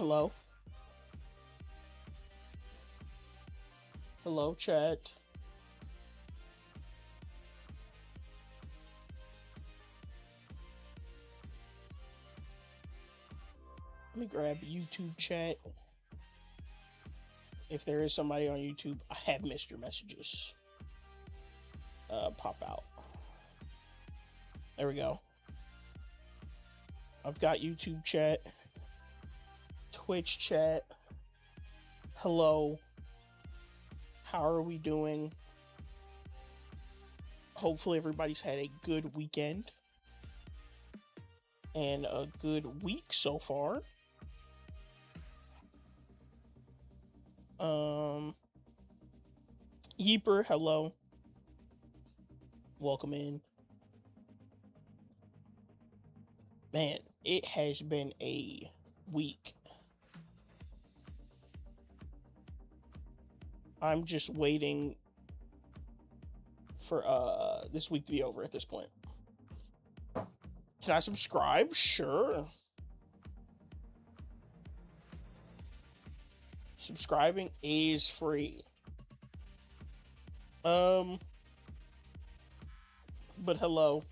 Hello. Hello, chat. Let me grab YouTube chat. If there is somebody on YouTube, I have missed your messages. Pop out. There we go. I've got YouTube chat, Twitch chat. Hello. How are we doing? Hopefully everybody's had a good weekend and a good week so far. Yeeper, hello. Welcome in. Man, it has been a week. I'm just waiting for this week to be over at this point. Can I subscribe? Sure. Subscribing is free. But hello.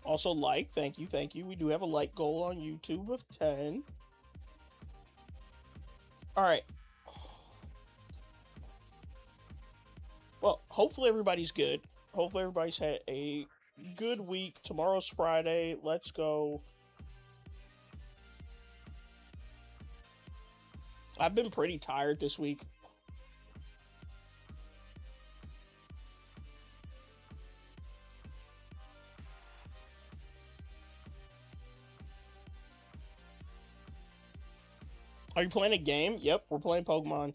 Also like, thank you. We do have a like goal on YouTube of 10. All right. Well, hopefully everybody's good. Hopefully everybody's had a good week. Tomorrow's Friday. Let's go. I've been pretty tired this week. Are you playing a game? Yep, we're playing Pokemon.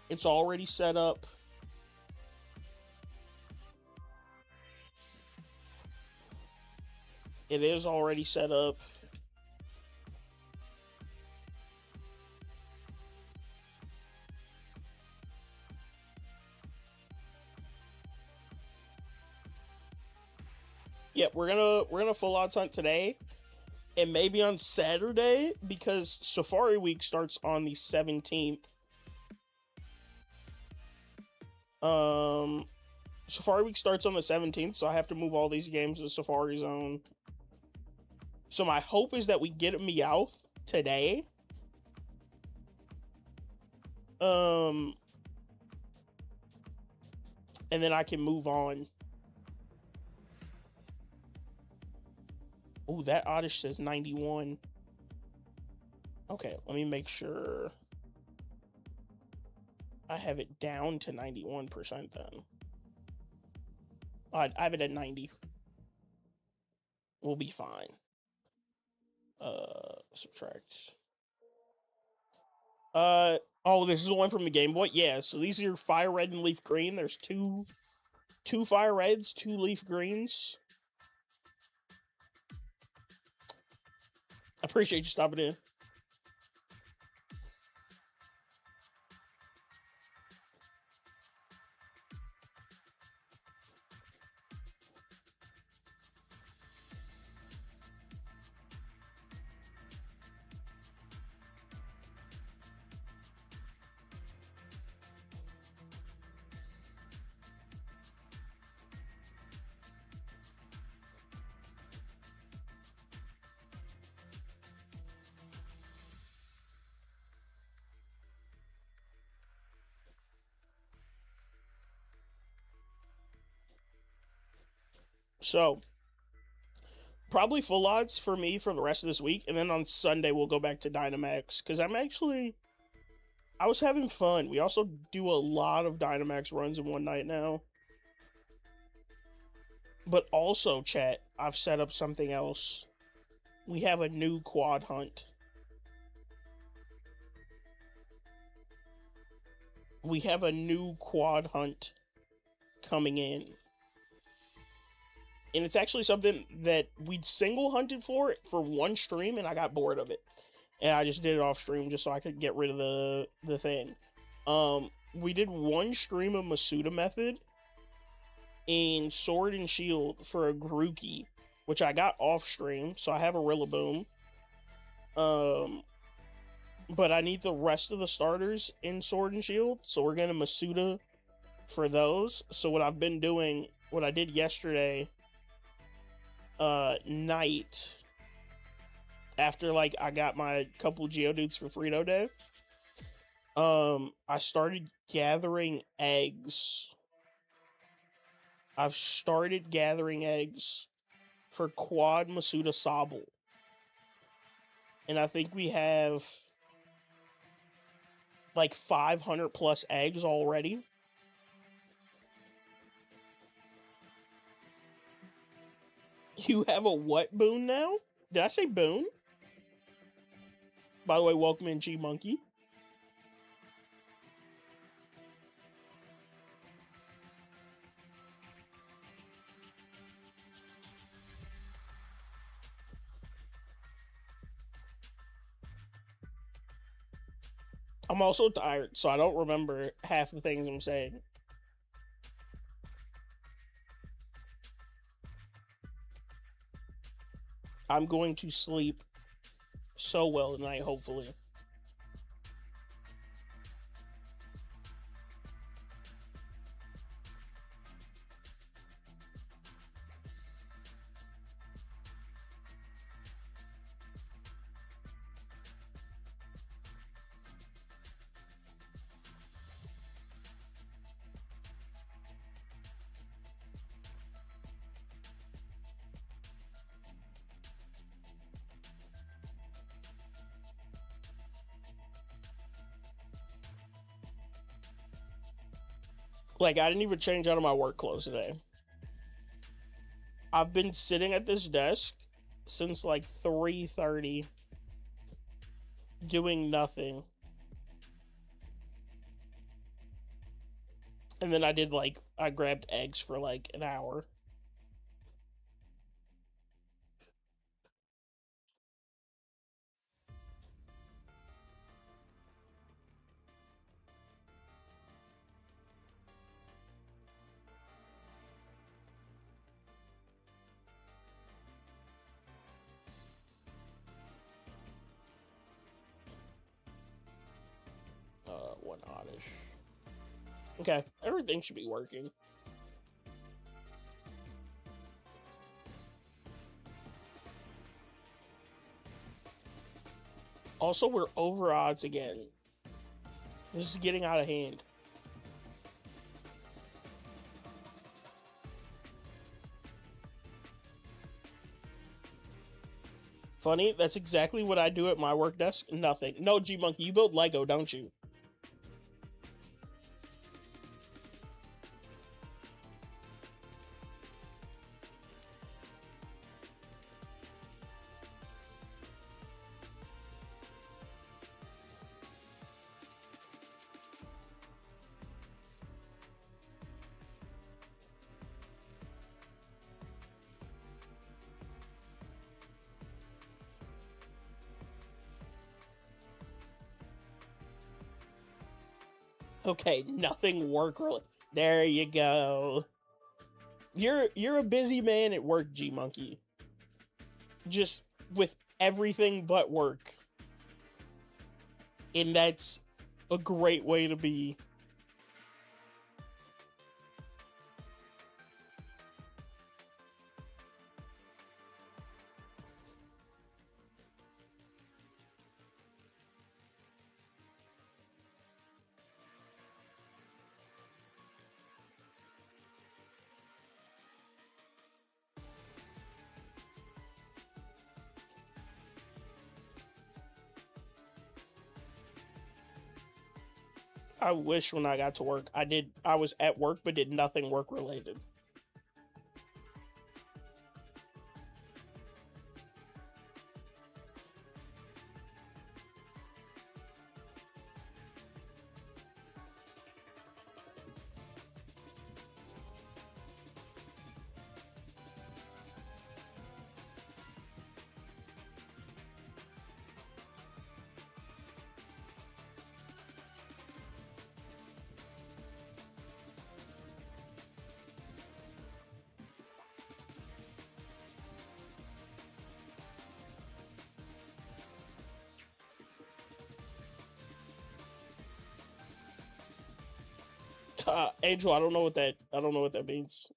It's already set up. It is already set up. Yep, we're gonna full odds hunt today. And maybe on Saturday, because Safari Week starts on the 17th. Safari Week starts on the 17th, so I have to move all these games to Safari Zone. So my hope is that we get a Meowth today. And then I can move on. Oh, that Oddish says 91. Okay, let me make sure I have it down to 91% then. I have it at 90. We'll be fine. Subtract. Oh, this is the one from the Game Boy? Yeah, so these are FireRed and LeafGreen. There's two FireReds, 2 LeafGreens. I appreciate you stopping in. So, probably full odds for me for the rest of this week. And then on Sunday, we'll go back to Dynamax. Because I was having fun. We also do a lot of Dynamax runs in one night now. But also, chat, I've set up something else. We have a new quad hunt. We have a new quad hunt coming in. And it's actually something that we'd single hunted for one stream, and I got bored of it. And I just did it off stream just so I could get rid of the thing. We did one stream of Masuda Method, in Sword and Shield for a Grookey, which I got off stream, so I have a Rillaboom. But I need the rest of the starters in Sword and Shield, so we're gonna Masuda for those. So what I've been doing, what I did yesterday night, after like I got my couple Geodudes for Frito Day, I started gathering eggs. I've started gathering eggs for Quad Masuda Sobble. And I think we have like 500 plus eggs already. You have a what boon now? Did I say boon? By the way, welcome in, G Monkey. I'm also tired, so I don't remember half the things I'm saying. I'm going to sleep so well tonight, hopefully. Like, I didn't even change out of my work clothes today. I've been sitting at this desk since like 3:30 doing nothing. And then I grabbed eggs for like an hour. One oddish. Okay, everything should be working. Also, we're over odds again. This is getting out of hand. Funny, that's exactly what I do at my work desk. Nothing. No, G Monkey, you build Lego, don't you? Okay, nothing work related. There you go. You're a busy man at work, G Monkey. Just with everything but work. And that's a great way to be. I wish when I got to work, I was at work but did nothing work related. Angel, I don't know what that means.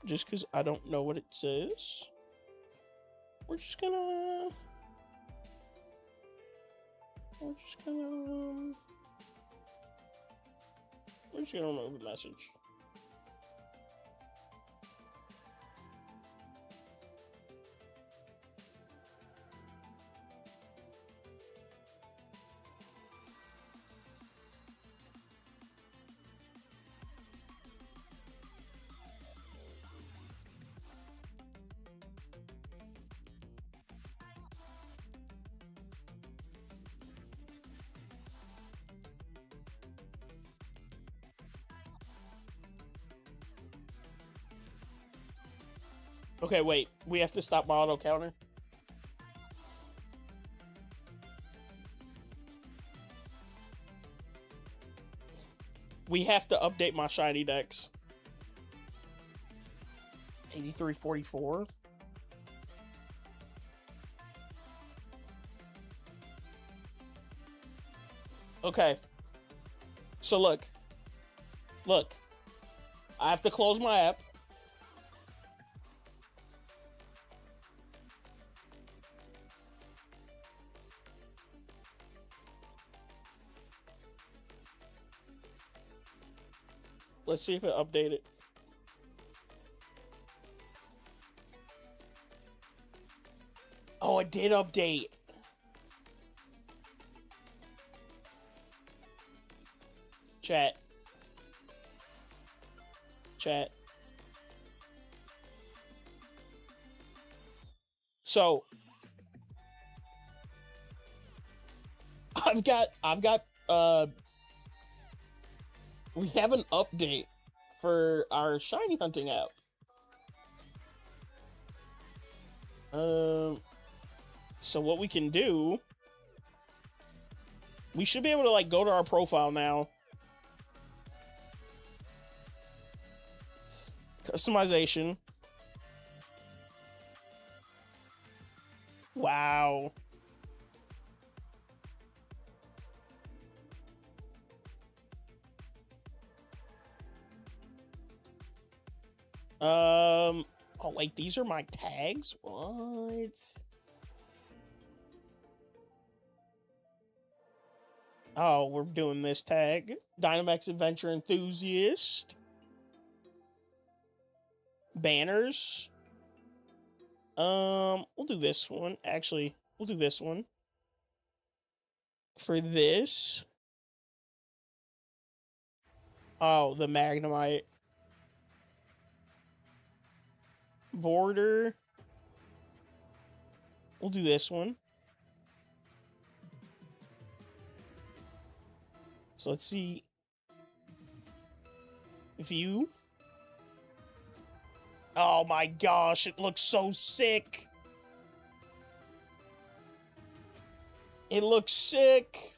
Just because I don't know what it says, we're just gonna remove the message. Okay, wait. We have to stop my auto counter. We have to update my shiny decks. 8344. Okay. So look. I have to close my app. Let's see if it updated. Oh, it did update. Chat. So I've got we have an update for our shiny hunting app. So what we can do, we should be able to like go to our profile now. Customization. Wow. Oh wait, these are my tags? What? Oh, we're doing this tag. Dynamax Adventure Enthusiast. Banners. We'll do this one. Actually, we'll do this one. For this. Oh, the Magnemite. Border. We'll do this one. So let's see. View. Oh my gosh, it looks so sick. It looks sick.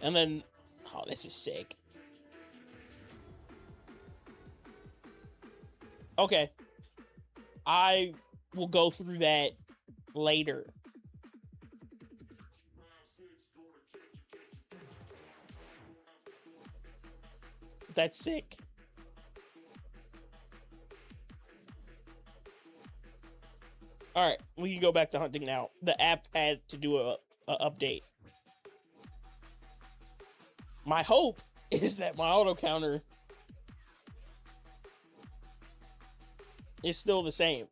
And then, oh, this is sick. Okay. I will go through that later. That's sick. All right, we can go back to hunting now. The app had to do a update. My hope is that my auto counter is still the same.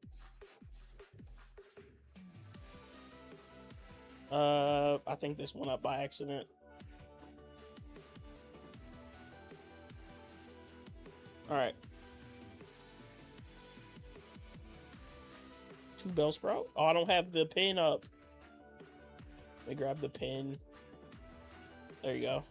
I think this went up by accident. All right. 2 Bellsprout. Oh, I don't have the pin up. Let me grab the pin. There you go.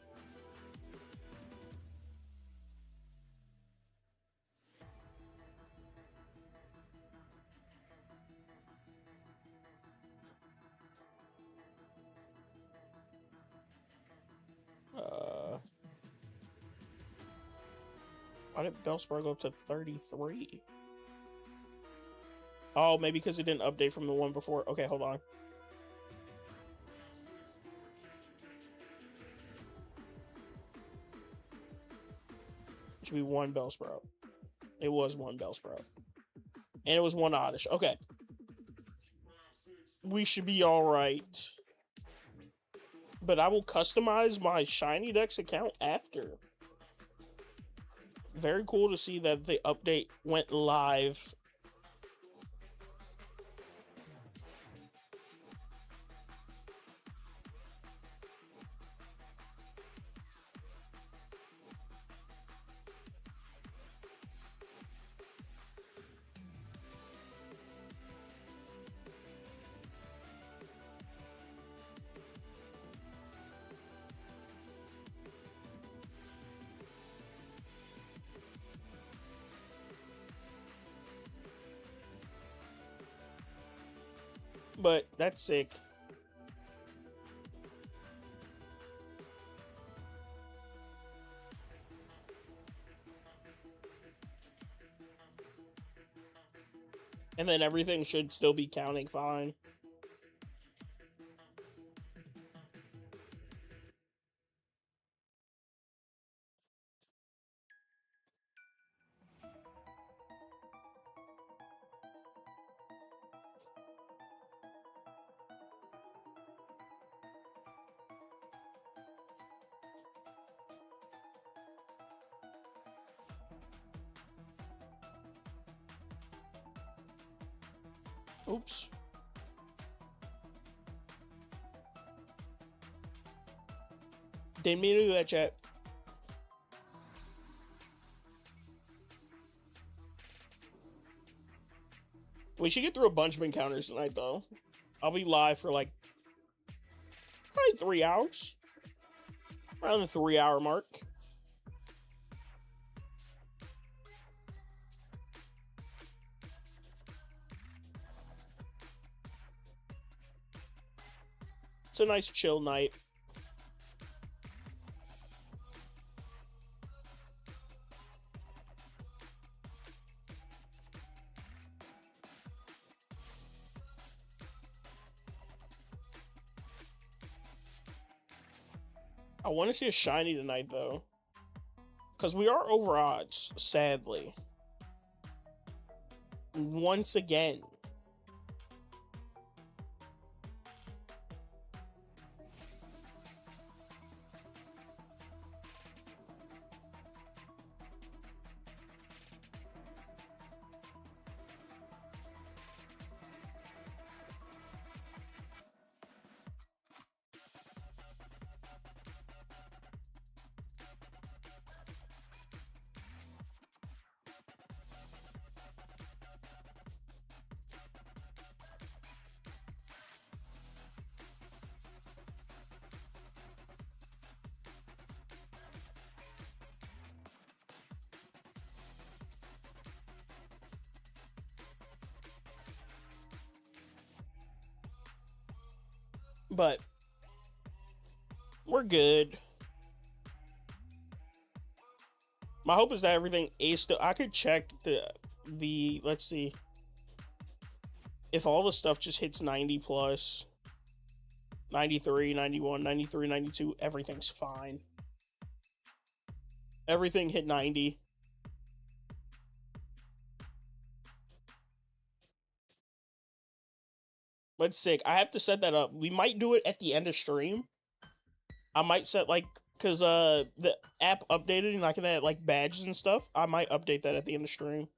Why did Bellsprout go up to 33? Oh, maybe because it didn't update from the one before. Okay, hold on. It should be one Bellsprout. It was one Bellsprout. And it was one Oddish. Okay. We should be alright. But I will customize my Shiny Dex account after. Very cool to see that the update went live. But that's sick. And then everything should still be counting fine. Oops. Didn't mean to do that, chat. We should get through a bunch of encounters tonight, though. I'll be live for like probably 3 hours. Around the 3-hour mark. It's a nice chill night. I want to see a shiny tonight, though. Because we are over odds, sadly. Once again. But we're good. My hope is that everything is still. I could check the let's see. If all the stuff just hits 90 plus, 93, 91, 93, 92, everything's fine. Everything hit 90. But sick. I have to set that up. We might do it at the end of stream. I might set like, cause the app updated and I can add like badges and stuff. I might update that at the end of stream.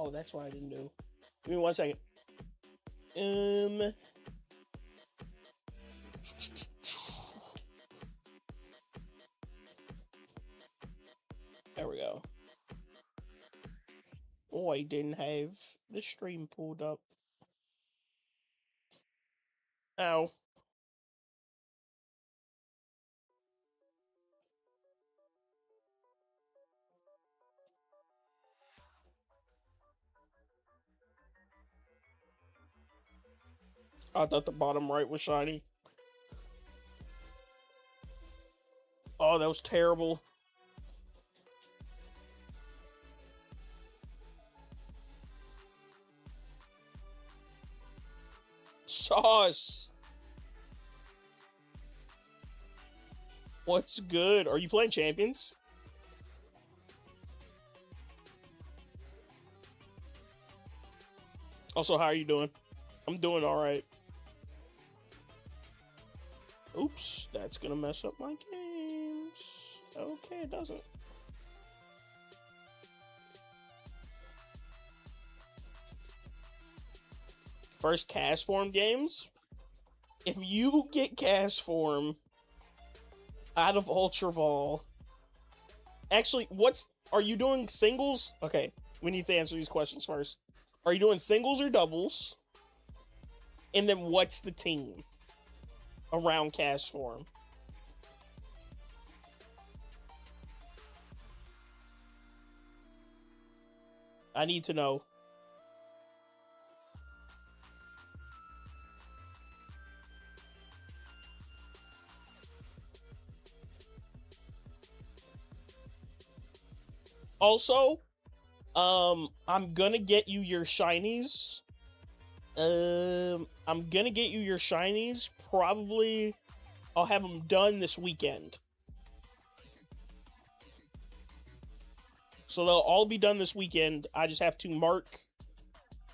Oh, that's what I didn't do. Give me 1 second. There we go. Oh, I didn't have the stream pulled up. Ow. I thought the bottom right was shiny. Oh, that was terrible. Sauce. What's good? Are you playing Champions? Also, how are you doing? I'm doing all right. Oops, that's gonna mess up my games. Okay, it doesn't. First cast form games. If you get cast form out of Ultra Ball, actually, are you doing singles? Okay, we need to answer these questions first. Are you doing singles or doubles? And then what's the team around cast form? I need to know. Also, I'm gonna get you your shinies. I'm gonna get you your shinies. Probably, I'll have them done this weekend. So they'll all be done this weekend. I just have to mark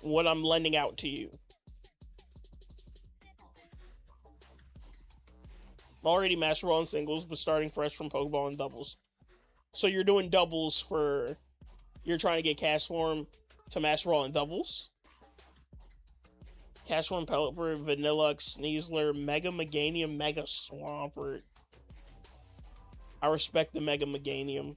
what I'm lending out to you. I'm already Master Ball in singles, but starting fresh from Pokeball and doubles. So you're doing doubles for... You're trying to get cast form to Master Ball in doubles? Cast form Pelipper, Vanillux, Sneasler, Mega Meganium, Mega Swampert. I respect the Mega Meganium.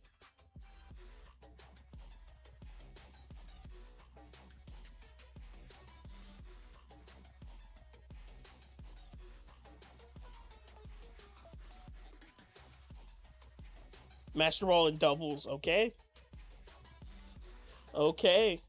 Master Ball in doubles, okay? Okay.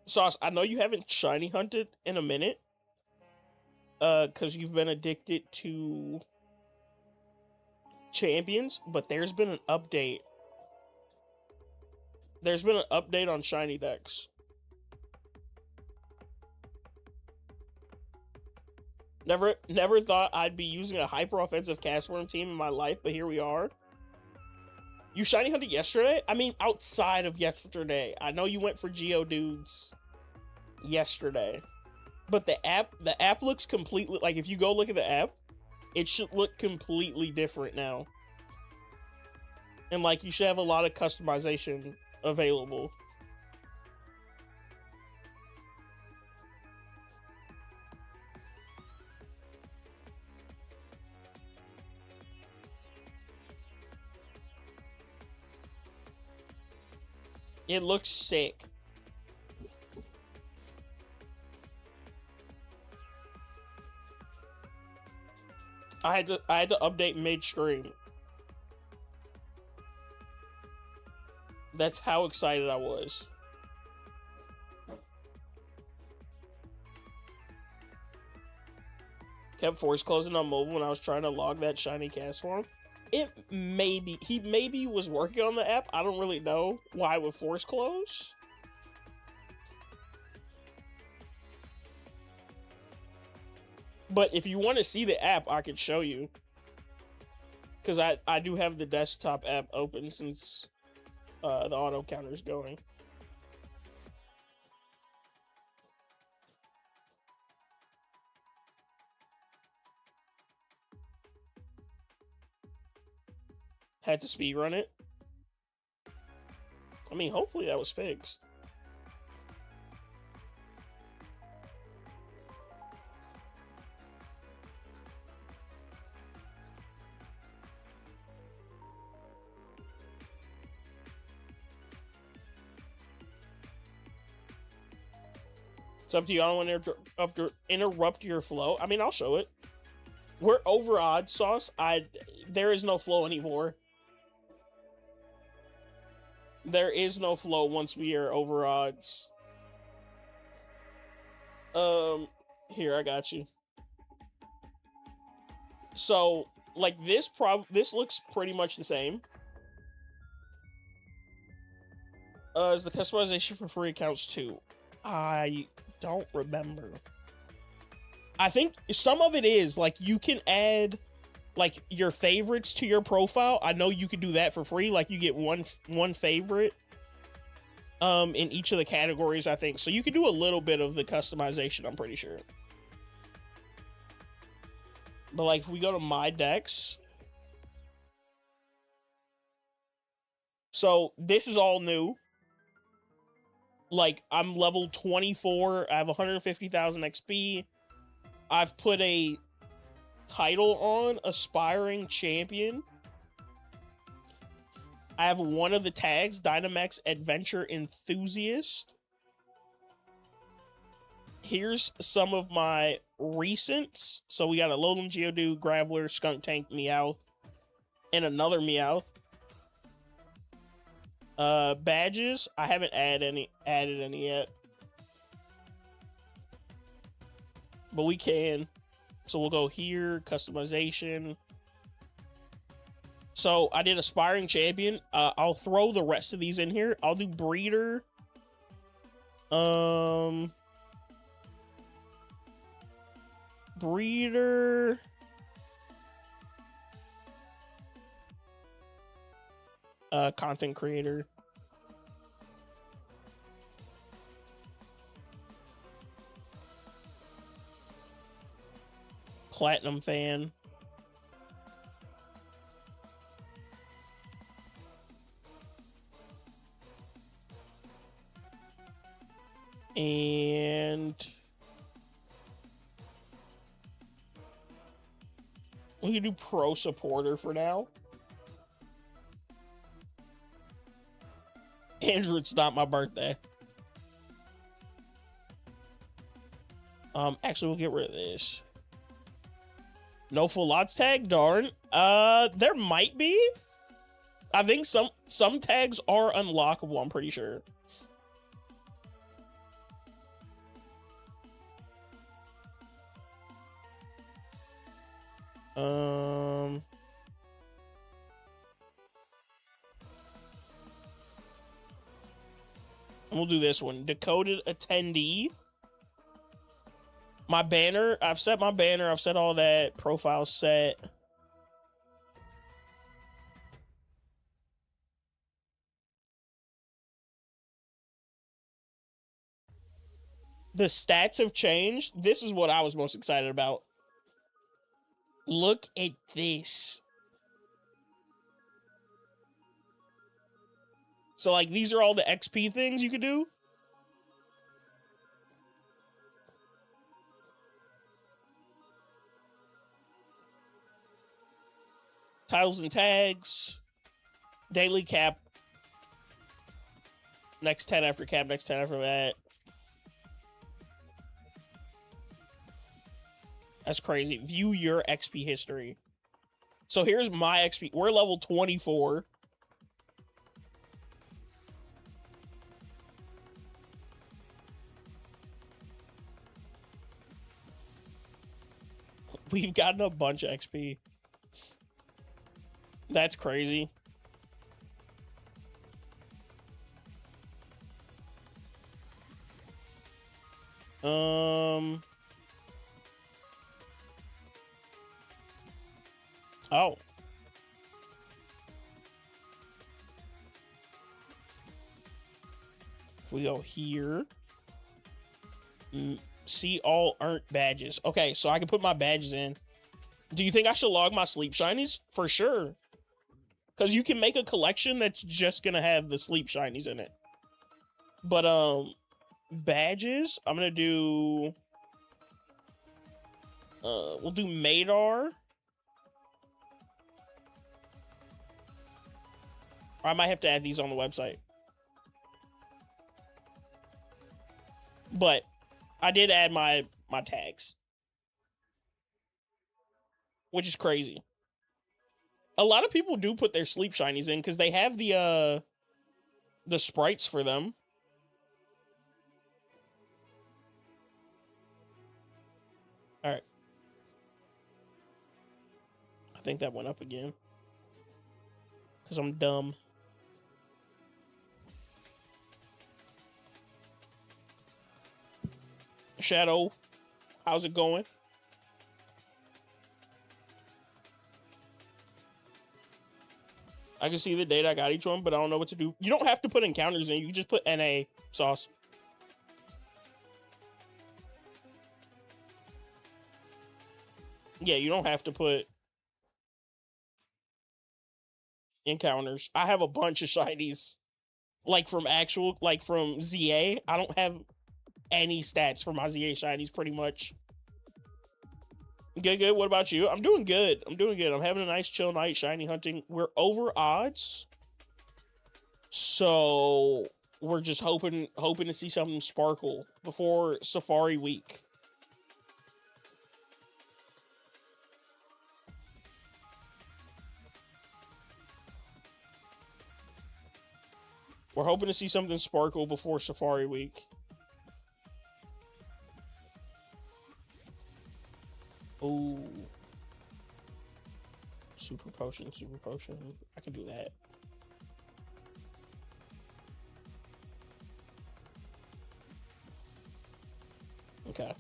Sauce, I know you haven't shiny hunted in a minute. Because you've been addicted to Champions, but there's been an update. There's been an update on shiny decks. Never thought I'd be using a hyper-offensive cast form team in my life, but here we are. You shiny hunted yesterday? I mean, outside of yesterday. I know you went for Geodudes yesterday. But the app looks completely... Like, if you go look at the app, it should look completely different now. And, like, you should have a lot of customization available. It looks sick. I had to update midstream. That's how excited I was. Kept force closing on mobile when I was trying to log that shiny cast form. He maybe was working on the app. I don't really know why it would force close. But if you want to see the app, I could show you. Because I do have the desktop app open since the auto counter is going. Had to speedrun it. I mean, hopefully that was fixed. It's up to you. I don't want to interrupt your flow. I mean, I'll show it. We're over odd sauce. There is no flow anymore. There is no flow once we are over odds. Here, I got you. So, like, this looks pretty much the same. Is the customization for free accounts too? I don't remember. I think some of it is, like, you can add, like, your favorites to your profile. I know you can do that for free. Like, you get one favorite in each of the categories, I think. So you can do a little bit of the customization, I'm pretty sure. But, like, if we go to my decks, so this is all new. Like, I'm level 24. I have 150,000 XP. I've put a title on Aspiring Champion. I have one of the tags, Dynamax Adventure Enthusiast. Here's some of my recents. So we got a Lowland Geodude, Graveler, Skunk Tank, Meowth, and another Meowth. Badges, I haven't added any yet. But we can. So we'll go here, customization. So I did Aspiring Champion. I'll throw the rest of these in here. I'll do Breeder. Breeder. Content creator. Platinum fan. And we can do pro supporter for now. Andrew, it's not my birthday. Actually, we'll get rid of this. No full lots tag, darn. There might be. I think some tags are unlockable, I'm pretty sure. We'll do this one. Decoded attendee. My banner. I've set my banner. I've set all that. Profile set. The stats have changed. This is what I was most excited about. Look at this. So, like, these are all the XP things you could do. Titles and tags. Daily cap. Next 10 after cap, next 10 after that. That's crazy. View your XP history. So here's my XP. We're level 24. We've gotten a bunch of XP. That's crazy. Oh. If we go here, see all earned badges. Okay, so I can put my badges in. Do you think I should log my sleep shinies? For sure. Because you can make a collection that's just going to have the sleep shinies in it. But, badges, I'm going to do... we'll do Madar. I might have to add these on the website. But I did add my tags. Which is crazy. A lot of people do put their sleep shinies in because they have the sprites for them. All right. I think that went up again. Because I'm dumb. Shadow, how's it going? I can see the date I got each one, but I don't know what to do. You don't have to put encounters in. You can just put NA sauce. Yeah, you don't have to put encounters. I have a bunch of shinies. Like from ZA. I don't have any stats for my ZA shinies pretty much. Good. What about you? I'm doing good. I'm having a nice chill night shiny hunting. We're over odds. So we're just hoping to see something sparkle before Safari Week. We're hoping to see something sparkle before Safari Week. Ooh. Super potion. I can do that. Okay.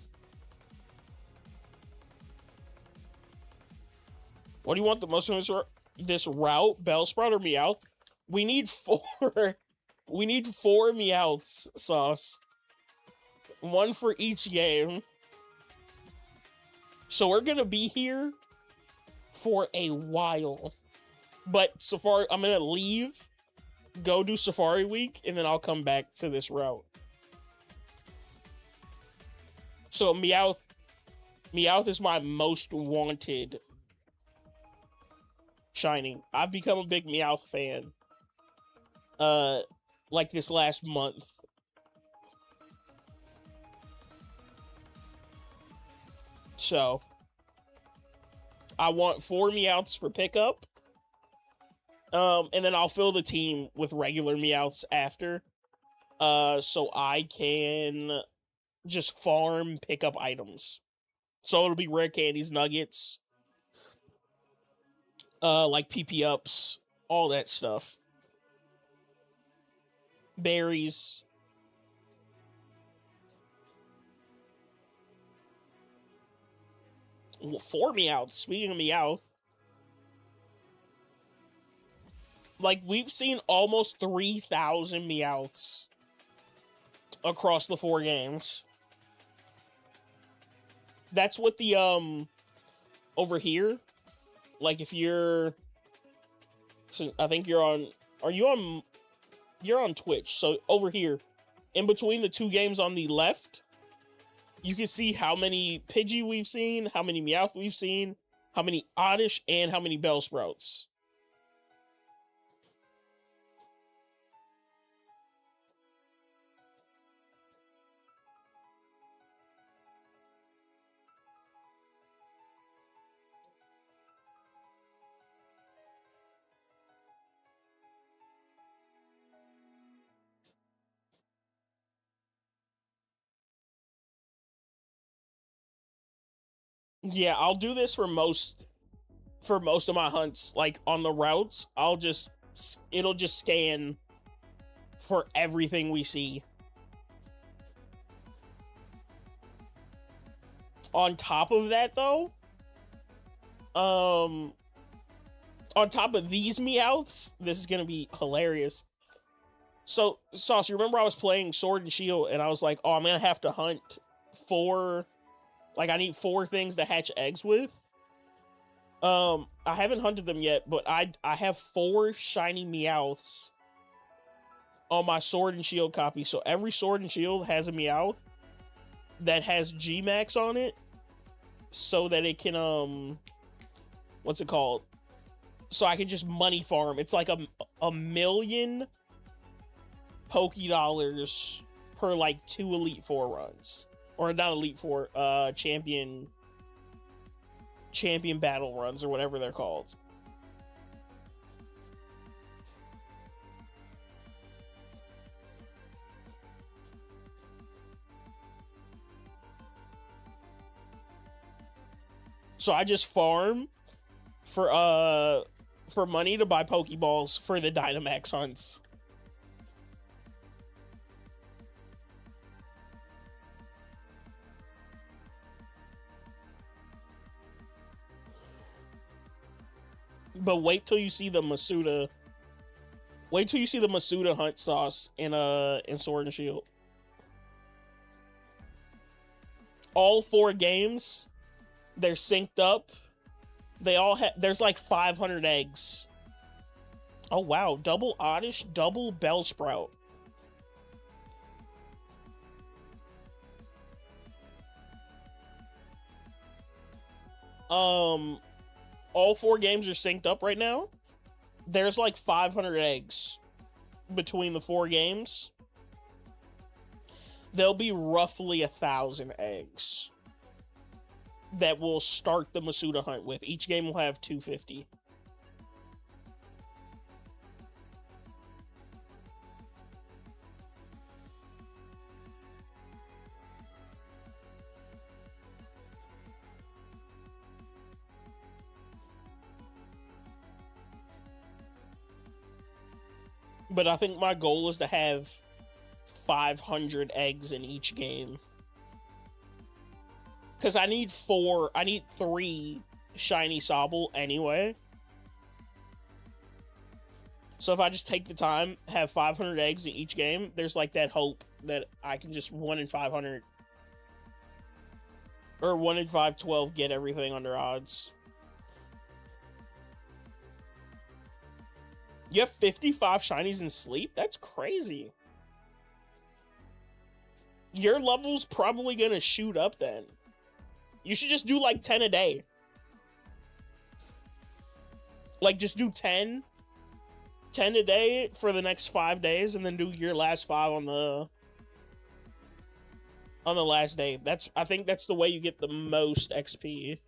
What do you want the most from this route? Bellsprout or Meowth? We need 4. We need 4 Meowths, Sauce. 1 for each game. So we're gonna be here for a while. But I'm gonna leave, go do Safari Week, and then I'll come back to this route. So Meowth is my most wanted shiny. I've become a big Meowth fan. Like this last month. So I want 4 Meowths for pickup. And then I'll fill the team with regular Meowths after. So I can just farm pickup items. So it'll be rare candies, nuggets, like PP ups, all that stuff. Berries. Well, 4 Meowths. Speaking of Meowth, like we've seen almost 3,000 Meowths across the 4 games. That's what the over here. Like if you're, I think you're on. Are you on? You're on Twitch. So over here, in between the 2 games on the left, you can see how many Pidgey we've seen, how many Meowth we've seen, how many Oddish, and how many Bellsprouts. Yeah, I'll do this for most of my hunts. Like on the routes, it'll just scan for everything we see. On top of that though, on top of these Meowths, this is gonna be hilarious. So, Sauce, you remember I was playing Sword and Shield, and I was like, oh, I'm gonna have to hunt 4, like, I need 4 things to hatch eggs with. I haven't hunted them yet, but I have 4 shiny Meowths on my Sword and Shield copy. So every Sword and Shield has a Meowth that has G-Max on it, so that it can, what's it called? So I can just money farm. It's like a million Poké-Dollars per, like, 2 Elite Four runs. Or not Elite Four, Champion battle runs, or whatever they're called. So I just farm for money to buy Pokeballs for the Dynamax hunts. But wait till you see the Masuda. Wait till you see the Masuda hunt, Sauce, in Sword and Shield. All 4 games, they're synced up. They all have, there's like 500 eggs. Oh wow, double Oddish, double Bellsprout. All 4 games are synced up right now. There's like 500 eggs between the 4 games. There'll be roughly 1,000 eggs that will start the Masuda hunt with. Each game will have 250. But I think my goal is to have 500 eggs in each game. Because I need 3 shiny Sobble anyway. So if I just take the time, have 500 eggs in each game, there's like that hope that I can just 1 in 500 or 1 in 512 get everything under odds. You have 55 shinies in sleep? That's crazy. Your level's probably gonna shoot up then. You should just do like 10 a day. Like, just do 10 a day for the next 5 days, and then do your last 5 on the last day. I think that's the way you get the most XP.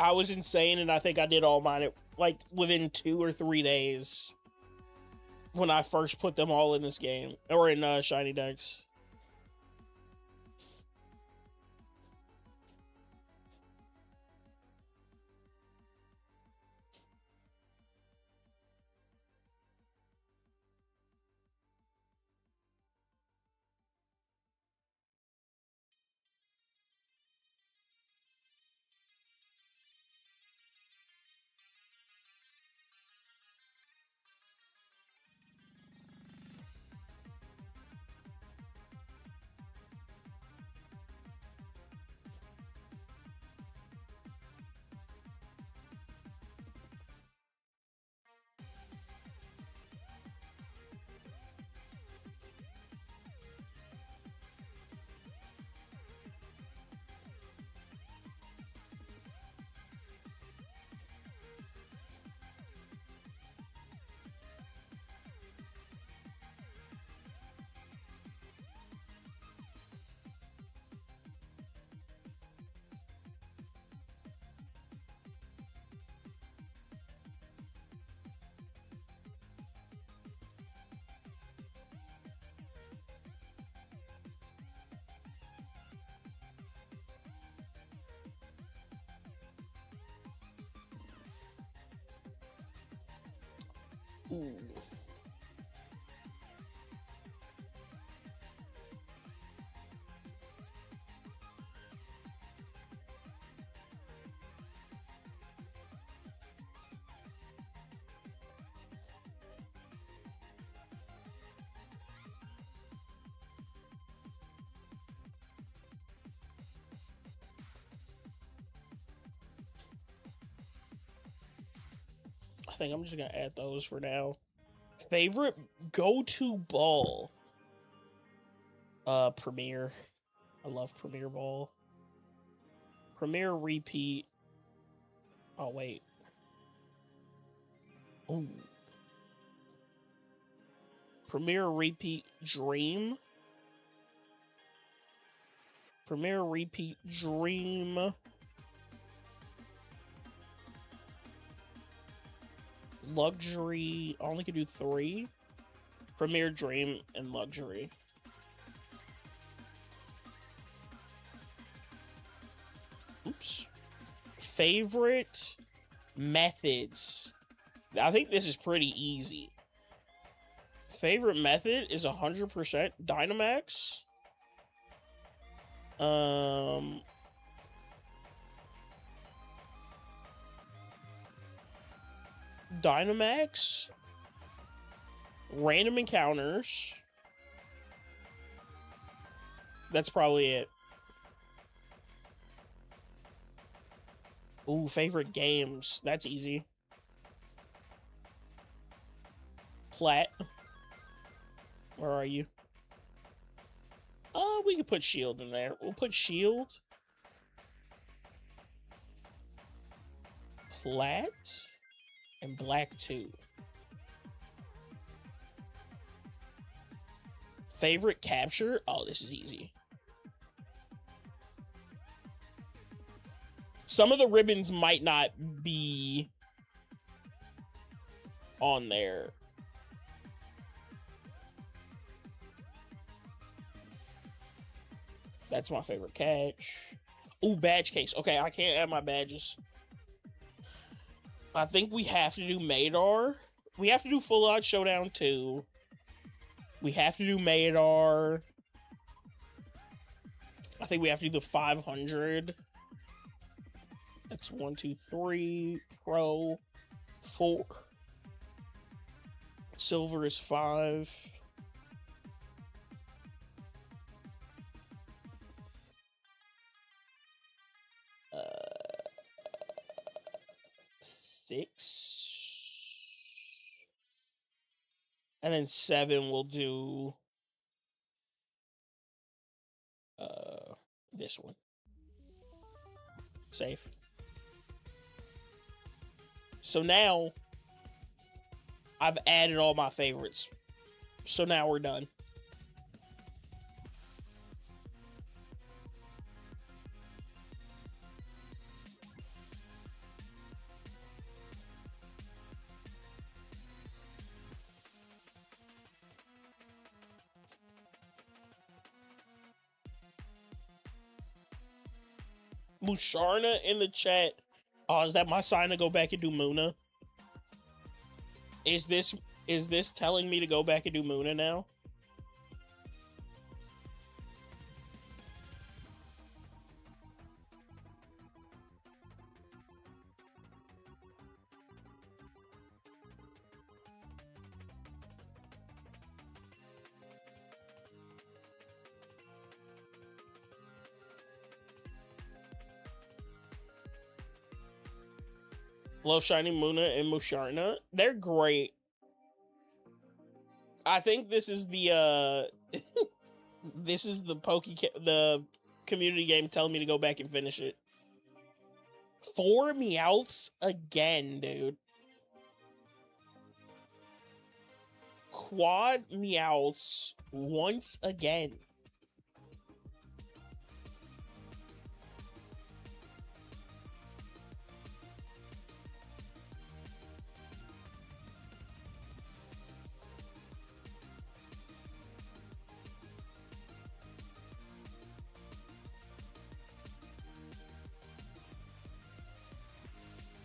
I was insane, and I think I did all mine like within 2 or 3 days when I first put them all in this game, or in Shiny Dex. Ooh. I think I'm just gonna add those for now. Favorite go-to ball? Premier. I love Premier Ball. Premier repeat. Oh wait. Ooh. Premier repeat dream. Premier repeat dream. Luxury. I only can do 3. Premier dream and luxury. Oops. Favorite methods. I think this is pretty easy. Favorite method is 100% Dynamax. Dynamax. Random encounters. That's probably it. Ooh, favorite games. That's easy. Plat. Where are you? We can put Shield in there. We'll put Shield. Plat. And Black 2. Favorite capture? Oh, this is easy. Some of the ribbons might not be on there. That's my favorite catch. Ooh, badge case. Okay, I can't add my badges. I think we have to do Madar. We have to do Full Odds Showdown 2. We have to do Madar. I think we have to do the 500. That's 1, 2, 3. Pro. 4. Silver is 5. 6. And then 7 we'll do this one. Safe. So now I've added all my favorites. So now we're done. Musharna in the chat. Oh, is that my sign to go back and do Muna? Is this telling me to go back and do Muna now? Love Shiny Muna and Musharna. They're great. I think this is the this is the the community game telling me to go back and finish it. 4 Meowths again, dude. Quad Meowths once again.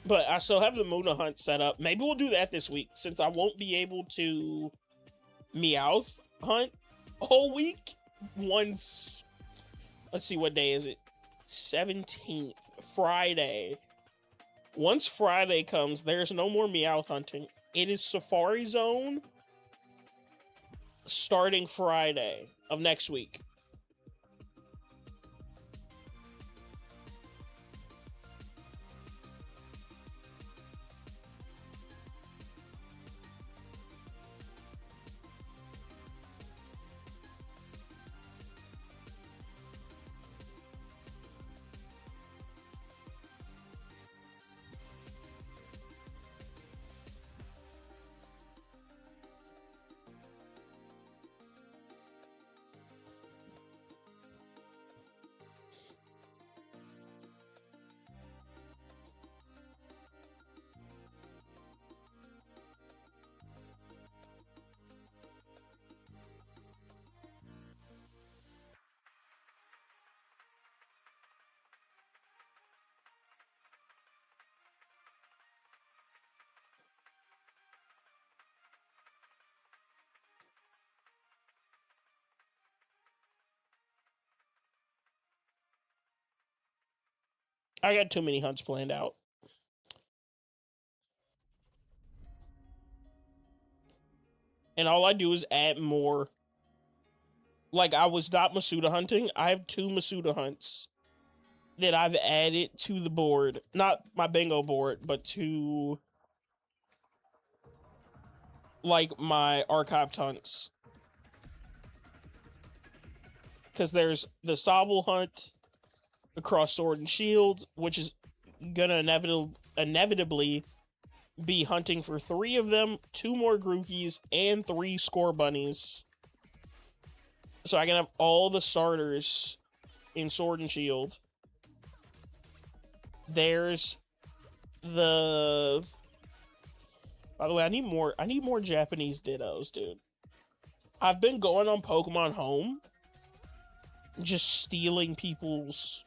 But I still have the Muna hunt set up. Maybe we'll do that this week since I won't be able to Meowth hunt whole week. Once, let's see, what day is it? 17th, Friday. Once Friday comes, there's no more Meowth hunting. It is Safari Zone starting Friday of next week. I got too many hunts planned out. And all I do is add more. Like, I was not Masuda hunting. I have 2 Masuda hunts that I've added to the board. Not my bingo board, but to, like, my archived hunts. Because there's the Sobble hunt across Sword and Shield, which is gonna inevitably be hunting for 3 of them, 2 more Grookies, and 3 Score Bunnies. So I can have all the starters in Sword and Shield. There's the... By the way, I need more Japanese Dittos, dude. I've been going on Pokemon Home, just stealing people's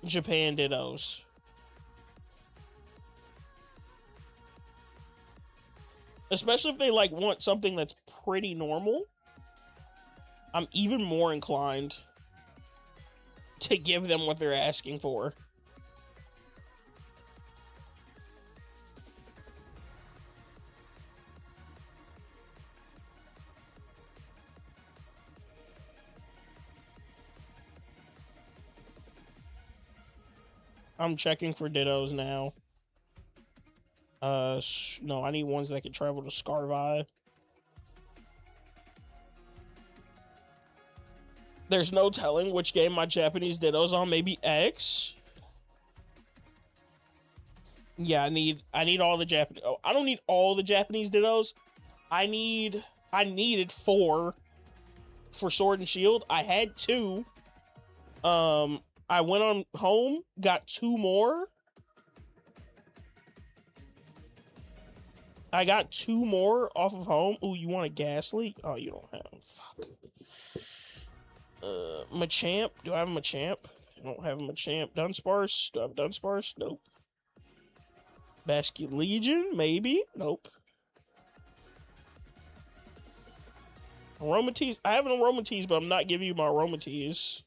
Japan Dittos. Especially if they like want something that's pretty normal. I'm even more inclined to give them what they're asking for. I'm checking for Dittos now. No, I need ones that can travel to Scarvi. There's no telling which game my Japanese Ditto's on. Maybe X? Yeah, I need all the Japanese... Oh, I don't need all the Japanese Dittos. I needed 4 for Sword and Shield. I had 2. I went on Home, got 2 more. I got 2 more off of Home. Ooh, you want a Ghastly? Oh, you don't have. Fuck. Machamp. Do I have a Machamp? I don't have a Machamp. Dunsparce. Do I have Dunsparce? Nope. Basket Legion? Maybe. Nope. Aromatisse. I have an Aromatisse, but I'm not giving you my Aromatisse.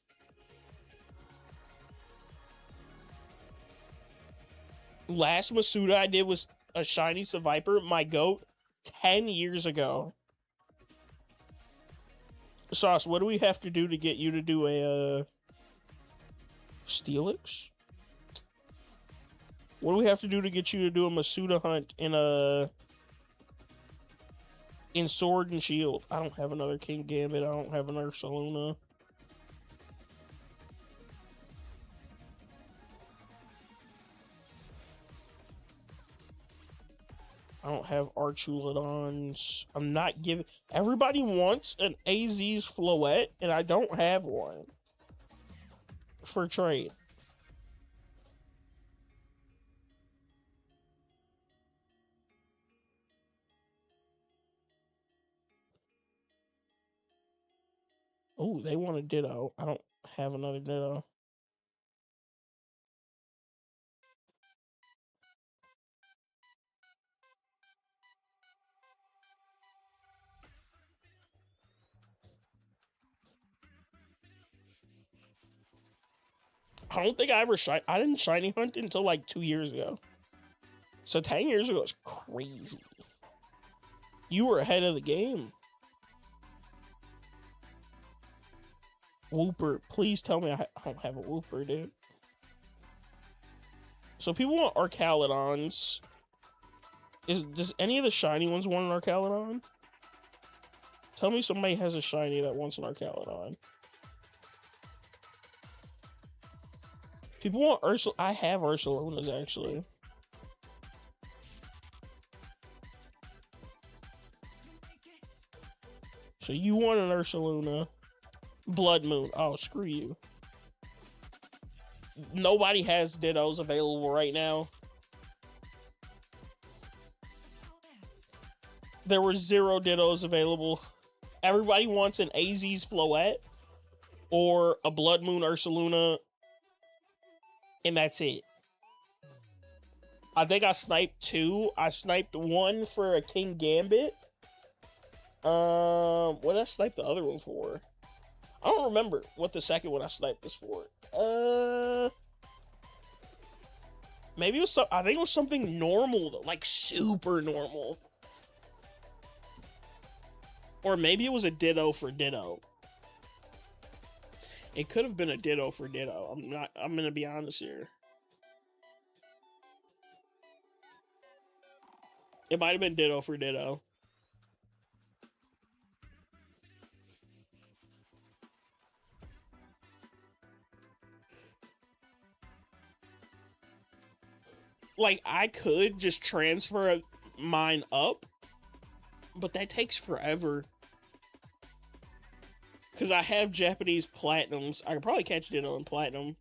Last Masuda I did was a shiny Seviper, my goat, 10 years ago. Sauce, what do we have to do to get you to do a Steelix? What do we have to do to get you to do a Masuda hunt in Sword and Shield? I don't have another King Gambit. I don't have another Saluna. I don't have Archulodons. I'm not giving... Everybody wants an AZ's Floette, and I don't have one for trade. Oh, they want a Ditto. I don't have another Ditto. I don't think I ever I didn't shiny hunt until like 2 years ago. So 10 years ago is crazy. You were ahead of the game. Wooper, please tell me I don't have a Wooper, dude. So people want Arcalodons. Does any of the shiny ones want an Arcalodon? Tell me somebody has a shiny that wants an Arcalodon. People want Ursula. I have Ursalunas, actually. So you want an Ursaluna. Blood Moon. Oh, screw you. Nobody has Dittos available right now. There were 0 Dittos available. Everybody wants an AZ's Floette or a Blood Moon Ursaluna, and that's it. I think I sniped 2. I sniped 1 for a King Gambit. What did I snipe the other one for? I don't remember what the second one I sniped was for. Maybe it was I think it was something normal though, like super normal. Or maybe it was a Ditto for Ditto. It could have been a Ditto for Ditto. I'm gonna be honest here. It might have been Ditto for Ditto. Like, I could just transfer mine up, but that takes forever. Because I have Japanese Platinums. I could probably catch Ditto in Platinum.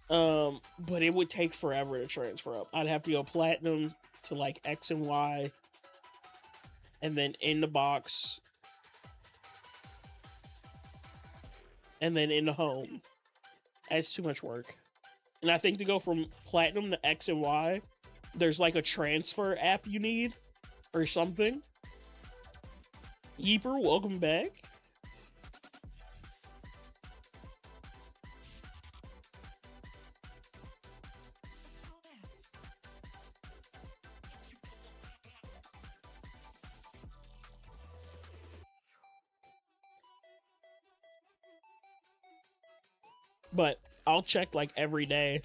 But it would take forever to transfer up. I'd have to go Platinum to, like, X and Y. And then in the box. And then in the home. That's too much work. And I think to go from Platinum to X and Y, there's like a transfer app you need or something. Yeeper, welcome back. But I'll check like every day.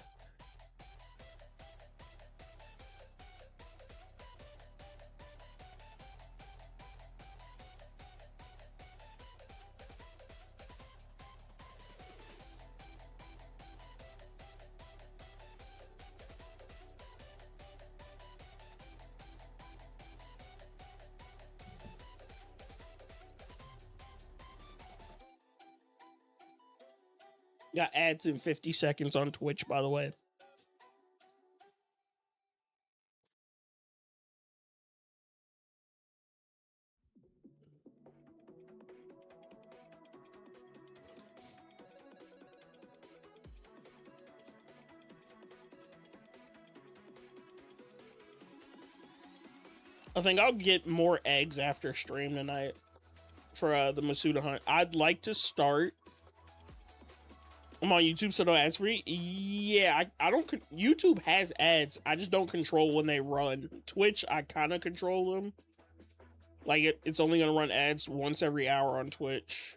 Got ads in 50 seconds on Twitch, by the way. I think I'll get more eggs after stream tonight for the Masuda hunt. I'd like to start. I'm on YouTube, so no ads free. Yeah, I don't. YouTube has ads. I just don't control when they run. Twitch, I kind of control them. Like it's only gonna run ads once every hour on Twitch.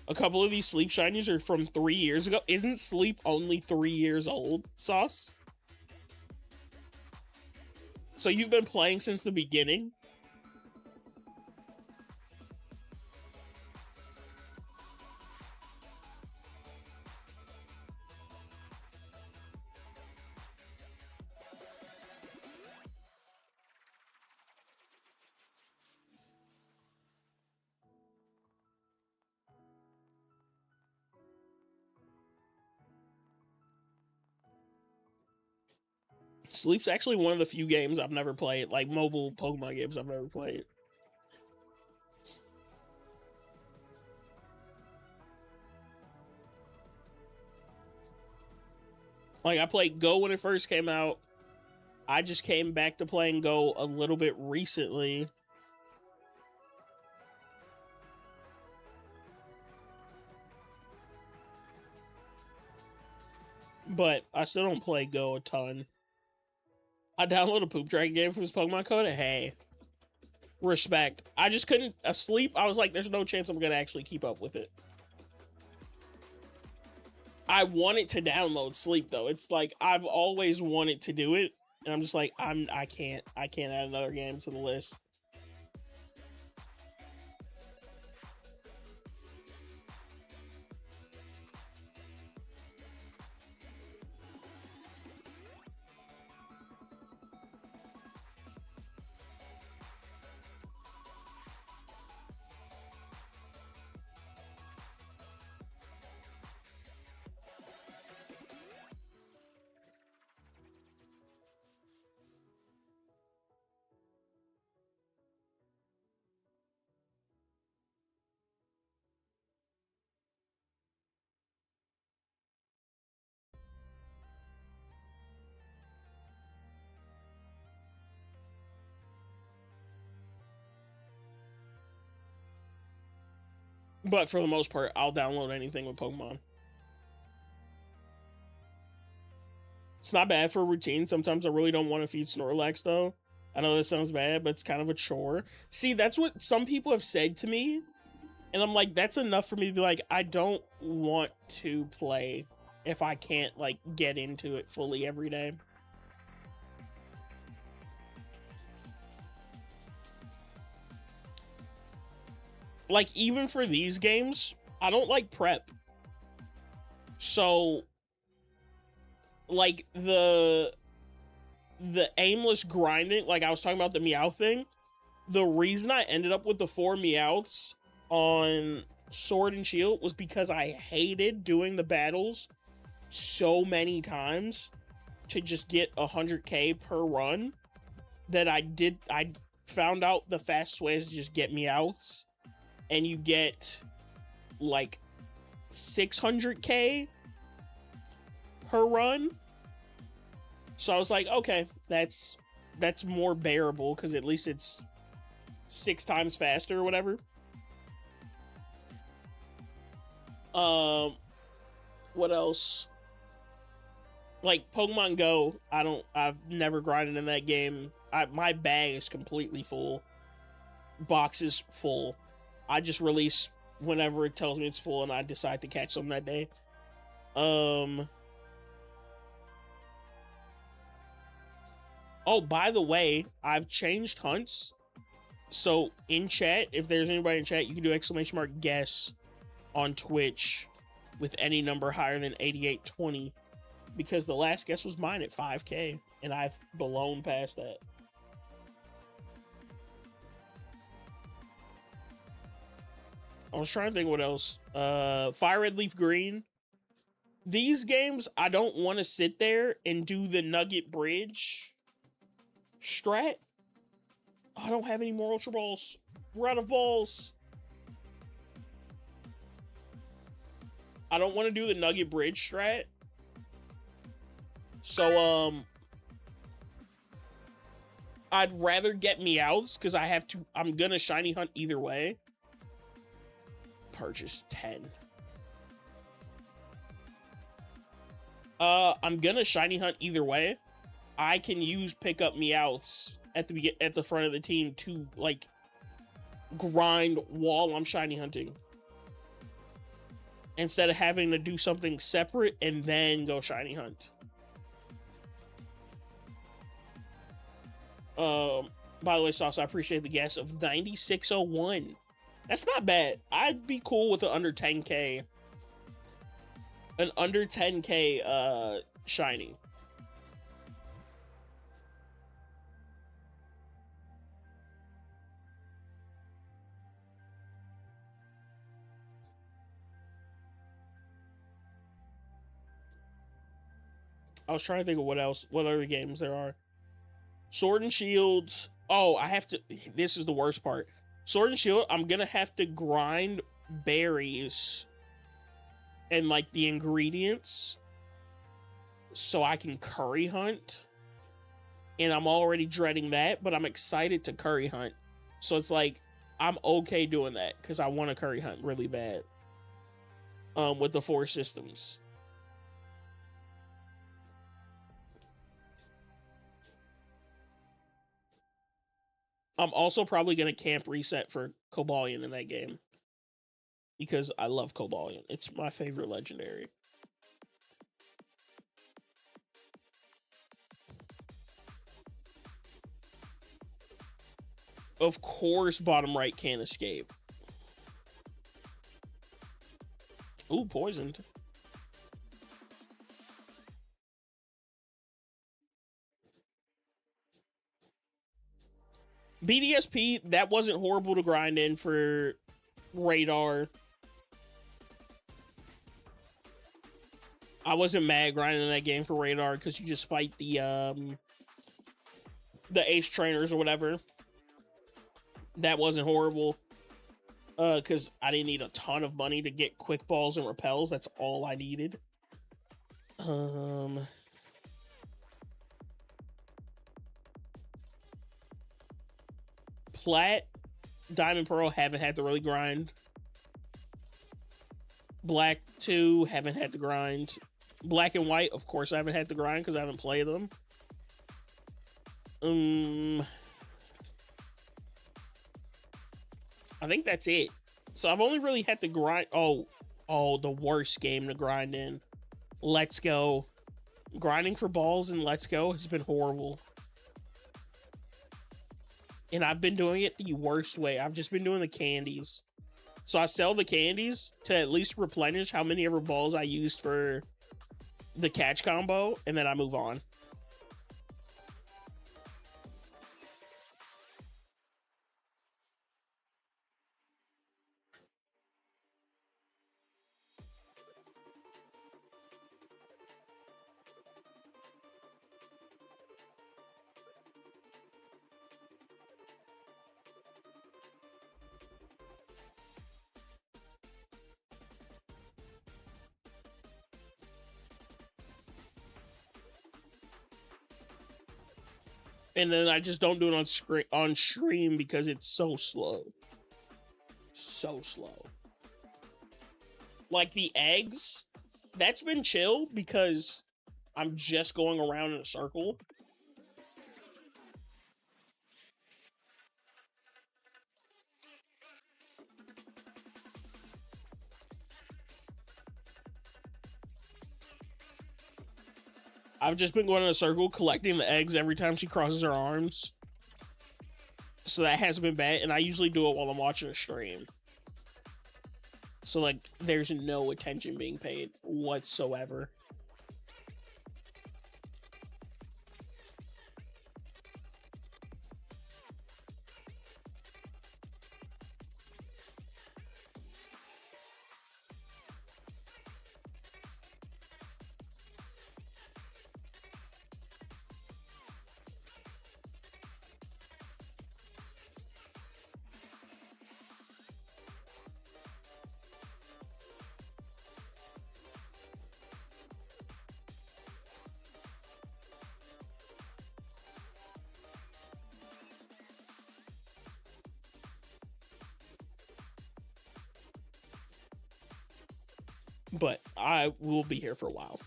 A couple of these Sleep Shinies are from 3 years ago. Isn't Sleep only 3 years old, Sauce? So you've been playing since the beginning? Sleep's actually one of the few games I've never played, like mobile Pokemon games I've never played. Like I played Go when it first came out. I just came back to playing Go a little bit recently. But I still don't play Go a ton. I downloaded a Poop Dragon game for this Pokemon code. Hey. Respect. I just couldn't sleep. I was like, there's no chance I'm gonna actually keep up with it. I wanted to download Sleep though. It's like I've always wanted to do it, and I'm just like, I can't add another game to the list. But for the most part, I'll download anything with Pokemon. It's not bad for a routine. Sometimes I really don't want to feed Snorlax, though. I know that sounds bad, but it's kind of a chore. See, that's what some people have said to me. And I'm like, that's enough for me to be like, I don't want to play if I can't, like, get into it fully every day. Like, even for these games, I don't like prep. So, like, the aimless grinding, like I was talking about the Meowth thing, the reason I ended up with the 4 Meowths on Sword and Shield was because I hated doing the battles so many times to just get 100k per run that I found out the fastest way is to just get Meowths, and you get like 600k per run. So I was like, okay, that's more bearable because at least it's 6 times faster or whatever. What else? Like Pokemon Go, I've never grinded in that game. My bag is completely full. Box is full. I just release whenever it tells me it's full and I decide to catch some that day. Oh, by the way, I've changed hunts. So in chat, if there's anybody in chat, you can do ! guess on Twitch with any number higher than 8820, because the last guess was mine at 5k and I've blown past that. I was trying to think what else. FireRed, LeafGreen. These games, I don't want to sit there and do the Nugget Bridge strat. Oh, I don't have any more Ultra Balls. We're out of balls. I don't want to do the Nugget Bridge strat. So, I'd rather get Meowths because I'm gonna shiny hunt either way. Purchase 10. I'm gonna shiny hunt either way. I can use pickup Meowths at the front of the team to like grind while I'm shiny hunting, instead of having to do something separate and then go shiny hunt. By the way, Sauce, I appreciate the guess of 9601. That's not bad. I'd be cool with an under 10k. An under 10k shiny. I was trying to think of what other games there are. Sword and Shields. Oh, I have to. This is the worst part. Sword and Shield, I'm gonna have to grind berries and like the ingredients so I can curry hunt. and I'm already dreading that, but I'm excited to curry hunt. So it's like I'm okay doing that because I want to curry hunt really bad. With the 4 systems. I'm also probably gonna camp reset for Cobalion in that game because I love Cobalion. It's my favorite legendary. Of course, bottom right can't escape. Ooh, poisoned. BDSP, that wasn't horrible to grind in for Radar. I wasn't mad grinding in that game for Radar because you just fight the ace trainers or whatever. That wasn't horrible. Because I didn't need a ton of money to get quick balls and repels. That's all I needed. Plat, Diamond, Pearl haven't had to really grind. Black 2 haven't had to grind. Black and White, of course, I haven't had to grind because I haven't played them. I think that's it. So I've only really had to grind. Oh, the worst game to grind in. Let's Go. Grinding for balls in Let's Go has been horrible. And I've been doing it the worst way. I've just been doing the candies. So I sell the candies to at least replenish how many ever balls I used for the catch combo, and then I move on. And then I just don't do it on stream because it's so slow. So slow. Like the eggs, that's been chill because I'm just going around in a circle. I've just been going in a circle collecting the eggs every time she crosses her arms. So that hasn't been bad, and I usually do it while I'm watching a stream. So, like, there's no attention being paid whatsoever. But I will be here for a while.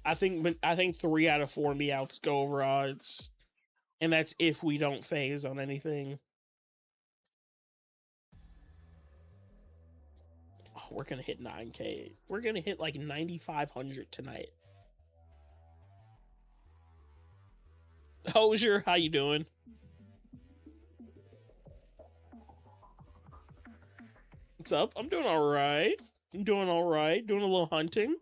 I think 3 out of 4 Meowths go over odds. And that's if we don't phase on anything. Oh, we're gonna hit 9K. We're gonna hit like 9,500 tonight. Hosier, how you doing? What's up? I'm doing all right. Doing a little hunting.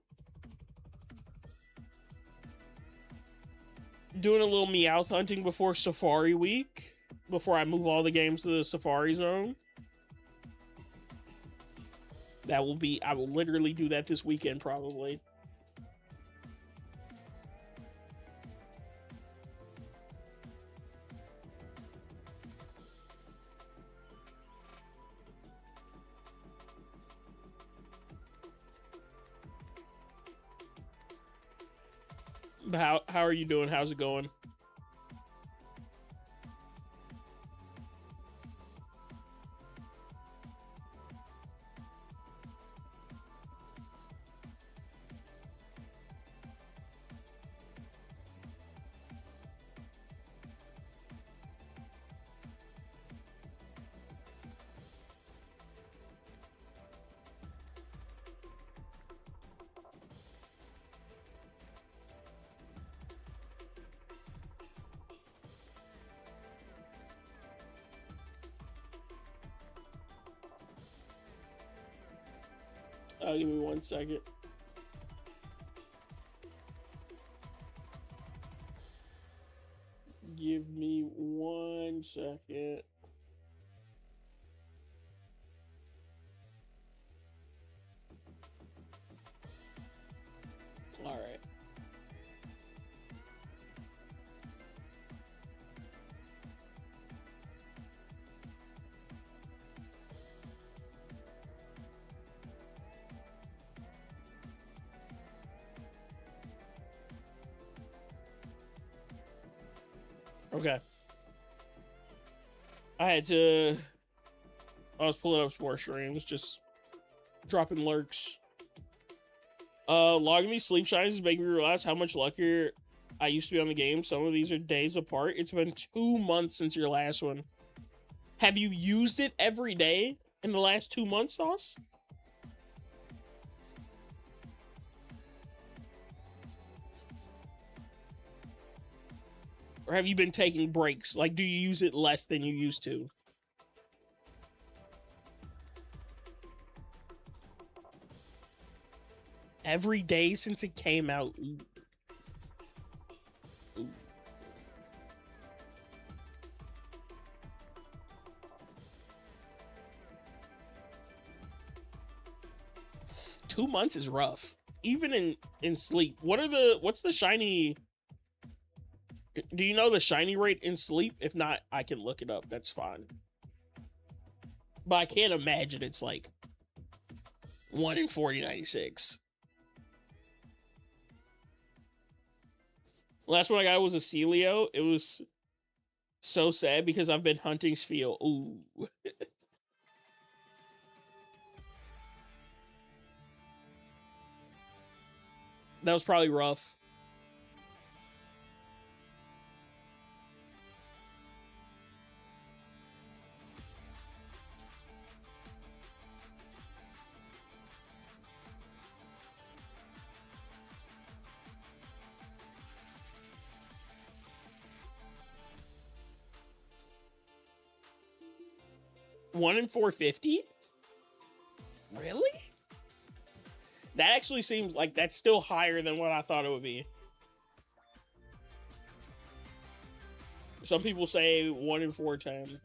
Doing a little Meowth hunting before Safari Week. Before I move all the games to the Safari Zone. I will literally do that this weekend probably. How are you doing? How's it going? Give me 1 second. Give me 1 second. All right. Okay. I was pulling up sports streams, just dropping lurks. Logging these sleep shines is making me realize how much luckier I used to be on the game. Some of these are days apart. It's been 2 months since your last one. Have you used it every day in the last 2 months, Sauce? Or have you been taking breaks? Like, do you use it less than you used to? Every day since it came out. Ooh. Ooh. 2 months is rough. Even in sleep. What's the shiny? Do you know the shiny rate in sleep? If not, I can look it up. That's fine. But I can't imagine it's like 1 in 4096. Last one I got was a Celio. It was so sad because I've been hunting Spheo. Ooh. That was probably rough. One in 450? Really? That actually seems like that's still higher than what I thought it would be. Some people say 1 in 410.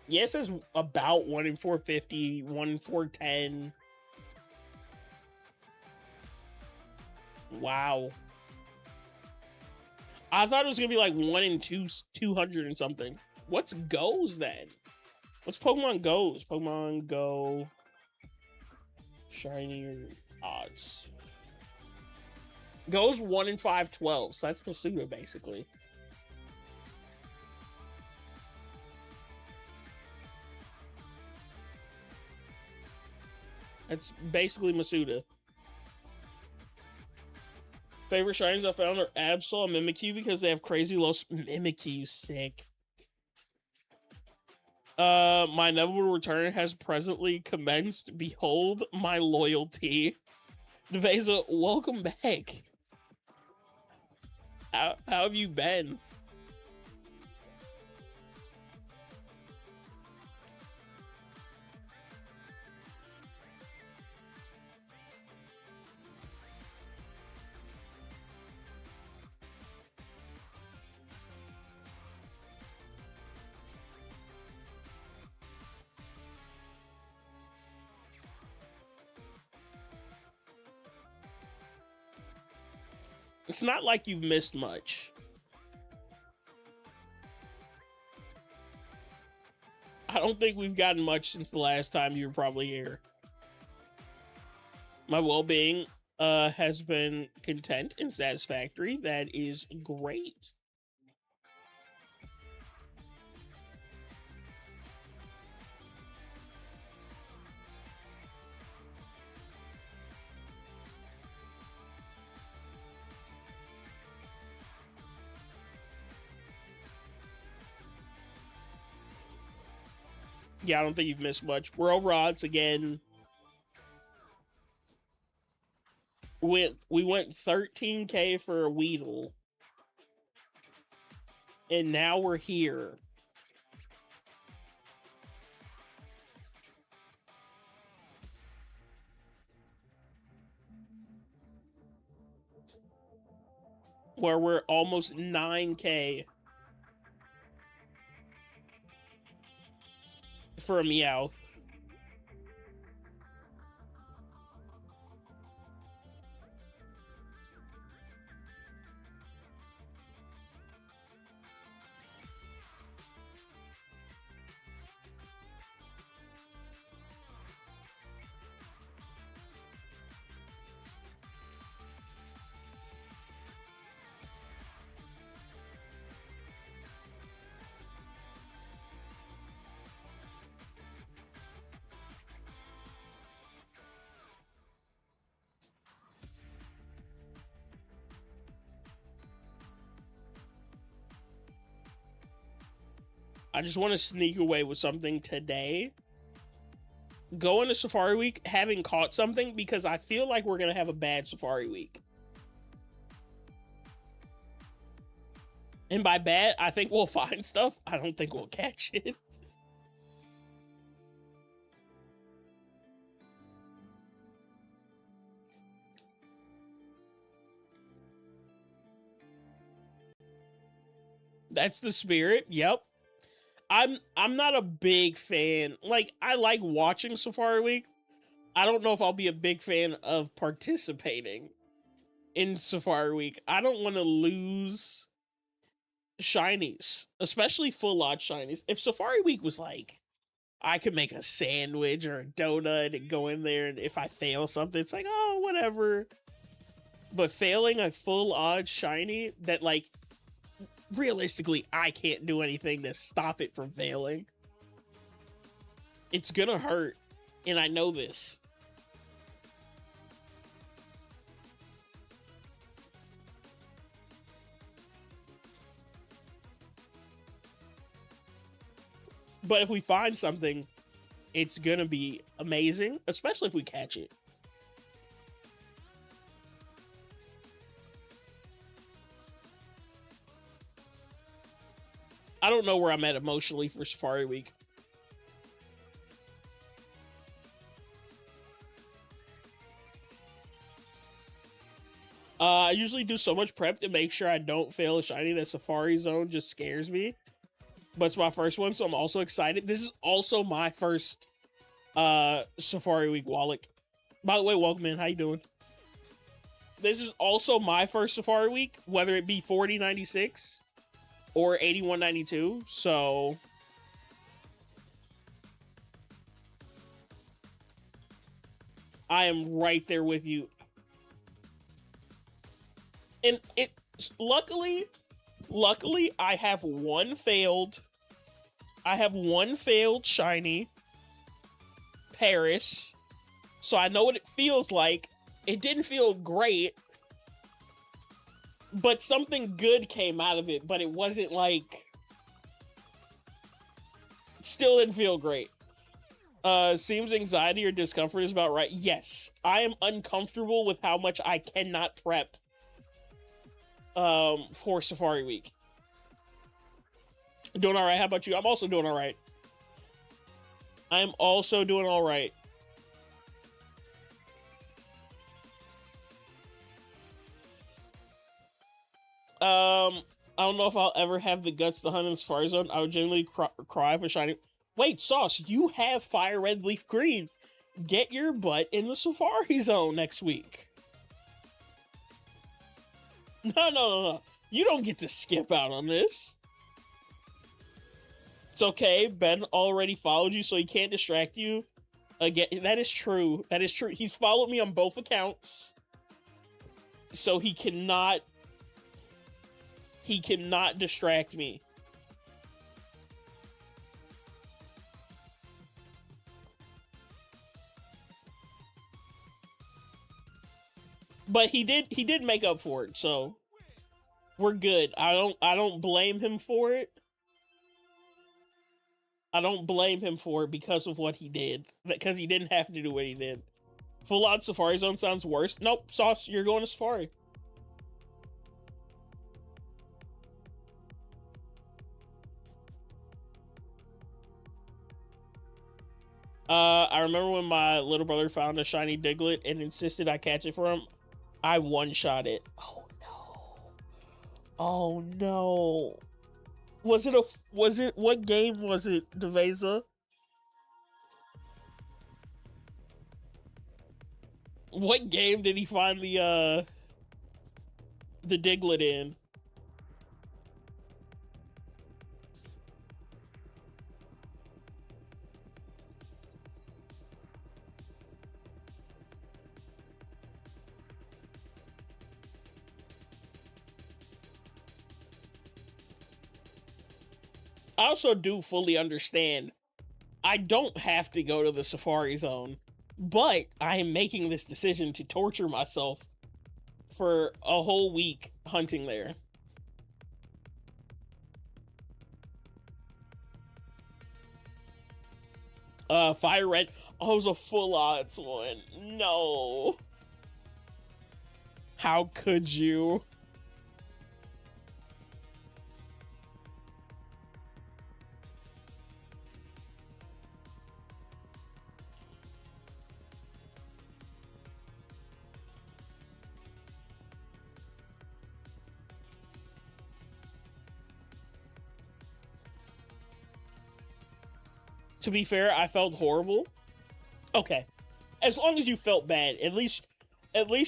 Yes, it's about 1 in 450, 1 in 410. Wow. I thought it was gonna be like 1 in 200 and something. What's Go's then? What's Pokemon Go's? Pokemon Go shiny odds. Go's 1 in 512, so that's Pasuda basically. That's basically Masuda. Favorite shinies I found are Absol and Mimikyu because they have crazy low Mimikyu, sick. My inevitable return has presently commenced. Behold my loyalty. Deveza, welcome back. How have you been? It's not like you've missed much. I don't think we've gotten much since the last time you were probably here. My well-being has been content and satisfactory. That is great. Yeah, I don't think you've missed much. We're over odds again. We went 13K for a Weedle, and now we're here. Where we're almost 9K for a Meowth. I just want to sneak away with something today. Go into Safari Week having caught something, because I feel like we're going to have a bad Safari Week. And by bad, I think we'll find stuff. I don't think we'll catch it. That's the spirit. Yep. I'm not a big fan. Like, I like watching Safari Week. I don't know if I'll be a big fan of participating in Safari Week. I don't want to lose shinies, especially full lot shinies. If Safari Week was like, I could make a sandwich or a donut and go in there, and if I fail something, it's like, oh, whatever. But failing a full odd shiny that, like, realistically, I can't do anything to stop it from failing. It's gonna hurt, and I know this. But if we find something, it's gonna be amazing, especially if we catch it. I don't know where I'm at emotionally for Safari Week. I usually do so much prep to make sure I don't fail a shiny that Safari Zone just scares me. But it's my first one, so I'm also excited. This is also my first Safari Week wallet. By the way, welcome in. How you doing? This is also my first Safari Week, whether it be 4096 or 8192. So I am right there with you. And it luckily I have one failed shiny Paris. So I know what it feels like. It didn't feel great, but something good came out of it, but it wasn't like, still didn't feel great. Seems anxiety or discomfort is about right. Yes, I am uncomfortable with how much I cannot prep for Safari Week. Doing all right. How about you? I'm also doing all right. I'm also doing all right. I don't know if I'll ever have the guts to hunt in the Safari Zone. I would genuinely cry for shiny. Wait, Sauce, you have FireRed LeafGreen. Get your butt in the Safari Zone next week. No. You don't get to skip out on this. It's okay. Ben already followed you, so he can't distract you. Again, that is true. That is true. He's followed me on both accounts. So he cannot distract me. But he did make up for it, so we're good. I don't blame him for it. I don't blame him for it because of what he did. Because he didn't have to do what he did. Full on Safari Zone sounds worse. Nope, Sauce, you're going to Safari. I remember when my little brother found a shiny Diglett and insisted I catch it for him. I one-shot it. Oh no. Oh no. What game was it, Deveza? What game did he find the Diglett in? I also do fully understand I don't have to go to the Safari Zone, but I am making this decision to torture myself for a whole week hunting there. FireRed. Oh, it was a full odds one. No. How could you? To be fair, I felt horrible. Okay. As long as you felt bad, at least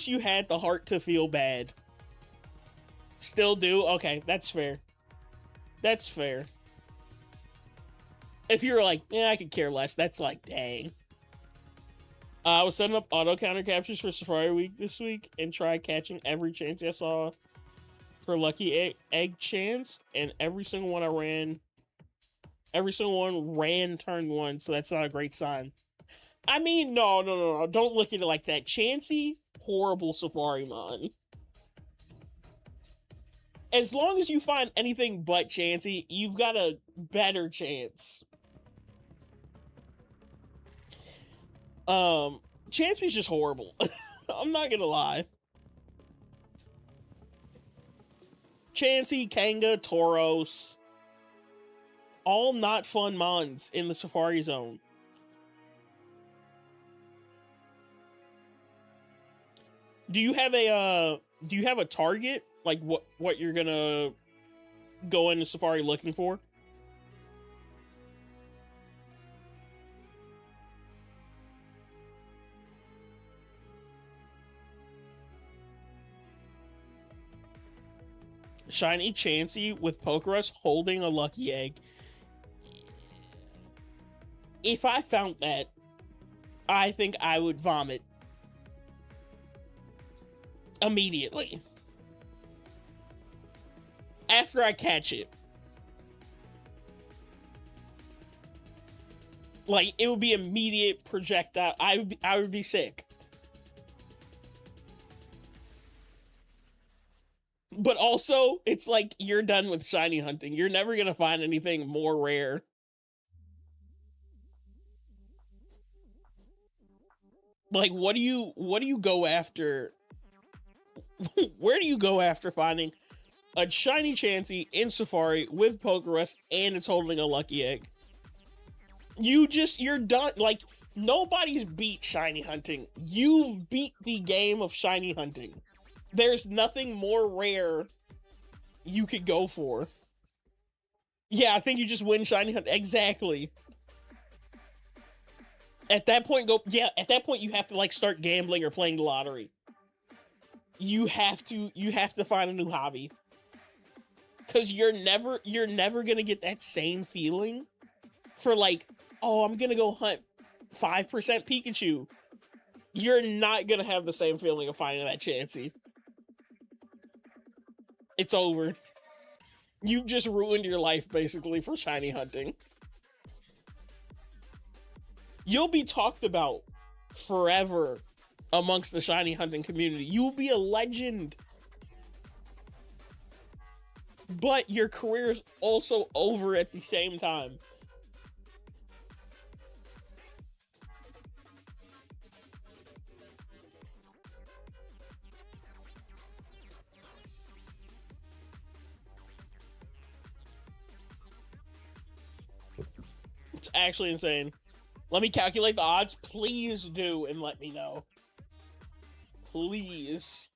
you had the heart to feel bad. Still do? Okay, that's fair. That's fair. If you're like, yeah, I could care less, that's like, dang. I was setting up auto counter captures for Safari Week this week and tried catching every chance I saw for lucky egg chance, and every single one ran turn one, so that's not a great sign. I mean, no. Don't look at it like that. Chansey, horrible Safari Mon. As long as you find anything but Chansey, you've got a better chance. Chansey's just horrible. I'm not gonna lie. Chansey, Kanga, Tauros, all not fun mons in the Safari Zone. Do you have a target? Like what you're gonna go into Safari looking for? Shiny Chansey with Pokerus holding a lucky egg. If I found that, I think I would vomit immediately after I catch it. Like, it would be immediate projectile. I would be sick. But also, it's like you're done with shiny hunting. You're never gonna find anything more rare. Like, what do you go after? Where do you go after finding a shiny Chansey in Safari with Pokerus and it's holding a lucky egg? You're done. Like, nobody's beat shiny hunting. You've beat the game of shiny hunting. There's nothing more rare you could go for. Yeah, I think you just win shiny hunt. Exactly. At that point, you have to like start gambling or playing the lottery. You have to find a new hobby. Cause you're never gonna get that same feeling for like, oh, I'm gonna go hunt 5% Pikachu. You're not gonna have the same feeling of finding that Chansey. It's over. You've just ruined your life basically for shiny hunting. You'll be talked about forever amongst the shiny hunting community. You'll be a legend. But your career is also over at the same time. actually insane. Let me calculate the odds. Please do and let me know. Please.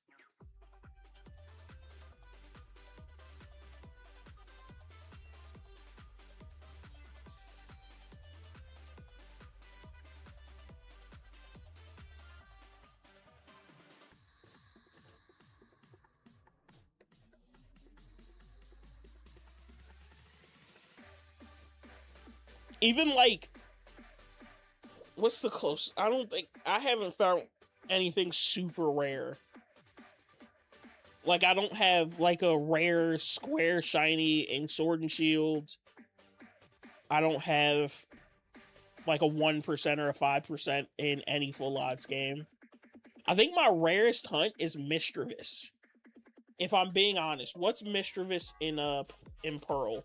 Even like, what's the closest? I haven't found anything super rare. Like, I don't have like a rare square shiny in Sword and Shield. I don't have like a 1% or a 5% in any full odds game. I think my rarest hunt is Mischievous. If I'm being honest, what's Mischievous in Pearl?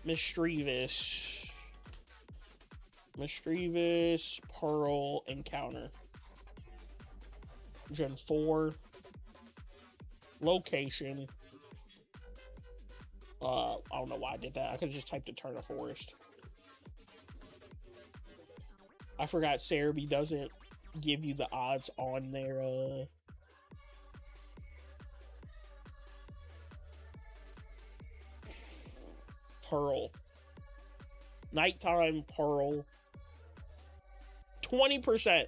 Mischievous, Pearl encounter. Gen 4. Location. I don't know why I did that. I could have just typed Eterna Forest. I forgot Cerebi doesn't give you the odds on their Pearl. Nighttime Pearl. 20%.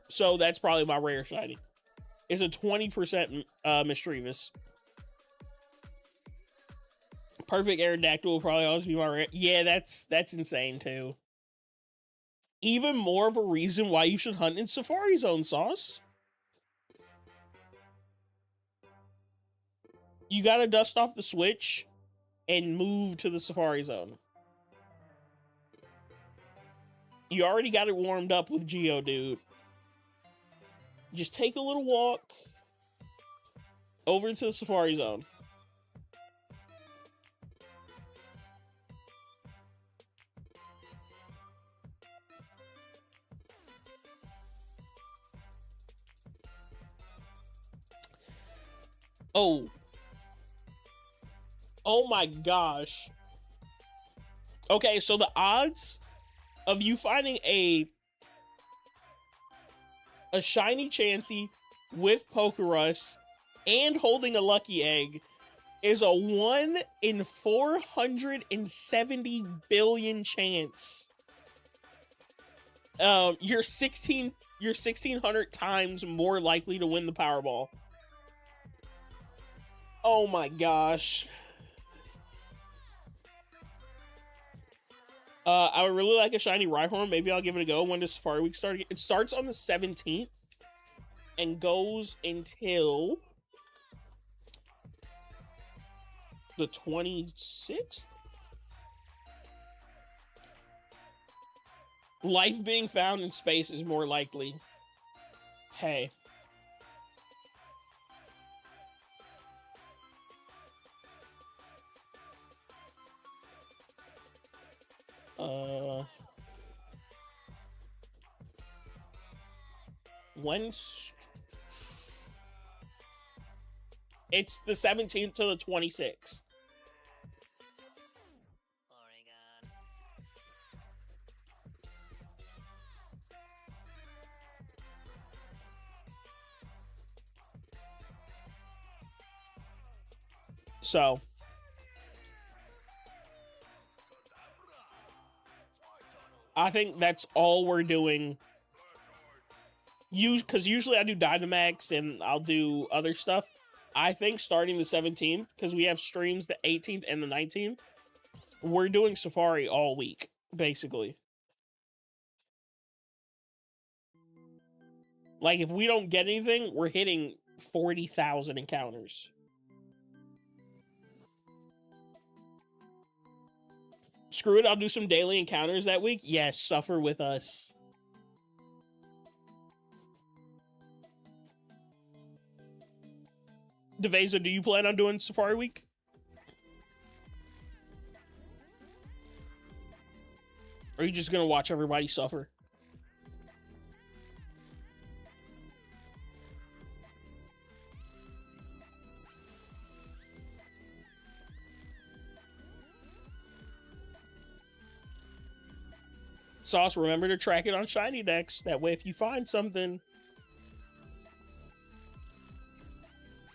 So that's probably my rare shiny. Is a 20% Mischievous. Perfect Aerodactyl will probably always be my rare. Yeah, that's insane too. Even more of a reason why you should hunt in Safari Zone, Sauce. You gotta dust off the Switch and move to the Safari Zone. You already got it warmed up with Geodude. Just take a little walk over to the Safari Zone. Oh. Oh my gosh. Okay, so the odds of you finding a shiny Chansey with Pokerus and holding a lucky egg is a 1 in 470 billion chance. You're 1600 times more likely to win the Powerball. Oh my gosh. I would really like a shiny Rhyhorn. Maybe I'll give it a go. When does Safari Week start? It starts on the 17th and goes until the 26th. Life being found in space is more likely. Hey. When's it's the 17th to the 26th. So I think that's all we're doing. Because usually I do Dynamax and I'll do other stuff. I think starting the 17th, because we have streams the 18th and the 19th, we're doing Safari all week, basically. Like, if we don't get anything, we're hitting 40,000 encounters. Screw it, I'll do some daily encounters that week. Yes, suffer with us. Deveza, do you plan on doing Safari Week? Or are you just gonna watch everybody suffer? Sauce, remember to track it on shiny decks. That way, if you find something,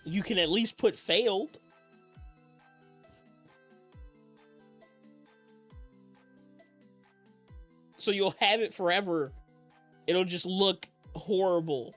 you can at least put failed. So you'll have it forever. It'll just look horrible.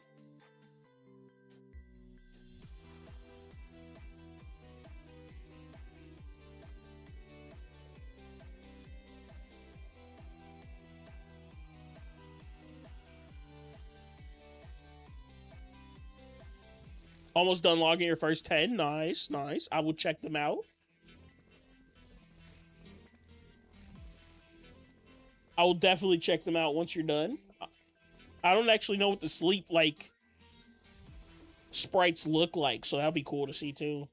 Almost done logging your first 10. Nice, nice. I will check them out. I will definitely check them out once you're done. I don't actually know what the sleep, like, sprites look like, so that'll be cool to see, too.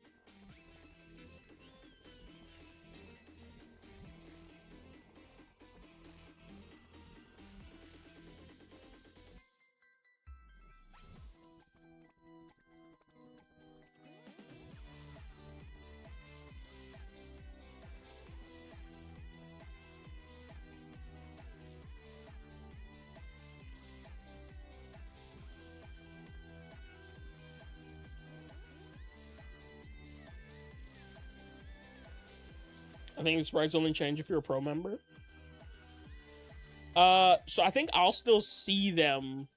I think the sprites only change if you're a pro member. So I think I'll still see them.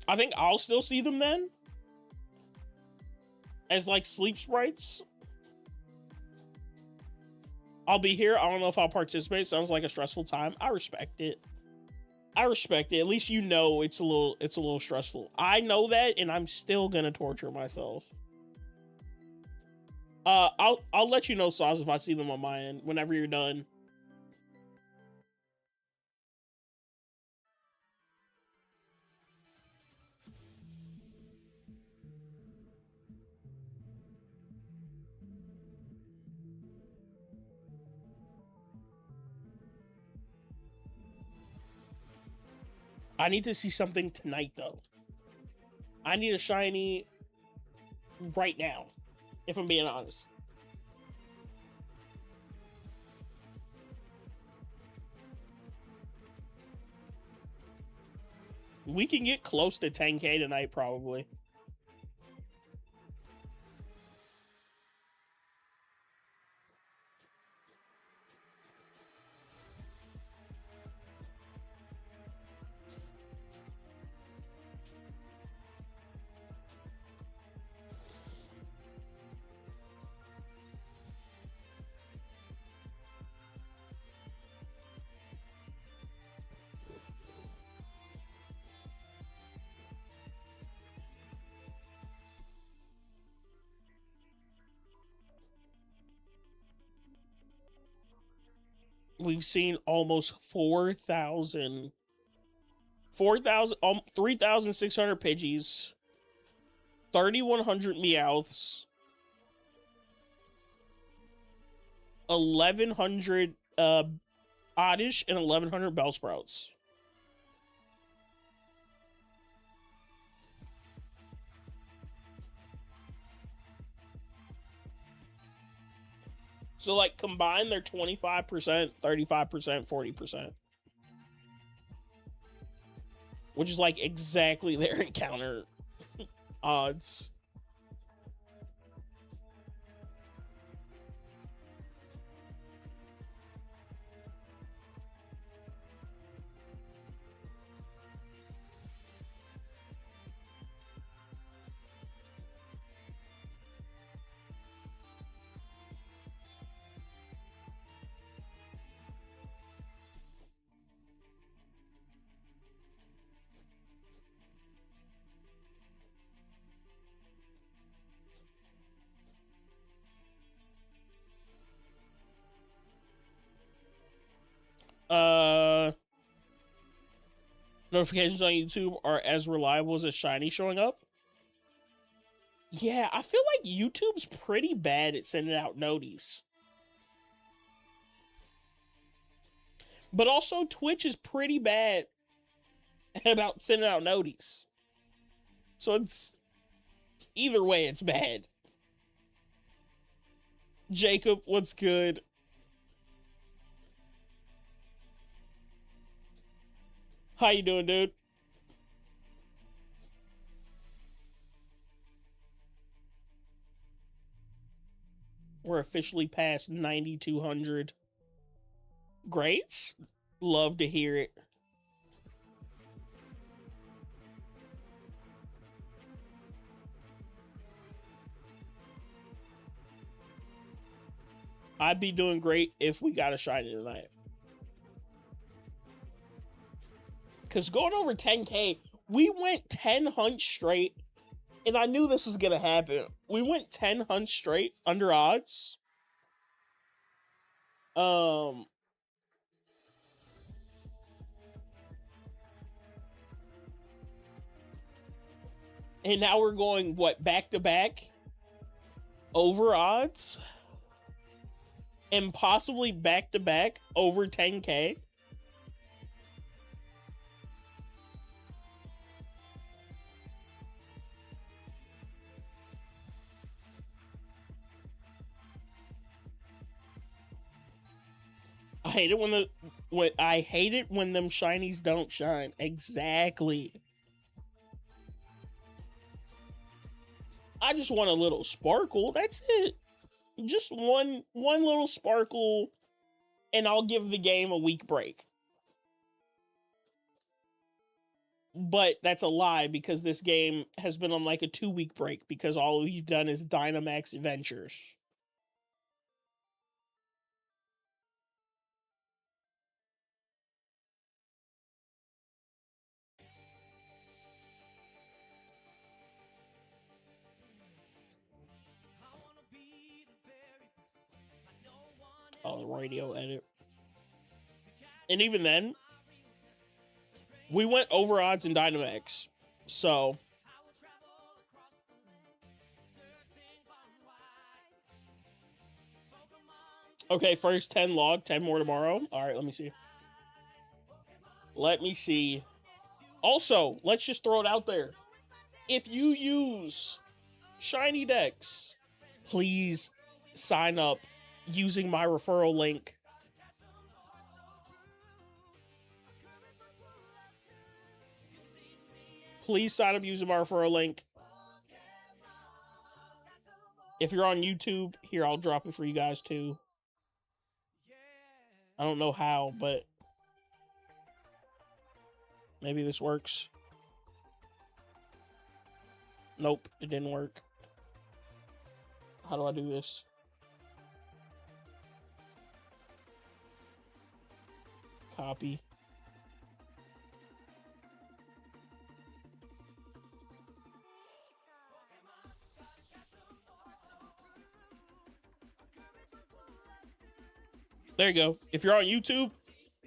I think I'll still see them then. As, like, sleep sprites. I'll be here. I don't know if I'll participate. Sounds like a stressful time. I respect it. I respect it. At least you know it's a little stressful. I know that, and I'm still gonna torture myself. I'll let you know, Sauce, if I see them on my end whenever you're done. I need to see something tonight, though. I need a shiny right now, if I'm being honest. We can get close to 10K tonight, probably. We've seen almost 4,000, 3,600 Pidgeys, 3,100 Meowths, 1,100 Oddish, and 1,100 Bellsprouts. So, like, combined, they're 25%, 35%, 40%. Which is, like, exactly their encounter odds. Notifications on YouTube are as reliable as a shiny showing up. Yeah, I feel like YouTube's pretty bad at sending out noties. But also Twitch is pretty bad about sending out noties. So it's either way, it's bad. Jacob, what's good? How you doing, dude? We're officially past 9,200 grades. Love to hear it. I'd be doing great if we got a shiny tonight. Because going over 10K, we went 10 hunts straight, and I knew this was going to happen. We went 10 hunts straight under odds. And now we're going, what, back-to-back over odds? And possibly back-to-back over 10K? I hate it when them shinies don't shine. Exactly. I just want a little sparkle. That's it. Just one little sparkle, and I'll give the game a week break. But that's a lie, because this game has been on like a 2-week break because all we've done is Dynamax Adventures. Oh, the radio edit. And even then, we went over odds in Dynamax. So okay, first 10 log, 10 more tomorrow. All right, let me see. Let me see. Also, let's just throw it out there. If you use Shiny Dex, please sign up using my referral link. Please sign up using my referral link. If you're on YouTube, here, I'll drop it for you guys too. I don't know how, but maybe this works. Nope, it didn't work. How do I do this? Copy. There you go. If you're on YouTube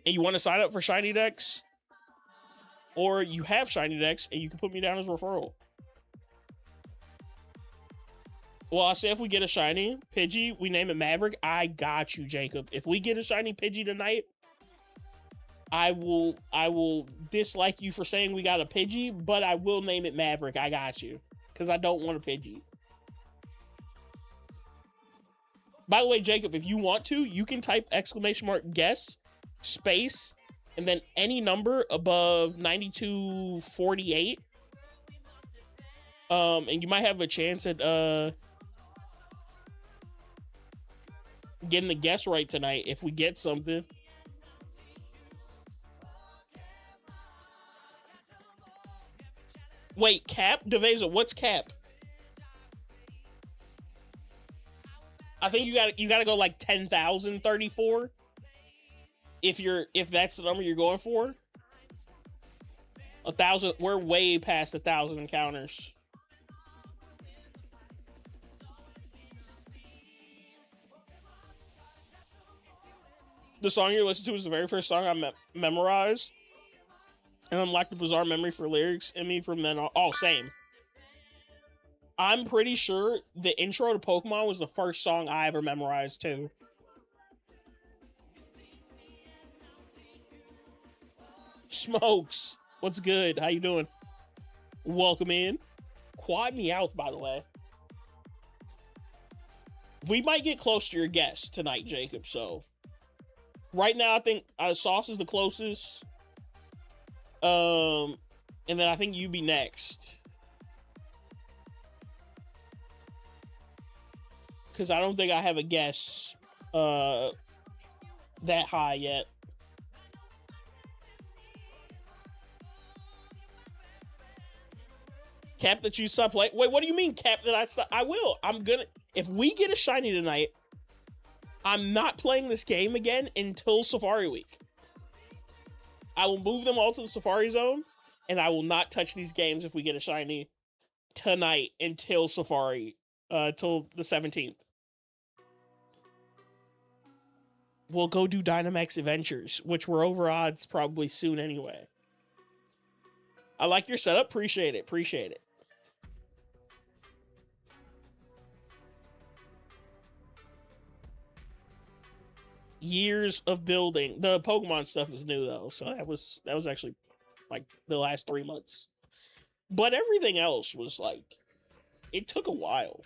and you want to sign up for Shiny Dex, or you have Shiny Dex and you can put me down as a referral. Well, I say if we get a shiny Pidgey, we name it Maverick. I got you, Jacob. If we get a shiny Pidgey tonight, I will dislike you for saying we got a Pidgey, but I will name it Maverick. I got you. Because I don't want a Pidgey. By the way, Jacob, if you want to, you can type !guess, space, and then any number above 9248. And you might have a chance at getting the guess right tonight if we get something. Wait, cap? Deveza, what's cap? I think you gotta go like 10,034 if that's the number you're going for. 1,000. We're way past 1,000 encounters. The song you're listening to is the very first song I memorized, and unlocked a bizarre memory for lyrics in me from then on. Oh, same. I'm pretty sure the intro to Pokemon was the first song I ever memorized, too. Smokes, what's good? How you doing? Welcome in. Quad Meowth, by the way. We might get close to your guess tonight, Jacob, so... Right now, I think Sauce is the closest. And then I think you be next. Because I don't think I have a guess that high yet. Cap that you stop playing? Wait, what do you mean cap that I stop? I will. I'm gonna. If we get a shiny tonight, I'm not playing this game again until Safari Week. I will move them all to the Safari Zone, and I will not touch these games if we get a shiny tonight until Safari, till the 17th. We'll go do Dynamax Adventures, which we're over odds probably soon anyway. I like your setup. Appreciate it. Appreciate it. Years of building. The Pokemon stuff is new though, so that was actually like the last 3 months. But everything else was like, it took a while.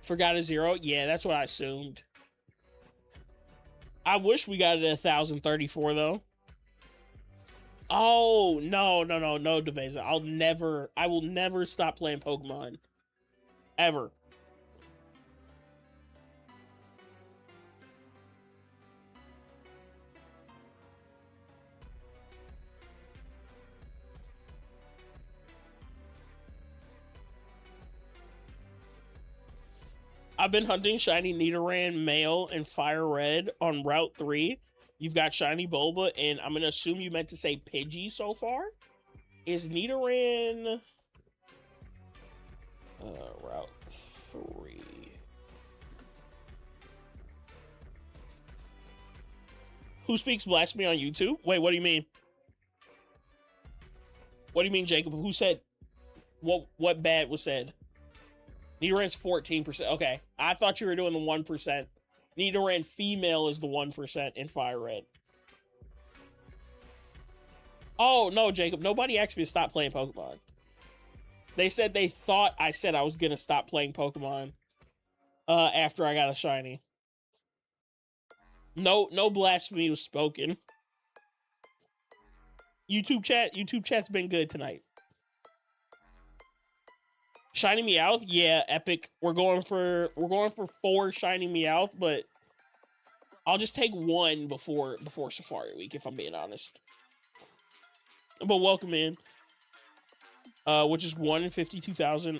Forgot a 0? Yeah, that's what I assumed. I wish we got it at 1,034 though. Oh, no, Deveza. I will never stop playing Pokemon. Ever. I've been hunting shiny Nidoran male and FireRed on Route 3. You've got shiny Bulba, and I'm going to assume you meant to say Pidgey so far. Is Nidoran... Route 3. Who speaks blasphemy on YouTube? Wait, what do you mean? What do you mean, Jacob? Who said... What bad was said? Nidoran's 14%. Okay. I thought you were doing the 1%. Nidoran female is the 1% in FireRed. Oh, no, Jacob. Nobody asked me to stop playing Pokemon. They said they thought I said I was going to stop playing Pokemon after I got a shiny. No blasphemy was spoken. YouTube chat's been good tonight. Shiny Meowth, yeah, epic. We're going for 4 shiny Meowth, but I'll just take 1 before Safari Week, if I'm being honest. But welcome in. Which is 1 in 52,000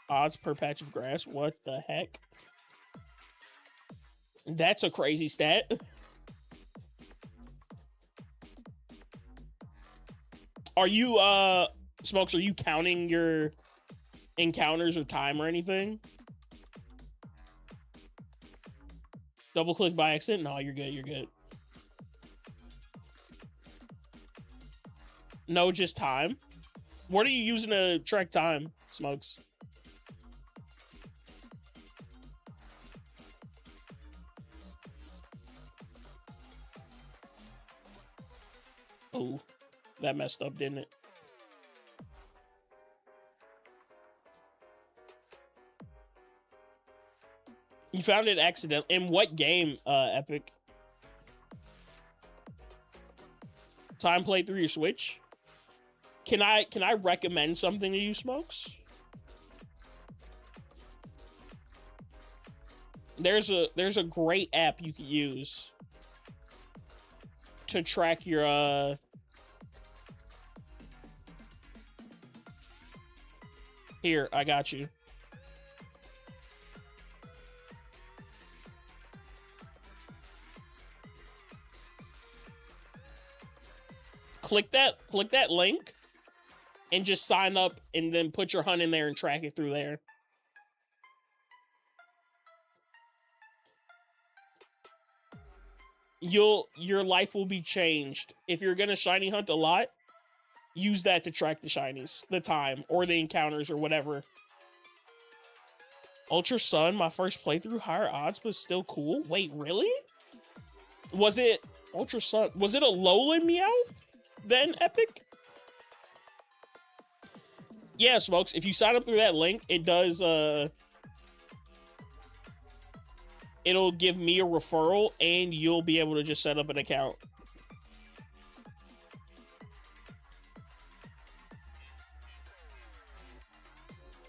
odds per patch of grass. What the heck? That's a crazy stat. Are you Smokes, are you counting your encounters or time or anything? Double click by accident? No, you're good. No, just time. What are you using to track time, Smokes? Oh, that messed up, didn't it? You found it accidentally. In what game, Epic? Time played through your Switch? Can I recommend something to you, Smokes? There's a great app you could use to track your Here, I got you. Click that link and just sign up and then put your hunt in there and track it through there. Your life will be changed. If you're gonna shiny hunt a lot, use that to track the shinies, the time, or the encounters, or whatever. Ultra Sun, my first playthrough, higher odds, but still cool. Wait, really? Was it Ultra Sun? Was it a Alolan Meowth then, Epic? yeah, Smokes, if you sign up through that link, it does, it'll give me a referral, and you'll be able to just set up an account.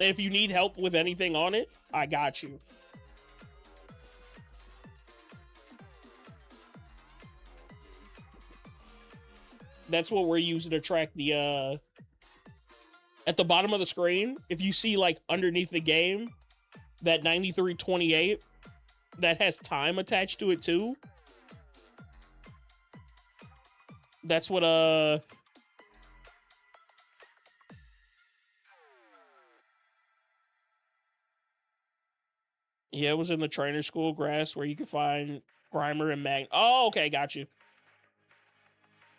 And if you need help with anything on it, I got you. That's what we're using to track the, at the bottom of the screen, if you see, like, underneath the game, that 9328, that has time attached to it, too. That's what, yeah, it was in the trainer school grass where you could find Grimer and Mag. Oh, okay, got you.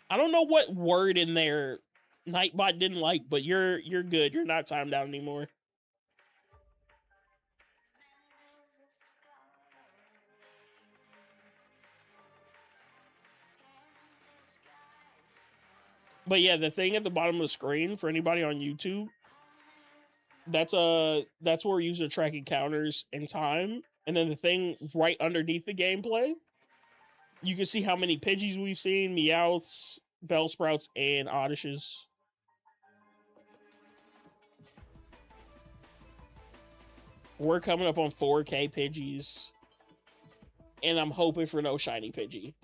I don't know what word in there Nightbot didn't like, but you're good. You're not timed out anymore. But yeah, the thing at the bottom of the screen for anybody on YouTube, that's where we're using track encounters and time. And then the thing right underneath the gameplay, you can see how many Pidgeys we've seen, Meowths, Bellsprouts, and Oddishes. We're coming up on 4K Pidgeys. And I'm hoping for no shiny Pidgey.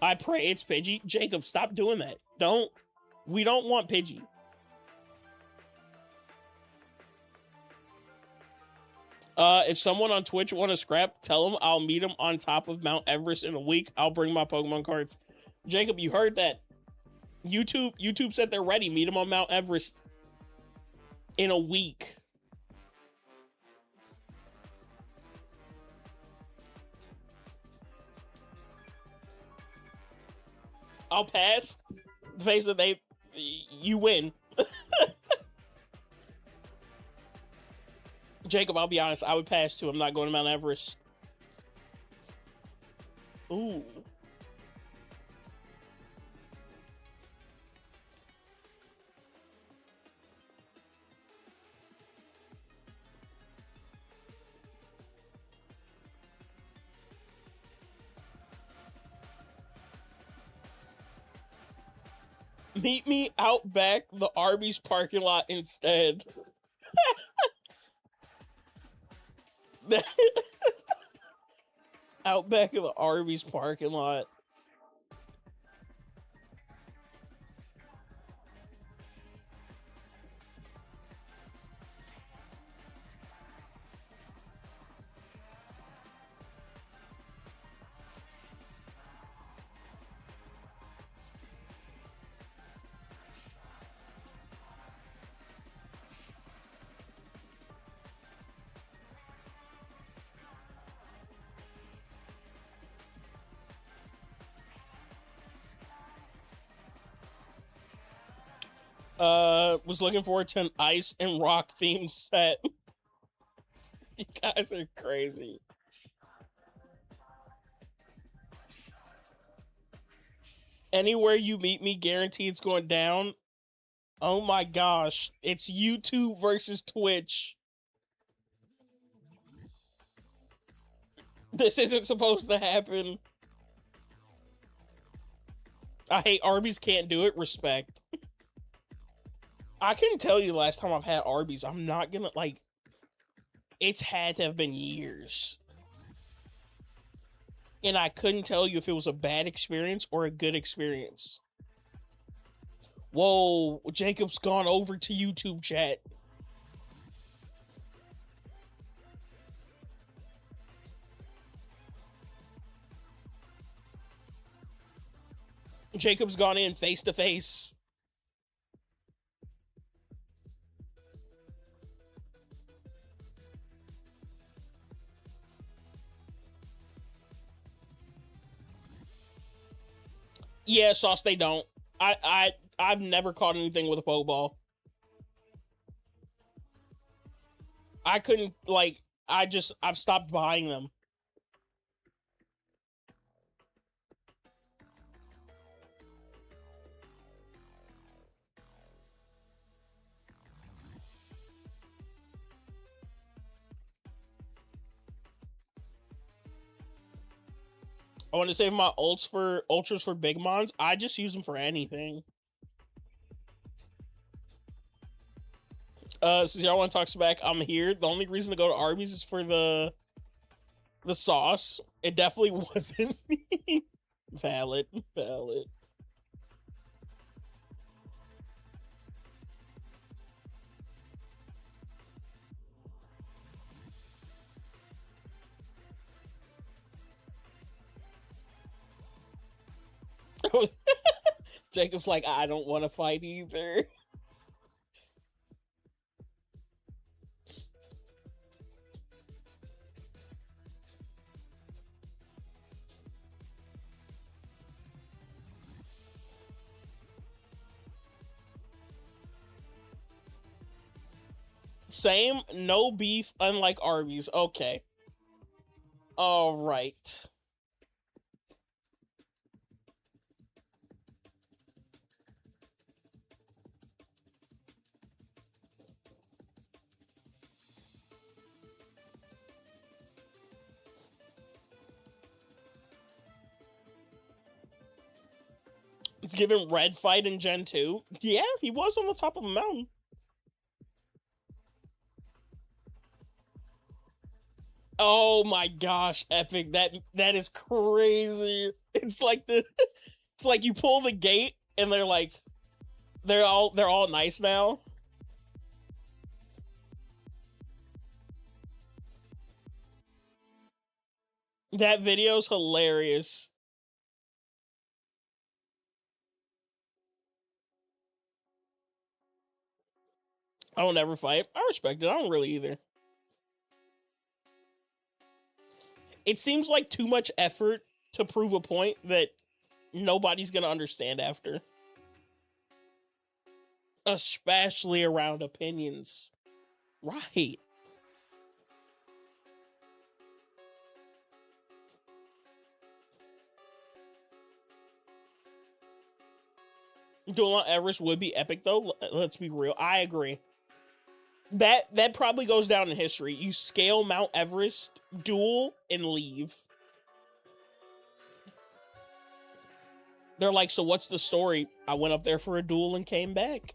I pray it's Pidgey. Jacob, stop doing that. We don't want Pidgey. If someone on Twitch want to scrap, tell them I'll meet them on top of Mount Everest in a week. I'll bring my Pokemon cards. Jacob, you heard that. YouTube said they're ready. Meet them on Mount Everest in a week. I'll pass. Face it, you win. Jacob, I'll be honest, I would pass too. I'm not going to Mount Everest. Ooh. Meet me out back the Arby's parking lot instead. Out back of the Arby's parking lot. Was looking forward to an ice and rock themed set. You guys are crazy. Anywhere you meet me, guarantee it's going down. Oh my gosh. It's YouTube versus Twitch. This isn't supposed to happen. I hate Arby's can't do it. Respect. I couldn't tell you the last time I've had Arby's. I'm not gonna, like, it's had to have been years. And I couldn't tell you if it was a bad experience or a good experience. Whoa, Jacob's gone over to YouTube chat. Jacob's gone in face to face. Yeah, Sauce, they don't. I've never caught anything with a Pokeball. I couldn't, like, I've stopped buying them. I want to save my ultras for big mons. I just use them for anything. So y'all want to talk smack? I'm here. The only reason to go to Arby's is for the sauce. It definitely wasn't me. Valid. Jacob's like, I don't want to fight either. Same, no beef, unlike Arby's. Okay. All right. It's given Red fight in Gen 2. Yeah, he was on the top of a mountain. Oh my gosh, Epic. That is crazy. It's like it's like you pull the gate and they're like they're all nice now. That video's hilarious. I don't ever fight. I respect it. I don't really either. It seems like too much effort to prove a point that nobody's gonna understand after. Especially around opinions. Right. Duel on Everest would be epic though. Let's be real. I agree. That probably goes down in history. You scale Mount Everest, duel, and leave. They're like, so what's the story? I went up there for a duel and came back.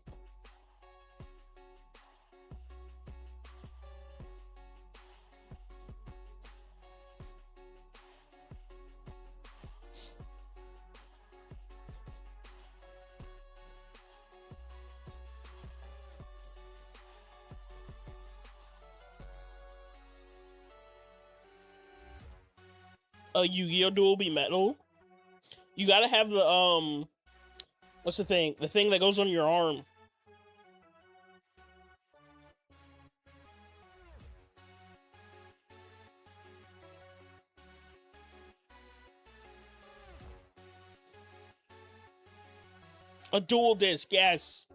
A Yu-Gi-Oh duel be metal. You gotta have the what's the thing? The thing that goes on your arm. A dual disc, yes.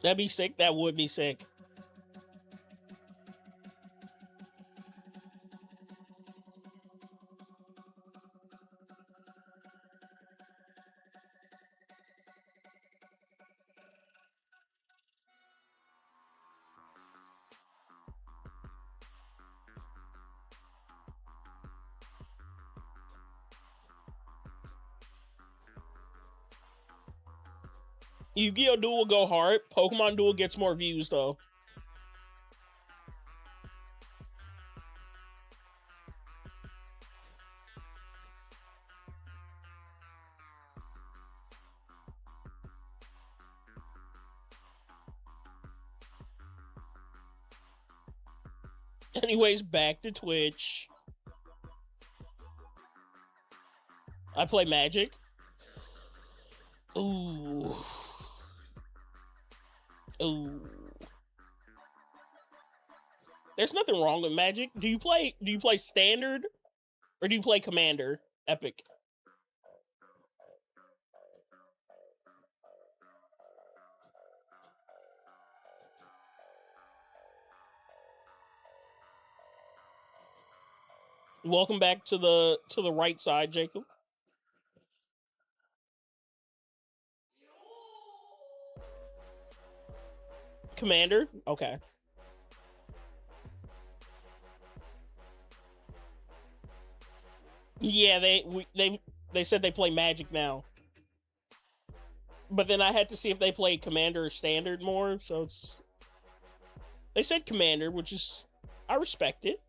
That'd be sick. That would be sick. Yu-Gi-Oh! Duel will go hard. Pokemon Duel gets more views, though. Anyways, back to Twitch. I play Magic. Ooh. Ooh. There's nothing wrong with Magic. Do you play Standard or do you play Commander? Epic. Welcome back to the right side, Jacob. Commander? Okay. Yeah, they said they play Magic now. But then I had to see if they play Commander or Standard more, so they said Commander, which is, I respect it.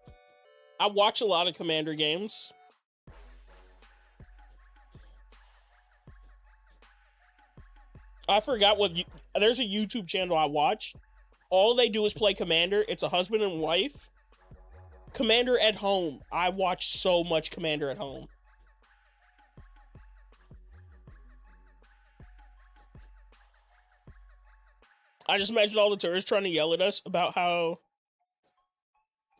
I watch a lot of Commander games. I forgot there's a YouTube channel I watch. All they do is play Commander. It's a husband and wife. Commander at Home. I watch so much Commander at Home. I just imagine all the tourists trying to yell at us about how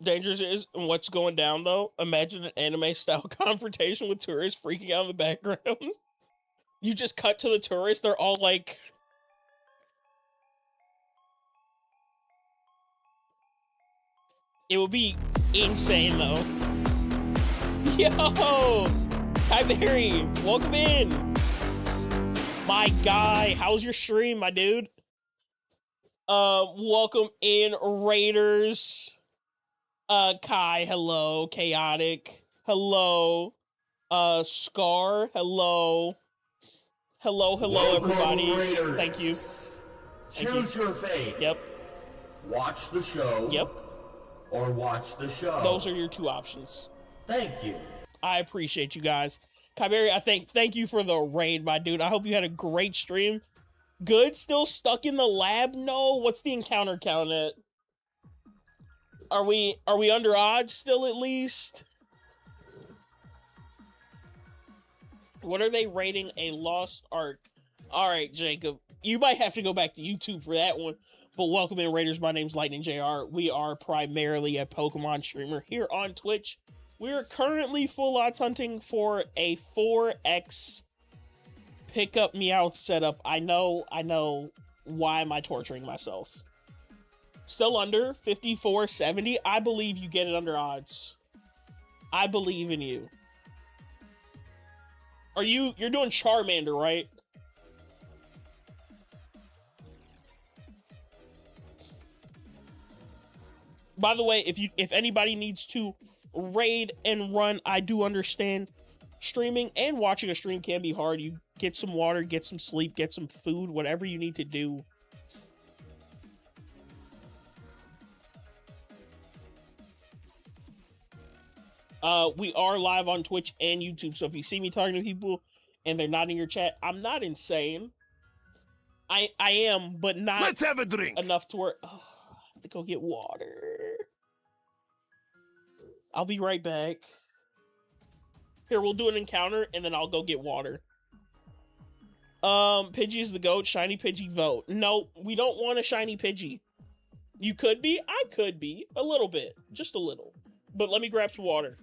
dangerous it is and what's going down, though. Imagine an anime-style confrontation with tourists freaking out in the background. You just cut to the tourists. They're all like... It would be insane, though. Yo! Kyberry, welcome in. My guy, how's your stream, my dude? Welcome in, Raiders. Kai, hello. Chaotic, hello. Scar, hello. Hello, everybody. Raiders. Thank you. Choose your fate. Yep. Watch the show. Yep. Or watch the show. Those are your two options. Thank you. I appreciate you guys. Kyberry, thank you for the raid, my dude. I hope you had a great stream. Good, still stuck in the lab? No, what's the encounter count at? Are we under odds still at least? What are they rating a lost arc? All right, Jacob, you might have to go back to YouTube for that one. But welcome in, Raiders. My name's Lightning JR. We are primarily a Pokemon streamer here on Twitch. We're currently full odds hunting for a 4x pickup Meowth setup. I know. Why am I torturing myself? Still under 54.70. I believe you get it under odds. I believe in you. You're doing Charmander, right? By the way, if anybody needs to raid and run, I do understand streaming and watching a stream can be hard. You get some water, get some sleep, get some food, whatever you need to do. We are live on Twitch and YouTube, so if you see me talking to people and they're not in your chat, I'm not insane. I am, but not. Let's have a drink. Enough to where I have to go get water. I'll be right back. Here, we'll do an encounter and then I'll go get water. Pidgey's the GOAT. Shiny Pidgey vote. No, we don't want a shiny Pidgey. You could be. I could be. A little bit. Just a little. But let me grab some water.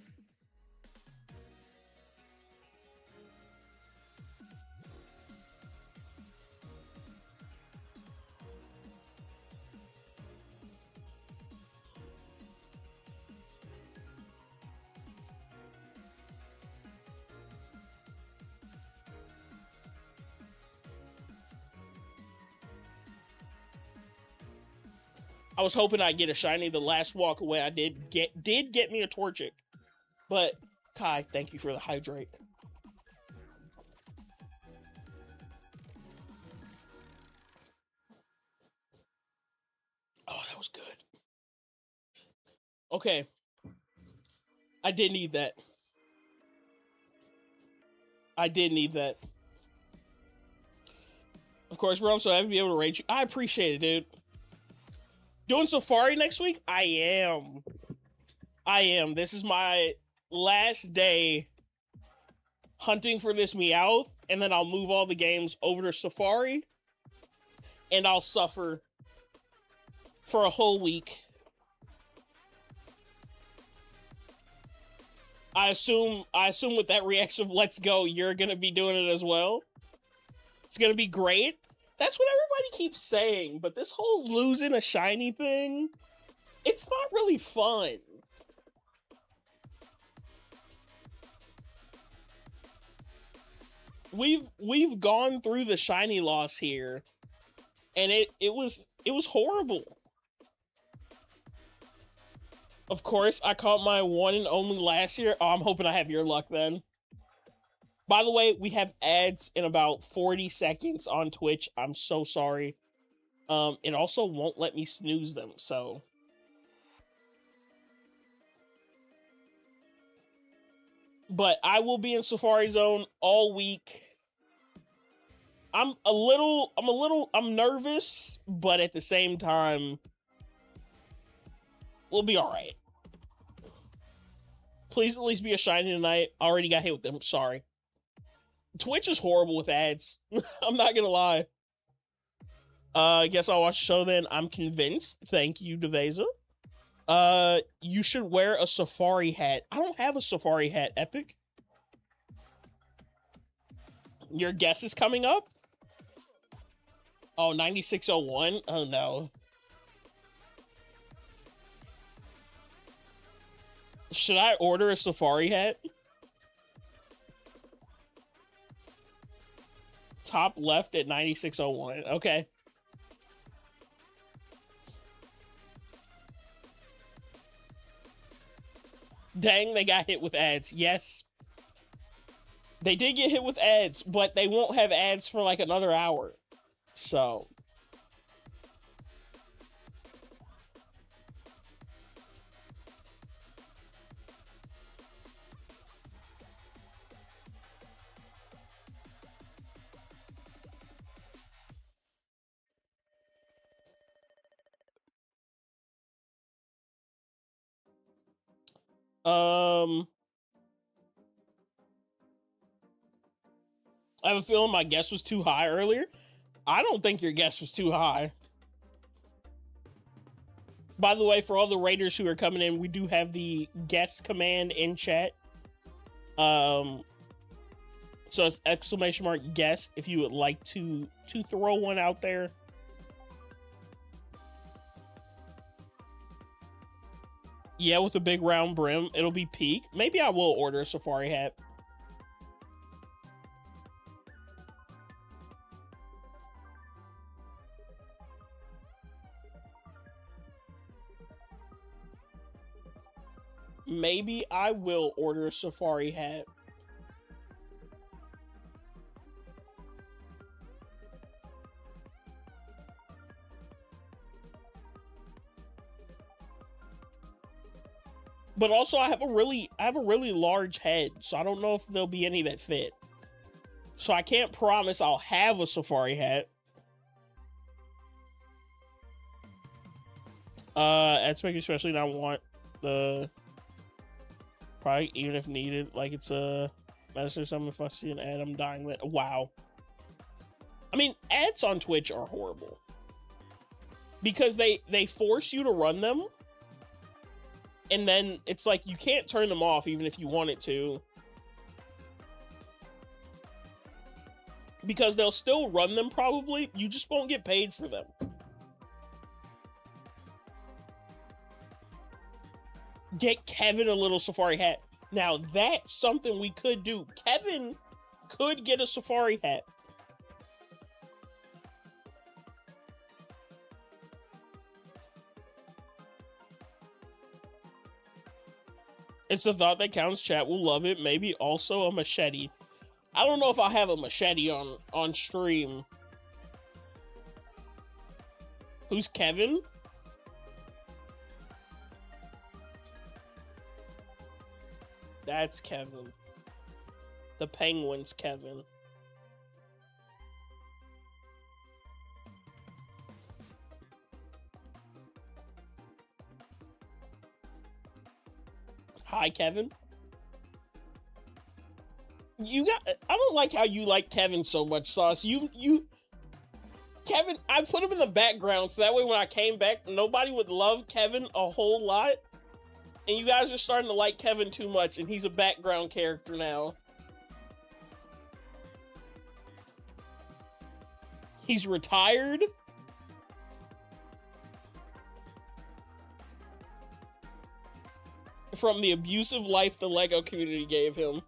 I was hoping I'd get a shiny. The last walk away I did get me a Torchic. But Kai, thank you for the hydrate. Oh, that was good. Okay. I did need that. I did need that. Of course, bro, I'm so happy to be able to rate you. I appreciate it, dude. Doing Safari next week? I am. This is my last day hunting for this Meowth, and then I'll move all the games over to Safari, and I'll suffer for a whole week. I assume with that reaction of let's go, you're gonna be doing it as well. It's gonna be great. That's what everybody keeps saying, but this whole losing a shiny thing, it's not really fun. we've gone through the shiny loss here, and it was horrible. Of course, I caught my one and only last year. Oh, I'm hoping I have your luck then. By the way, we have ads in about 40 seconds on Twitch. I'm so sorry. It also won't let me snooze them, so. But I will be in Safari Zone all week. I'm nervous, but at the same time, we'll be all right. Please at least be a shiny tonight. I already got hit with them. Sorry. Twitch is horrible with ads. I'm not gonna lie. I guess I'll watch the show then. I'm convinced. Thank you, Deveza. You should wear a safari hat. I don't have a safari hat, Epic. Your guess is coming up? Oh, 9601? Oh, no. Should I order a safari hat? Top left at 9601. Okay. Dang, they got hit with ads. Yes. They did get hit with ads, but they won't have ads for like another hour. So. I have a feeling my guess was too high earlier. I don't think your guess was too high. By the way, for all the raiders who are coming in, we do have the guess command in chat. So it's ! Guess if you would like to throw one out there. Yeah, with a big round brim, it'll be peak. Maybe I will order a safari hat. Maybe I will order a safari hat. But also I have a really large head, so I don't know if there'll be any that fit. So I can't promise I'll have a safari hat. That's making especially not want the product even if needed. Like it's a message or something. If I see an ad, I'm dying with. Wow. I mean, ads on Twitch are horrible because they force you to run them. And then it's like you can't turn them off even if you wanted to. Because they'll still run them probably. You just won't get paid for them. Get Kevin a little safari hat. Now that's something we could do. Kevin could get a safari hat. It's a thought that counts. Chat will love it. Maybe also a machete. I don't know if I'll have a machete on stream. Who's Kevin? That's Kevin. The Penguin's Kevin. Hi, Kevin. I don't like how you like Kevin so much, Sauce. Kevin, I put him in the background so that way when I came back, nobody would love Kevin a whole lot. And you guys are starting to like Kevin too much, and he's a background character now. He's retired. From the abusive life the LEGO community gave him.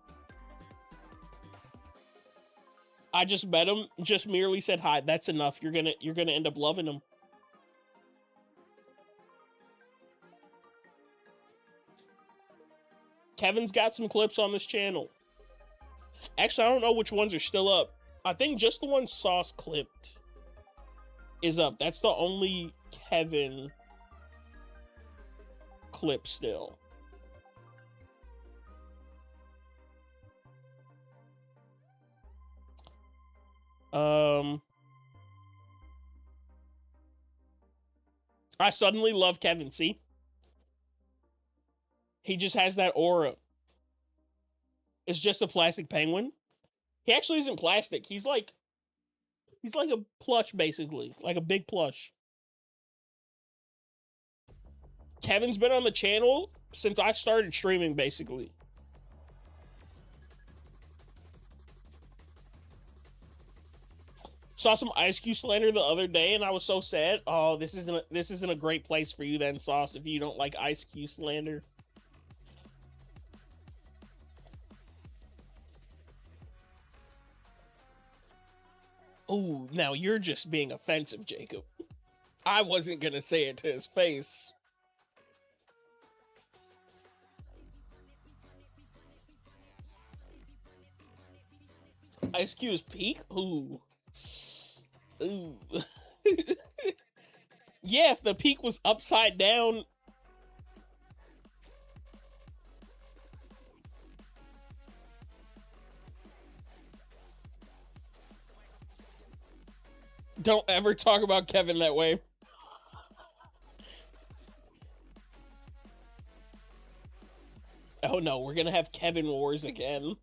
I just met him, just merely said hi. That's enough. You're gonna end up loving him. Kevin's got some clips on this channel. Actually, I don't know which ones are still up. I think just the one Sauce clipped is up. That's the only Kevin clip still. I suddenly love Kevin, see? He just has that aura. It's just a plastic penguin. He actually isn't plastic. He's like a plush, basically. Like a big plush. Kevin's been on the channel since I started streaming, basically. Saw some Ice Cube slander the other day, and I was so sad. Oh, this isn't a great place for you then, Sauce, if you don't like Ice Cube slander. Oh, now you're just being offensive, Jacob. I wasn't gonna say it to his face. Ice Cube's peak? Ooh. Ooh. Yeah, if the peak was upside down. Don't ever talk about Kevin that way. Oh no, we're gonna have Kevin Wars again.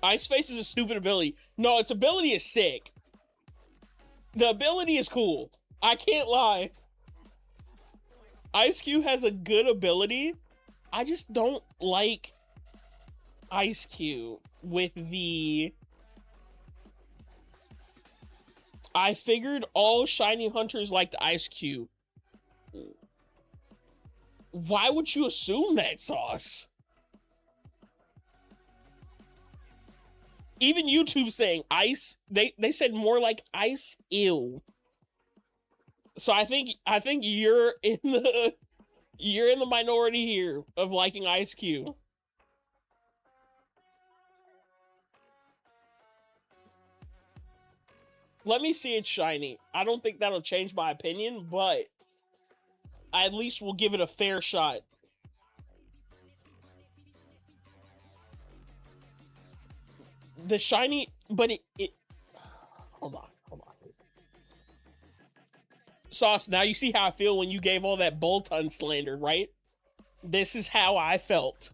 Ice Face is a stupid ability. No, its ability is sick. The ability is cool. I can't lie. Ice Cube has a good ability. I just don't like Ice Cube with the... I figured all shiny hunters liked Ice Cube. Why would you assume that, Sauce? Even YouTube saying ice, they said more like ice ew. So I think you're in the minority here of liking Ice Cube. Let me see it shiny. I don't think that'll change my opinion, but I at least will give it a fair shot. The shiny, but it hold on. Sauce, now you see how I feel when you gave all that Bolton slander, right? This is how I felt.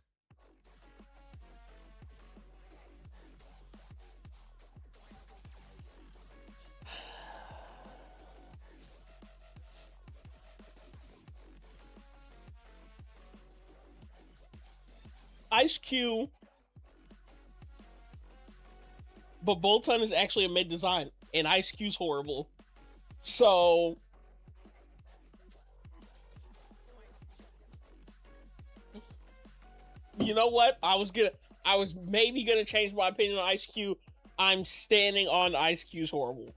Ice Cube, but Bolton is actually a mid design, and Ice Cube's horrible. So you know what? I was maybe gonna change my opinion on Ice Cube. I'm standing on Ice Cube's horrible.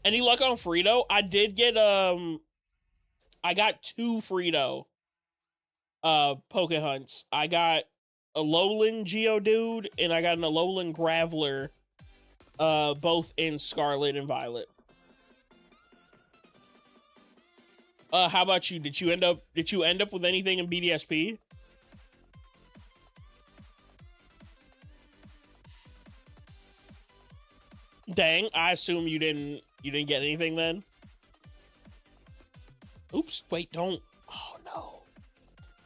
Any luck on Frito? I did get I got 2 Frito Poke Hunts. I got a Alolan Geodude and I got an Alolan Graveler, both in Scarlet and Violet. How about you? Did you end up with anything in BDSP? Dang, I assume you didn't get anything then. Oops, wait, don't. Oh no.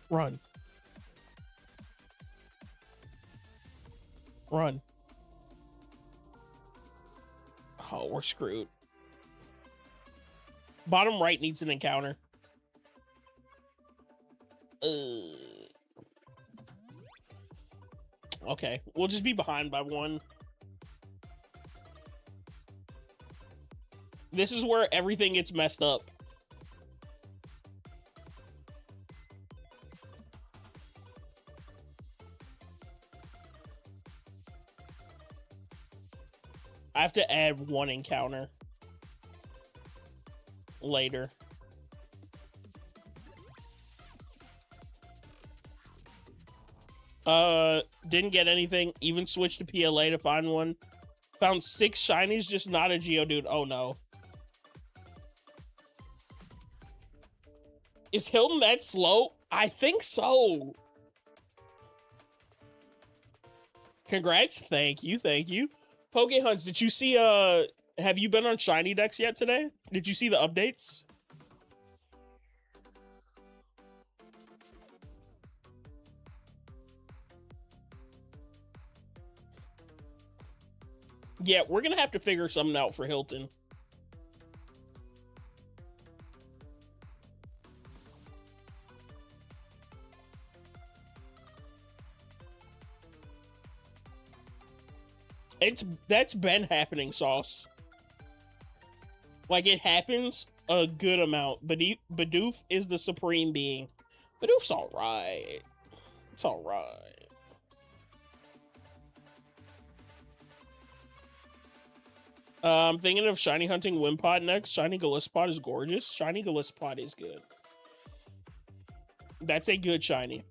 Run. Run. Oh, we're screwed. Bottom right needs an encounter. Okay, we'll just be behind by 1. This is where everything gets messed up. I have to add one encounter later. Didn't get anything. Even switched to PLA to find one. Found 6 shinies, just not a Geodude. Oh no. Is Hilton that slow? I think so. Congrats. Thank you. Thank you. Poke Hunts, did you see, have you been on Shiny Dex yet today? Did you see the updates? Yeah, we're gonna have to figure something out for Hilton. That's been happening, Sauce. Like, it happens a good amount. Bidoof is the supreme being. Bidoof's alright. It's alright. I'm thinking of shiny hunting Wimpod next. Shiny Glisspot is gorgeous. Shiny Glisspot is good. That's a good shiny.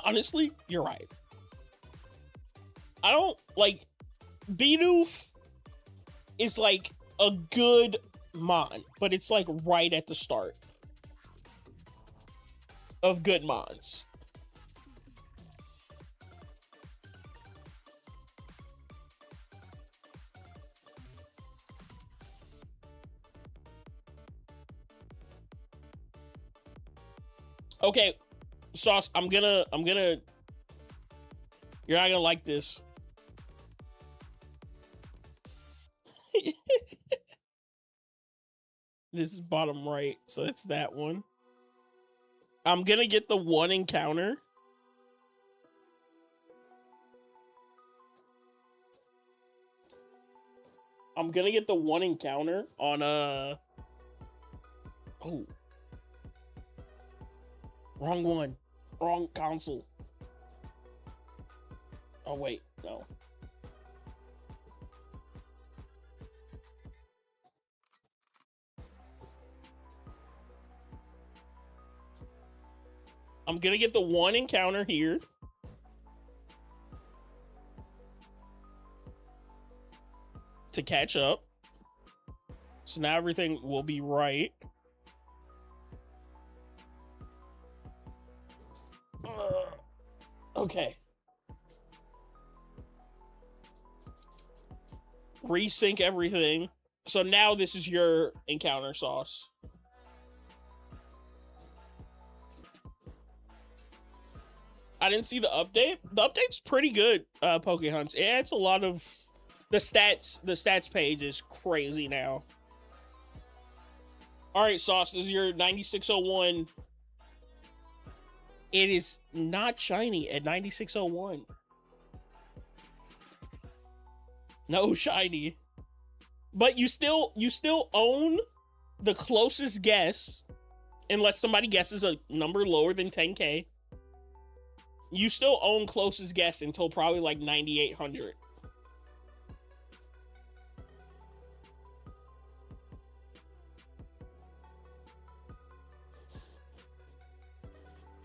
Honestly, you're right. I don't like Bidoof is like a good mon, but it's like right at the start of good mons. Okay, Sauce, I'm gonna you're not gonna like this. This is bottom right, so it's that one. I'm gonna get the one encounter. I'm gonna get the one encounter on oh. Wrong one. Wrong console. Oh wait, no. I'm gonna get the one encounter here. To catch up. So now everything will be right. Okay. Resync everything. So now this is your encounter, Sauce. I didn't see the update. The update's pretty good, Poke Hunts. It adds a lot of the stats page is crazy now. All right, Sauce, this is your 9601. It is not shiny at 9601. No shiny. But you still own the closest guess, unless somebody guesses a number lower than 10K. You still own closest guess until probably like 9,800.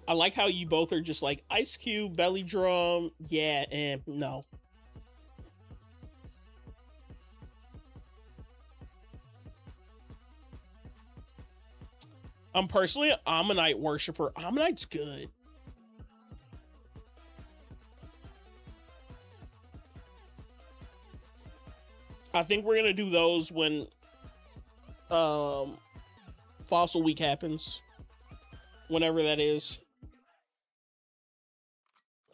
I like how you both are just like Ice Cube, Belly Drum. Yeah, and no. I'm personally an Ammonite worshiper. Ammonite's good. I think we're gonna do those when Fossil Week happens. Whenever that is.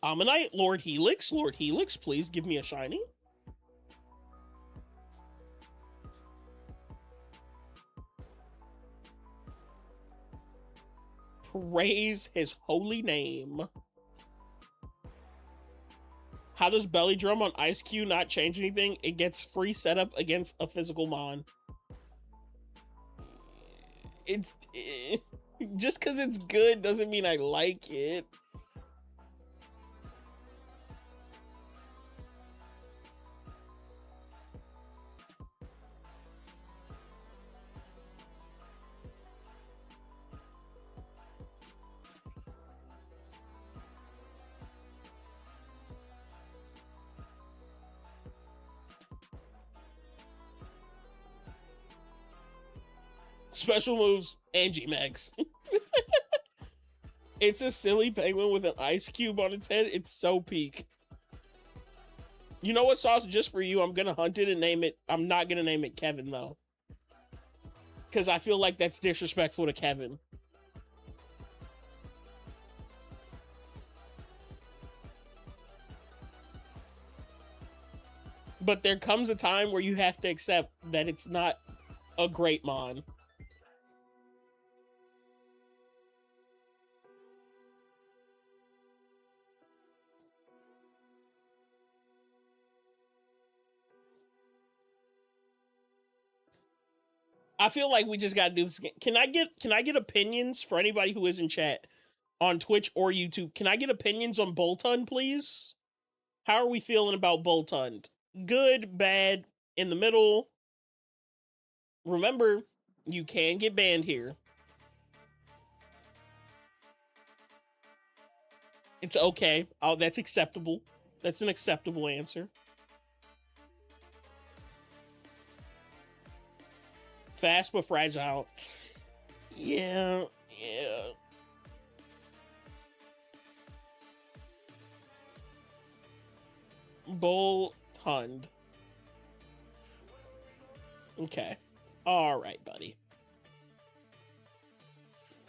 Ammonite, Lord Helix. Lord Helix, please give me a shiny. Praise his holy name. How does belly drum on Ice Cube not change anything? It gets free setup against a physical mon. Just because it's good doesn't mean I like it. Special moves and G-Max. It's a silly penguin with an ice cube on its head. It's so peak. You know what, Sauce? Just for you, I'm going to hunt it and name it. I'm not going to name it Kevin, though. Because I feel like that's disrespectful to Kevin. But there comes a time where you have to accept that it's not a great mon. I feel like we just gotta do this again. Can I get opinions for anybody who is in chat on Twitch or YouTube? Can I get opinions on Boltund, please? How are we feeling about Boltund? Good, bad, in the middle? Remember, you can get banned here. It's okay. Oh, that's acceptable. That's an acceptable answer. Fast but fragile. Yeah. Boltund. Okay. All right, buddy.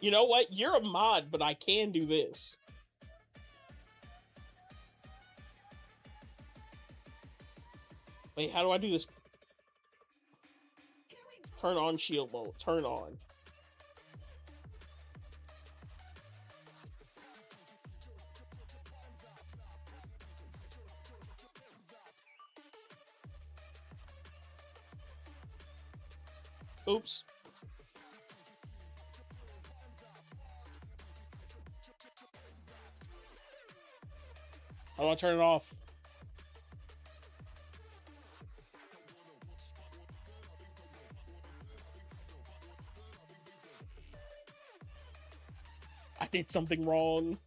You know what? You're a mod, but I can do this. Wait, how do I do this? Turn on shield mode. Turn on. Oops. How do I turn it off? I did something wrong.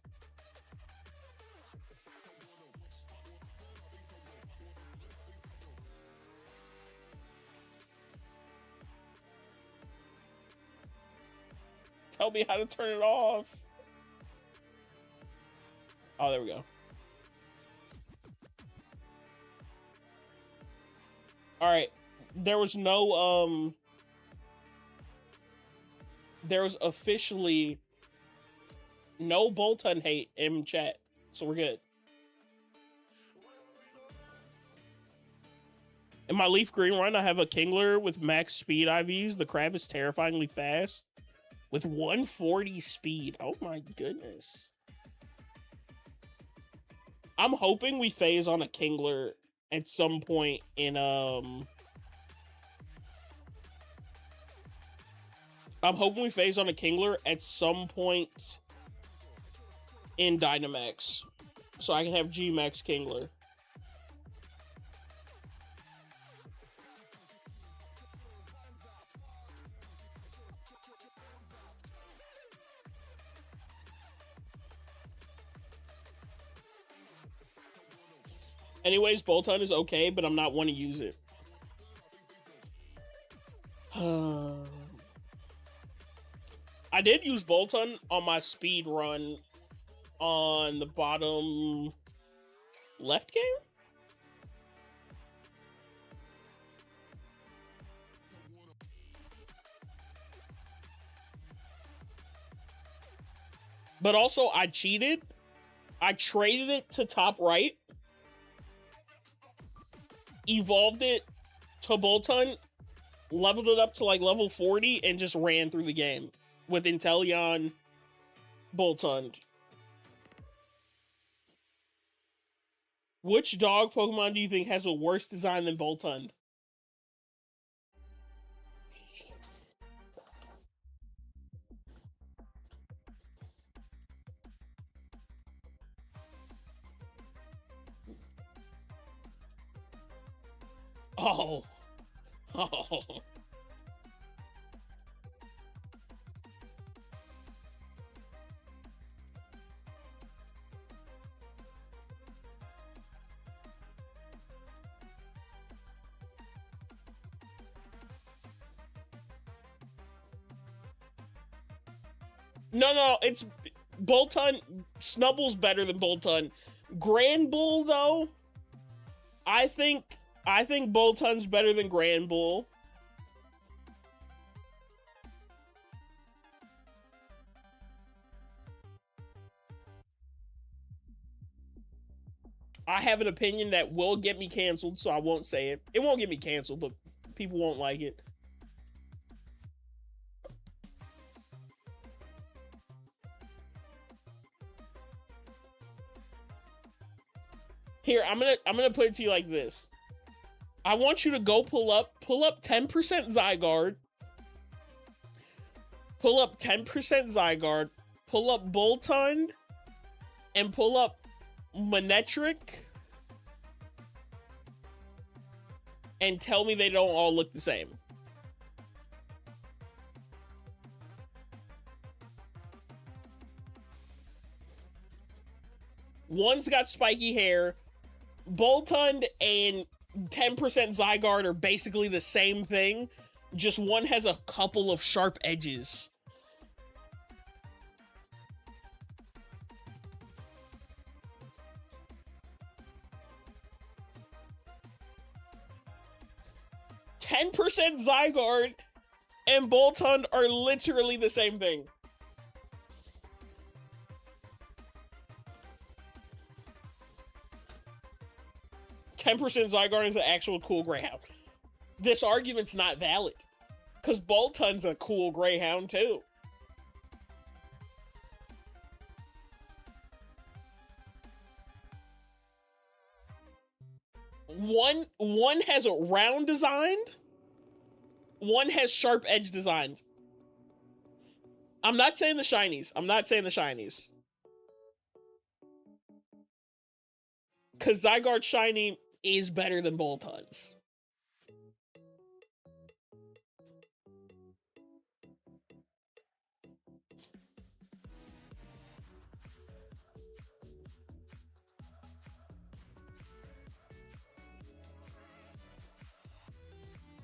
Tell me how to turn it off. Oh, there we go. All right. There was no, there was officially no Boltund hate in chat, so we're good. In my LeafGreen run, I have a Kingler with max speed IVs. The crab is terrifyingly fast with 140 speed. Oh my goodness. I'm hoping we phase on a Kingler at some point in, I'm hoping we phase on a Kingler at some point in Dynamax, so I can have G-Max Kingler. Anyways, Boltund is okay, but I'm not want to use it. I did use Boltund on my speed run on the bottom left game. But also, I cheated. I traded it to top right, evolved it to Boltund, leveled it up to like level 40, and just ran through the game with Inteleon Boltund. Which dog Pokemon do you think has a worse design than Boltund? Oh. Oh. No, it's Boltund. Snubble's better than Boltund. Granbull, though, I think Boltund's better than Granbull. I have an opinion that will get me canceled, so I won't say it. It won't get me canceled, but people won't like it. Here, I'm gonna put it to you like this. I want you to go pull up 10% Zygarde. Pull up 10% Zygarde. Pull up Boltund. And pull up Manectric. And tell me they don't all look the same. One's got spiky hair. Boltund and 10% Zygarde are basically the same thing. Just one has a couple of sharp edges. Zygarde and Boltund are literally the same thing. Zygarde is an actual cool Greyhound. This argument's not valid, because Boltund's a cool Greyhound too. One has a round designed, one has sharp edge designed. I'm not saying the shinies. Because Zygarde shiny is better than Boltund's.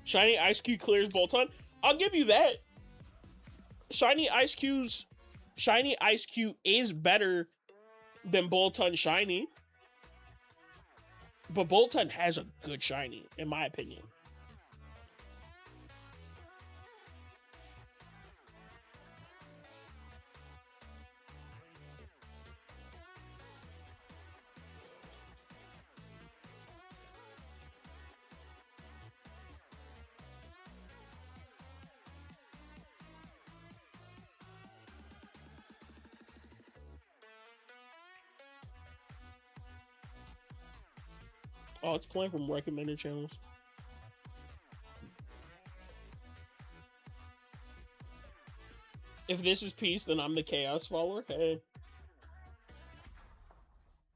Shiny Ice Cube clears Boltund. I'll give you that. Shiny Ice Cube is better than Boltund shiny. But Boltund has a good shiny, in my opinion. Oh, it's playing from recommended channels. If this is peace, then I'm the chaos follower. Hey.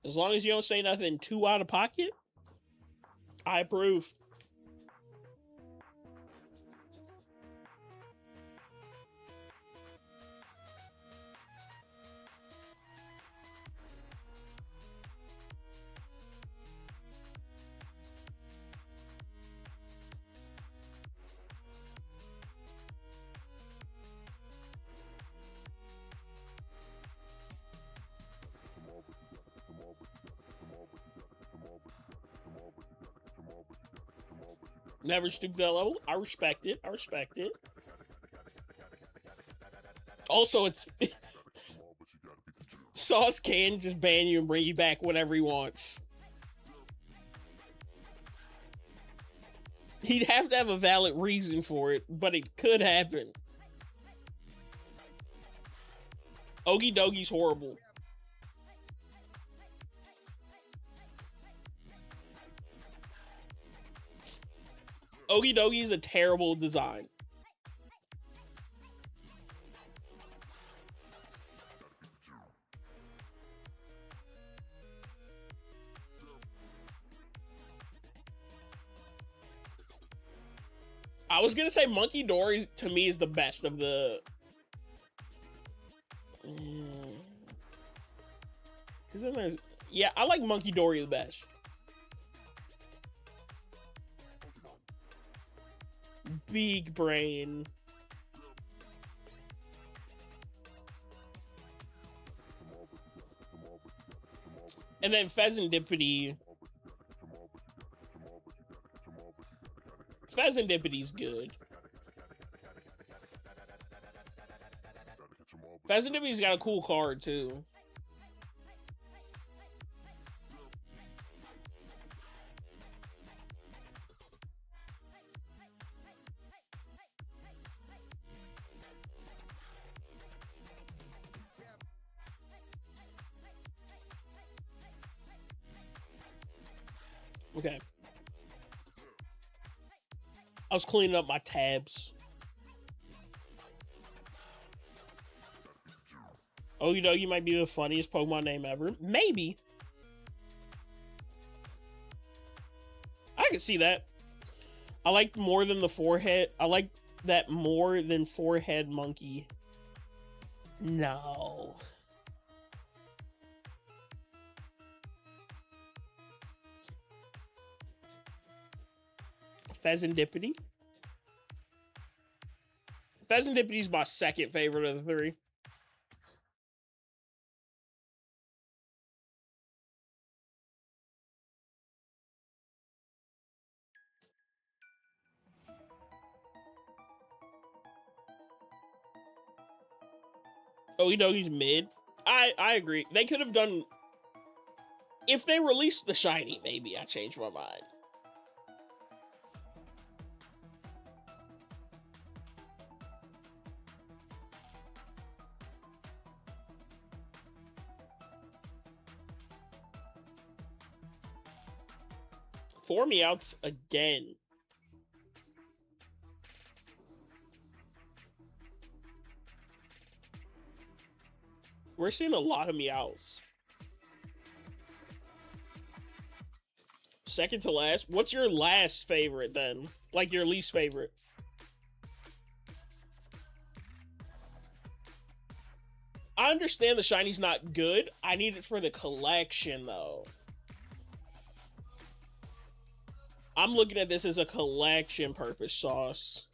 As long as you don't say nothing too out of pocket, I approve. Never stoop to that level. I respect it. Also, it's Sauce can just ban you and bring you back whenever he wants. He'd have to have a valid reason for it, but it could happen. Ogie Doggie's horrible. Ogie Dogie is a terrible design. I was gonna say Monkey Dory to me is the best of the. Cause then there's, yeah, I like Monkey Dory the best. Big brain. And then Pheasantipity. Pheasantipity's good. Pheasantipity's got a cool card too. Okay. I was cleaning up my tabs. Oh, you know, you might be the funniest Pokemon name ever. Maybe. I can see that. I like more than the forehead. I like that more than forehead monkey. No. Pheasantipity. Pheasantipity's my second favorite of the three. Ogie Doggie's mid. I agree. They could have done... If they released the shiny, maybe I changed my mind. Four Meowths again. We're seeing a lot of Meowths. Second to last. What's your last favorite then? Like your least favorite? I understand the shiny's not good. I need it for the collection though. I'm looking at this as a collection purpose sauce.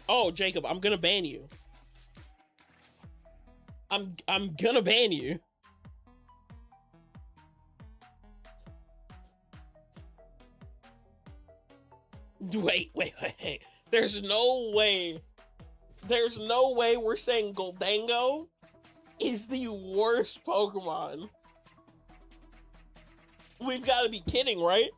Oh, Jacob, I'm gonna ban you. I'm gonna ban you. Wait. There's no way we're saying Goldango is the worst Pokemon. We've got to be kidding, right?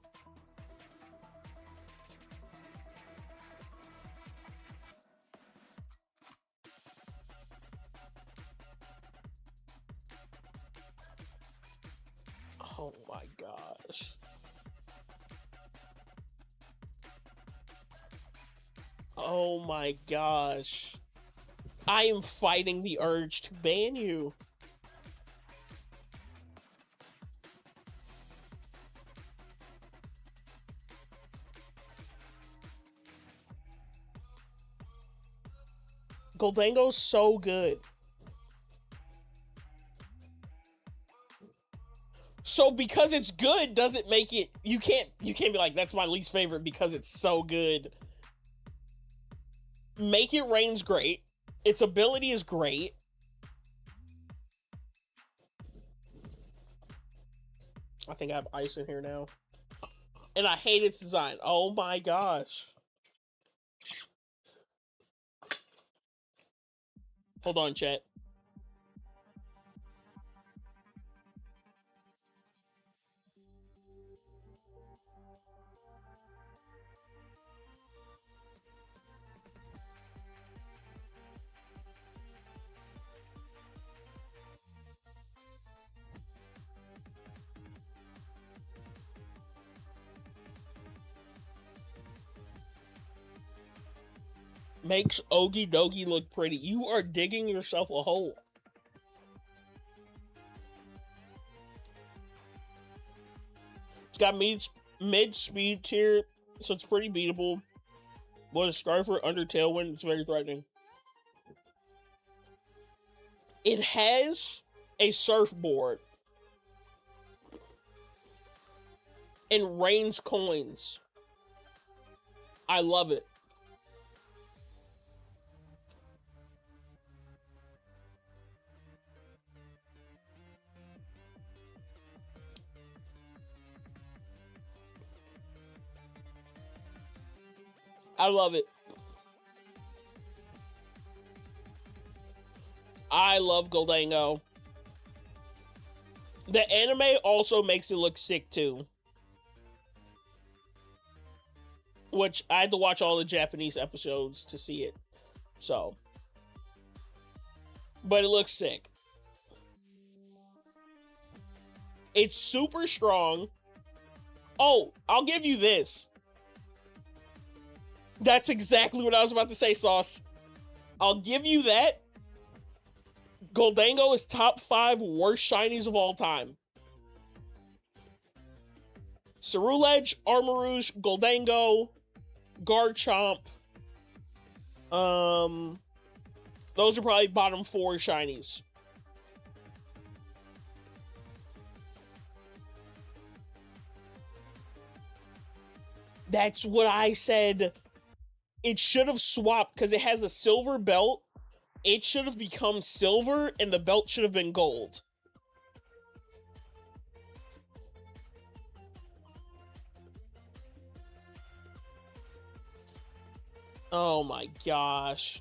Oh my gosh. Oh my gosh. I am fighting the urge to ban you. Goldango's so good. So because it's good doesn't make it, you can't be like, that's my least favorite because it's so good. Make It Rain's great. Its ability is great. I think I have ice in here now. And I hate its design. Oh my gosh. Hold on, chat. Makes Ogie Dogie look pretty. You are digging yourself a hole. It's got mid-speed tier, so it's pretty beatable. With a Scarfer under Tailwind, it's very threatening. It has a surfboard. And rains coins. I love it. I love it. I love Goldango. The anime also makes it look sick too. Which I had to watch all the Japanese episodes to see it. So. But it looks sick. It's super strong. Oh, I'll give you this. That's exactly what I was about to say, Sauce. I'll give you that. Goldango is top 5 worst shinies of all time. Ceruledge, Armarouge, Goldango, Garchomp. Those are probably bottom 4 shinies. That's what I said. It should have swapped because it has a silver belt. It should have become silver and the belt should have been gold. Oh my gosh.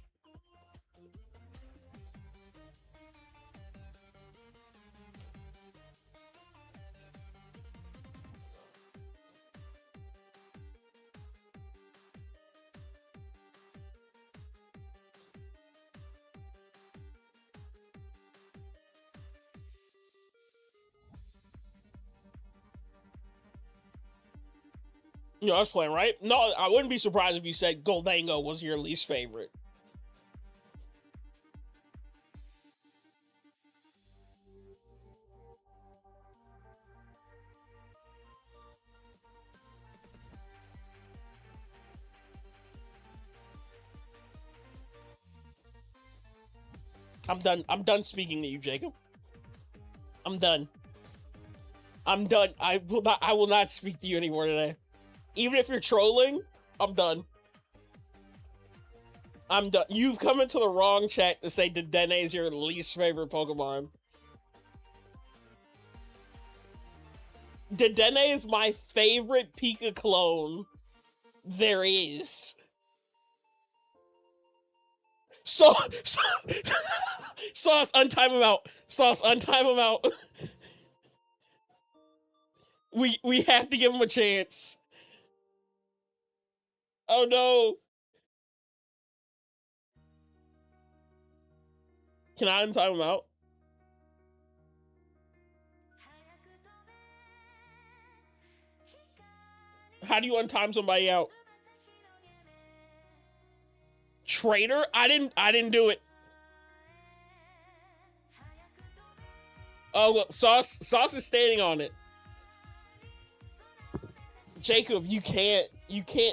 You know, I was playing, right? No, I wouldn't be surprised if you said Goldango was your least favorite. I'm done speaking to you, Jacob. I'm done. I'm done. I will not speak to you anymore today. Even if you're trolling, I'm done. I'm done. You've come into the wrong chat to say Dedenne is your least favorite Pokemon. Dedenne is my favorite Pika clone there is. Sauce, untime him out. Sauce, untime him out. We have to give him a chance. Oh no. Can I untime him out? How do you untime somebody out? Traitor? I didn't do it. Oh well, Sauce is standing on it. Jacob, you can't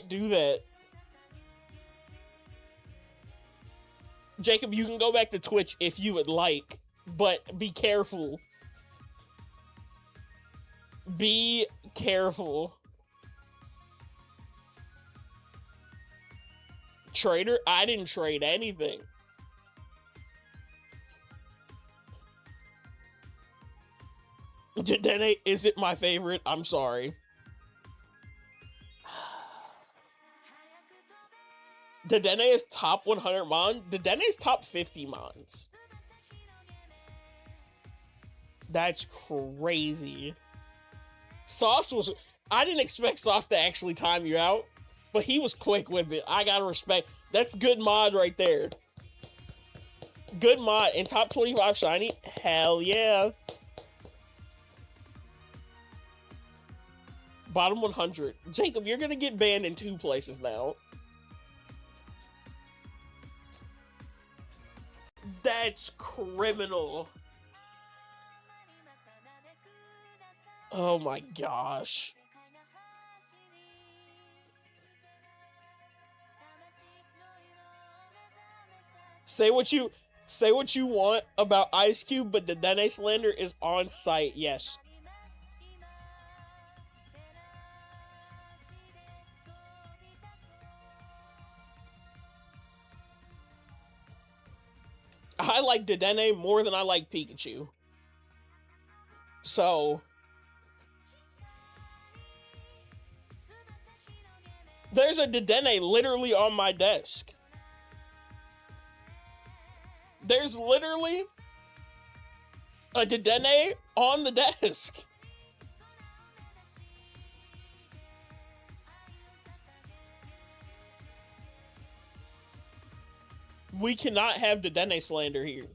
do that. Jacob, you can go back to Twitch if you would like, but be careful. Be careful. Trader? I didn't trade anything. Dedenne isn't my favorite. I'm sorry. Dedenne is top 100 Mon. Dedenne is top 50 Mons. That's crazy. Sauce was... I didn't expect Sauce to actually time you out, but he was quick with it. I gotta respect. That's good mod right there. Good mod. And top 25 shiny? Hell yeah. Bottom 100. Jacob, you're gonna get banned in 2 places now. That's criminal. Oh my gosh. Say what you want about Ice Cube, but the Dene slander is on site. Yes. I like Dedenne more than I like Pikachu. So there's a Dedenne literally on my desk. There's literally a Dedenne on the desk. We cannot have Dedenne slander here.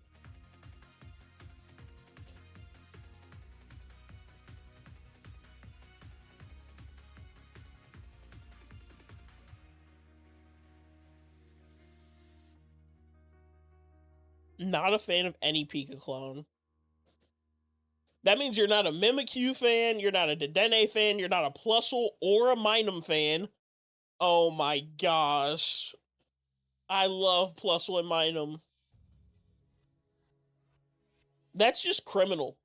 Not a fan of any Pika clone. That means you're not a Mimikyu fan, you're not a Dedenne fan, you're not a Plusle or a Minun fan. Oh my gosh. I love Plusle and Minun. That's just criminal.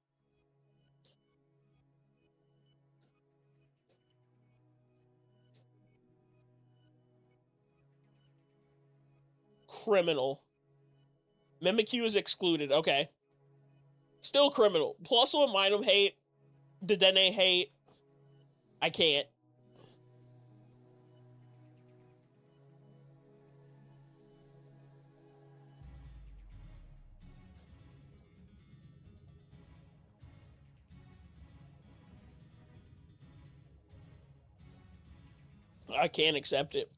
Criminal. Mimikyu is excluded. Okay. Still criminal. Plusle and Minun hate. Dedenne hate. I can't. I can't accept it.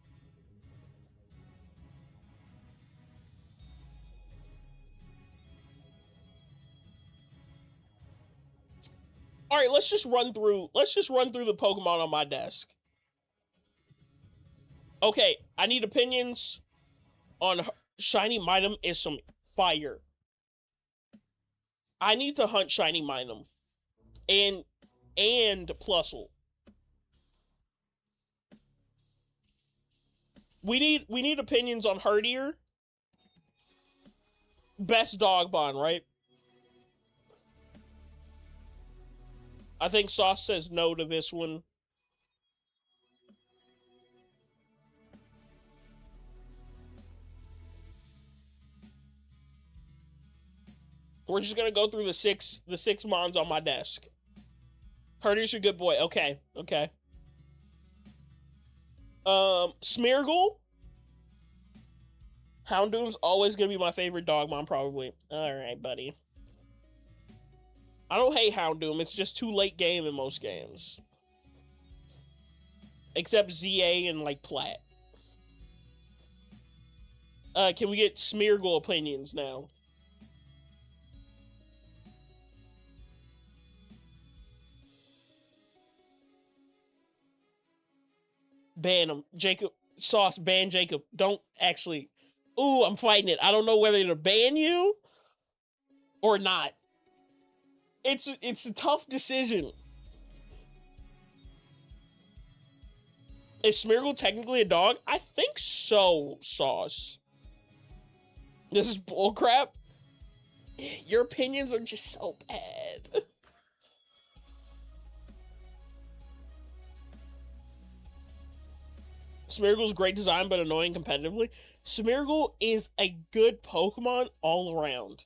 All right, let's just run through the Pokemon on my desk. Okay, I need opinions on Shiny Minun is some fire. I need to hunt Shiny Minun and Plusle. We need opinions on Herdier. Best dog bond, right? I think Sauce says no to this one. We're just gonna go through the six mons on my desk. Herdier's a good boy. Okay. Smeargle. Houndoom's always gonna be my favorite dogmon, probably. Alright, buddy. I don't hate Houndoom, it's just too late game in most games. Except ZA and, like, Plat. Can we get Smeargle opinions now? Ban him. Jacob. Sauce, ban Jacob. Don't actually... Ooh, I'm fighting it. I don't know whether to ban you or not. It's a tough decision. Is Smeargle technically a dog? I think so, Sauce. This is bullcrap. Your opinions are just so bad. Smeargle's great design, but annoying competitively. Smeargle is a good Pokemon all around.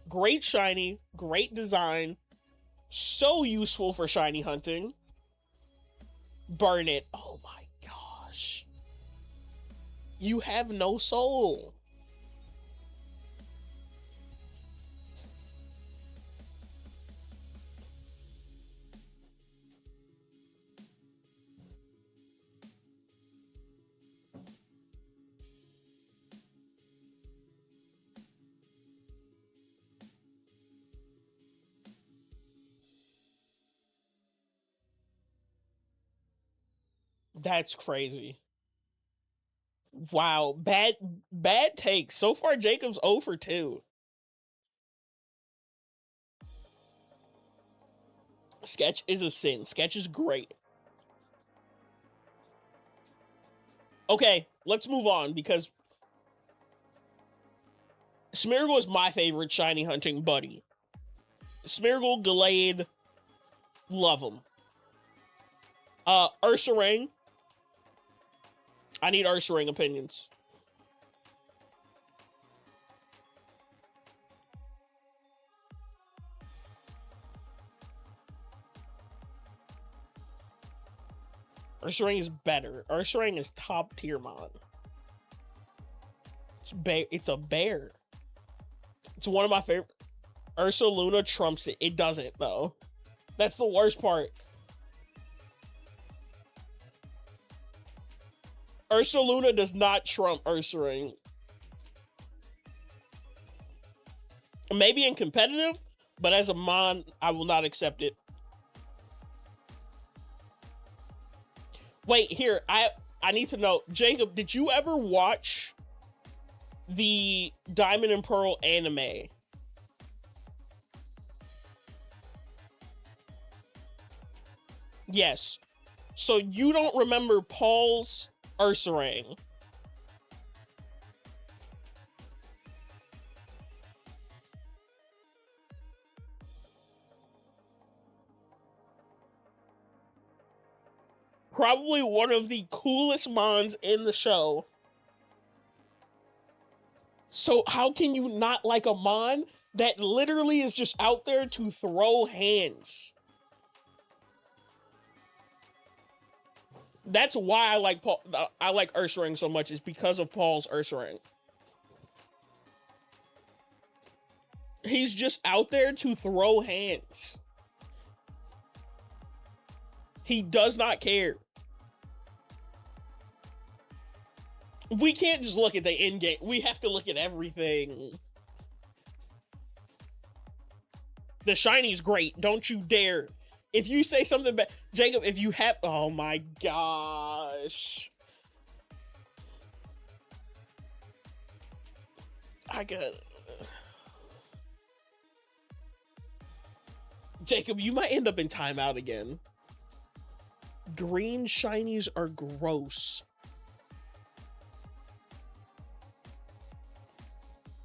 Great shiny, great design, so useful for shiny hunting. Burn it. Oh my gosh. You have no soul. That's crazy. Wow, bad take. So far, Jacob's 0 for 2. Sketch is a sin. Sketch is great. Okay, let's move on because Smeargle is my favorite shiny hunting buddy. Smeargle, Gallade, love him. Ursaring. I need Ursaring opinions. Ursaring is better. Ursaring is top tier mon. It's a bear. It's one of my favorite. Ursaluna trumps it. It doesn't though. That's the worst part. Ursaluna does not trump Ursaring. Maybe in competitive, but as a mon, I will not accept it. Wait, here, I need to know, Jacob, did you ever watch the Diamond and Pearl anime? Yes. So you don't remember Paul's Ursaring. Probably one of the coolest mons in the show. So how can you not like a mon that literally is just out there to throw hands? That's why I like Ursaring so much, is because of Paul's Ursaring. He's just out there to throw hands. He does not care. We can't just look at the end game. We have to look at everything. The shiny's great. Don't you dare. If you say something bad, Jacob, if you have, oh my gosh. I got, Jacob, you might end up in timeout again. Green shinies are gross.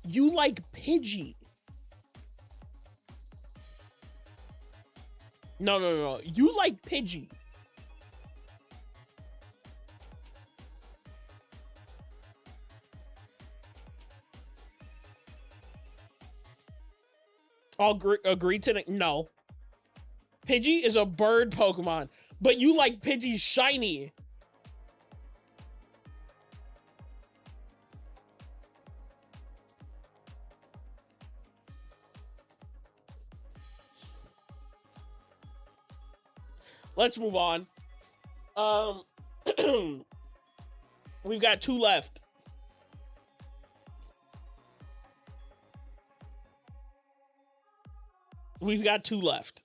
You like Pidgey. No. You like Pidgey. I'll agree to no. Pidgey is a bird Pokemon, but you like Pidgey shiny. Let's move on. We've got 2 left. We've got 2 left.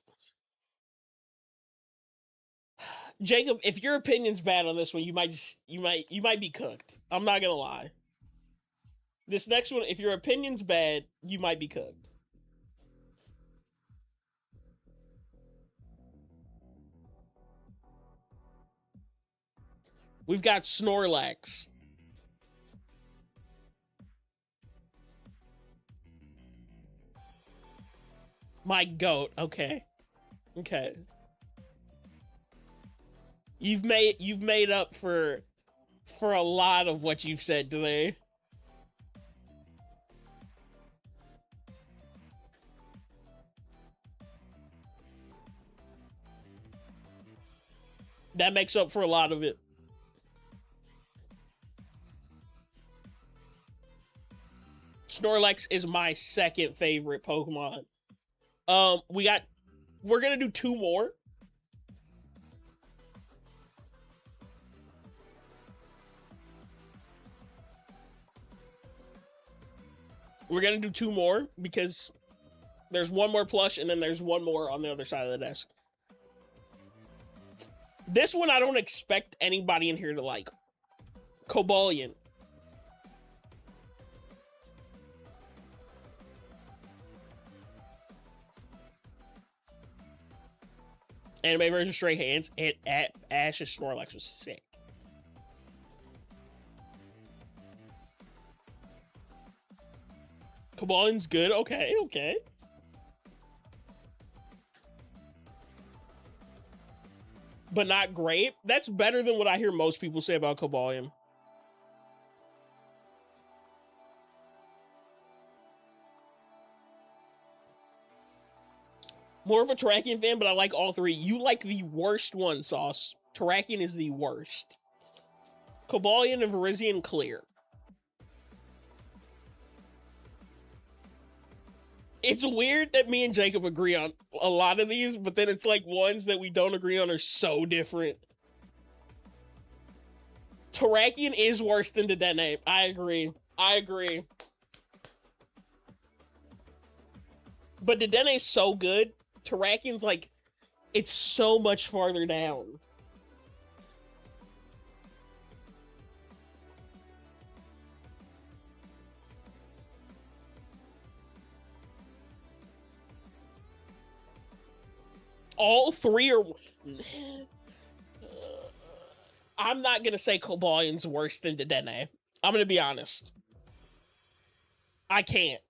Jacob, if your opinion's bad on this one, you might be cooked. I'm not gonna lie. This next one, if your opinion's bad, you might be cooked. We've got Snorlax. My goat. Okay. You've made up for a lot of what you've said today. That makes up for a lot of it. Snorlax is my second favorite Pokemon. We're gonna do 2 more. We're gonna do 2 more because there's 1 more plush and then there's 1 more on the other side of the desk. This one I don't expect anybody in here to like. Cobalion. Anime version Stray Hands and Ash's Snorlax was sick. Kabalin's good. Okay, okay. But not great. That's better than what I hear most people say about Cobalion. More of a Terrakion fan, but I like all three. You like the worst one, Sauce. Terrakion is the worst. Cobalion and Virizion clear. It's weird that me and Jacob agree on a lot of these, but then it's like ones that we don't agree on are so different. Terrakion is worse than Dedenne. I agree. I agree. But Dedenne is so good. Terrakion's like, it's so much farther down. All three are... I'm not going to say Cobalion's worse than Dedenne. I'm going to be honest. I can't.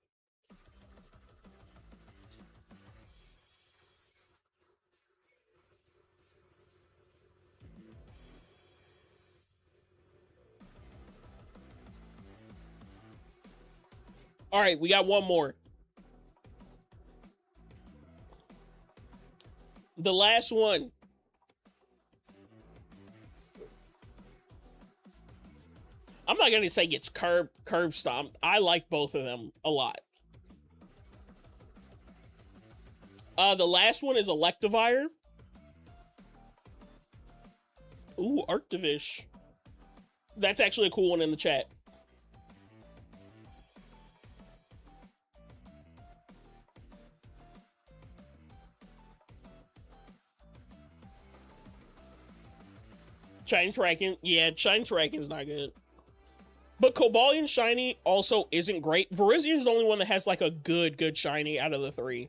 All right, we got one more. The last one. I'm not going to say gets curb stomped. I like both of them a lot. The last one is Electivire. Ooh, Arctivish. That's actually a cool one in the chat. Shiny Terrakion. Yeah, Shiny Terrakion's not good. But Cobalion Shiny also isn't great. Virizion is the only one that has like a good Shiny out of the three.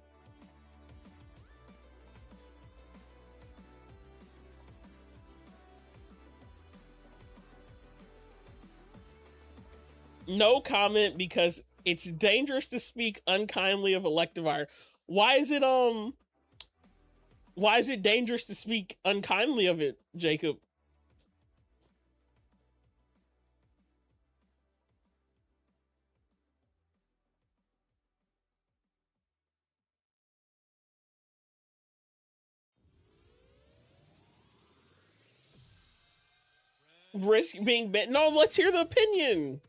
No comment because it's dangerous to speak unkindly of Electivire. Why is it dangerous to speak unkindly of it, Jacob? Risk being bit. No, let's hear the opinion.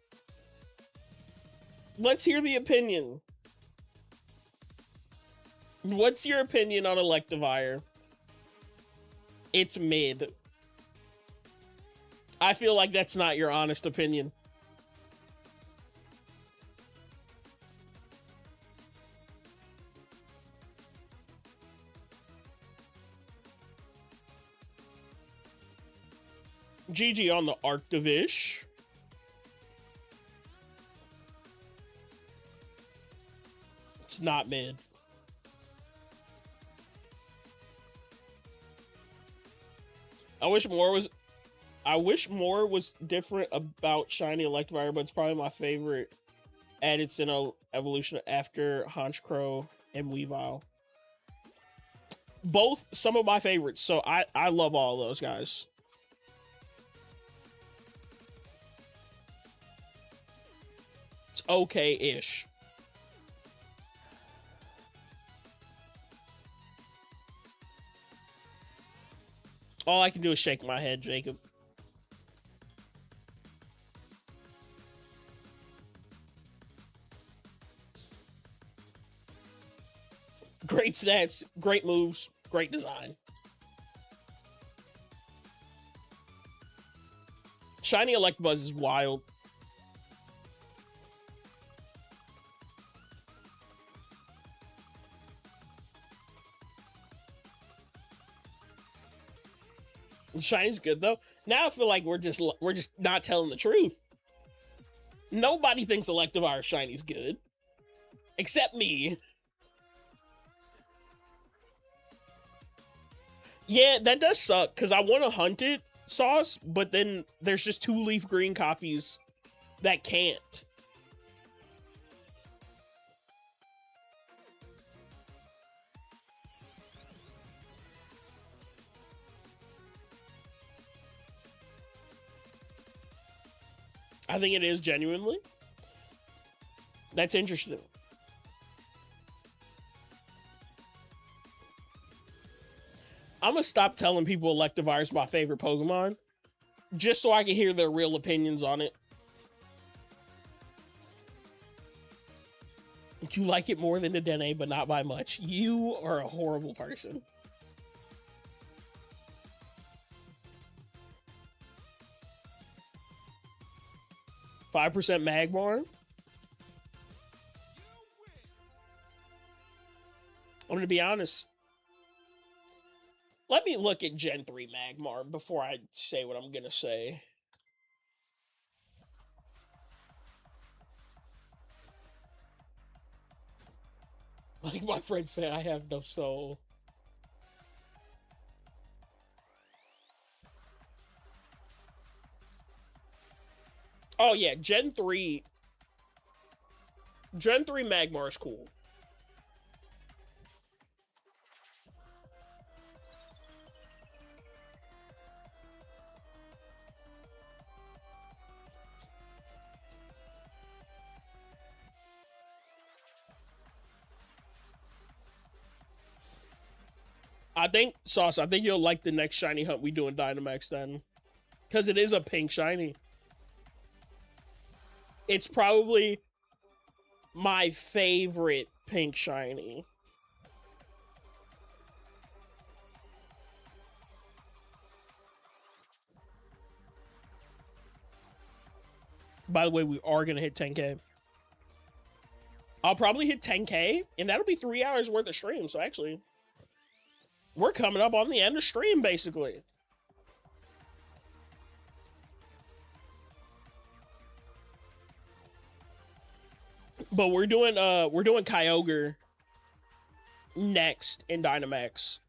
Let's hear the opinion. What's your opinion on Electivire? It's mid. I feel like that's not your honest opinion. GG on the Arctivish. It's not mid. I wish more was different about Shiny Electivire, but it's probably my favorite at its evolution after Honchkrow and Weavile. Both some of my favorites, so I love all those guys. It's okay-ish. All I can do is shake my head, Jacob. Great stats, great moves, great design. Shiny Electabuzz is wild. Shiny's good though. Now I feel like we're just not telling the truth. Nobody thinks Electivire Shiny's good, except me. Yeah, that does suck, because I want to hunt it, Sauce, but then there's just 2 leaf green copies that can't. I think it is genuinely. That's interesting. I'm gonna stop telling people Electivire is my favorite Pokemon, just so I can hear their real opinions on it. You like it more than the Dene, but not by much. You are a horrible person. $5% Magmar. I'm gonna be honest. Let me look at Gen 3 Magmar before I say what I'm gonna say. Like my friend said, I have no soul. Oh yeah, Gen 3 Magmar is cool. I think, Sauce, I think you'll like the next shiny hunt we do in Dynamax then. Because it is a pink shiny. It's probably my favorite pink shiny. By the way, we are going to hit 10K. I'll probably hit 10K, and that'll be 3 hours worth of stream. So actually, we're coming up on the end of stream, basically. But we're doing Kyogre next in Dynamax.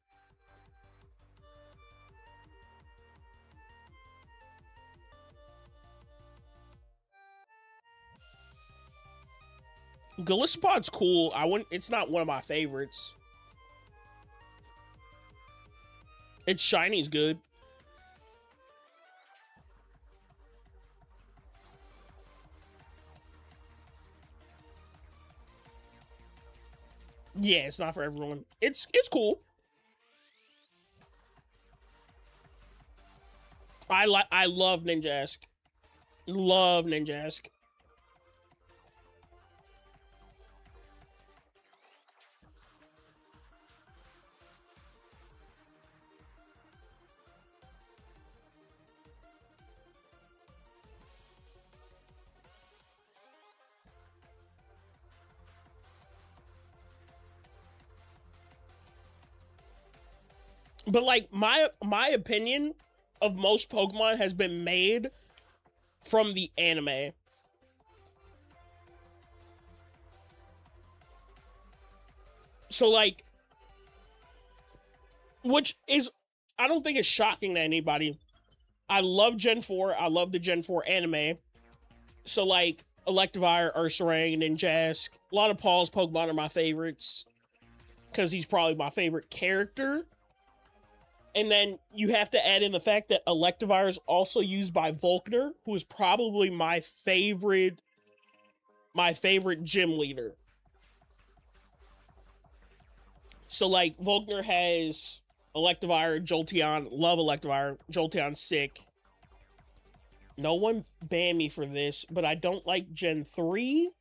Gallistopod's cool. It's not one of my favorites. Its shiny's good. Yeah, it's not for everyone. It's cool. I love Ninjask. Love Ninjask. But like my opinion of most Pokemon has been made from the anime. So like, which is, I don't think it's shocking to anybody. I love Gen 4. I love the Gen 4 anime. So like Electivire, Ursaring, Ninjask. A lot of Paul's Pokemon are my favorites because he's probably my favorite character. And then you have to add in the fact that Electivire is also used by Volkner, who is probably my favorite gym leader. So like Volkner has Electivire, Jolteon, love Electivire, Jolteon's sick. No one ban me for this, but I don't like Gen 3,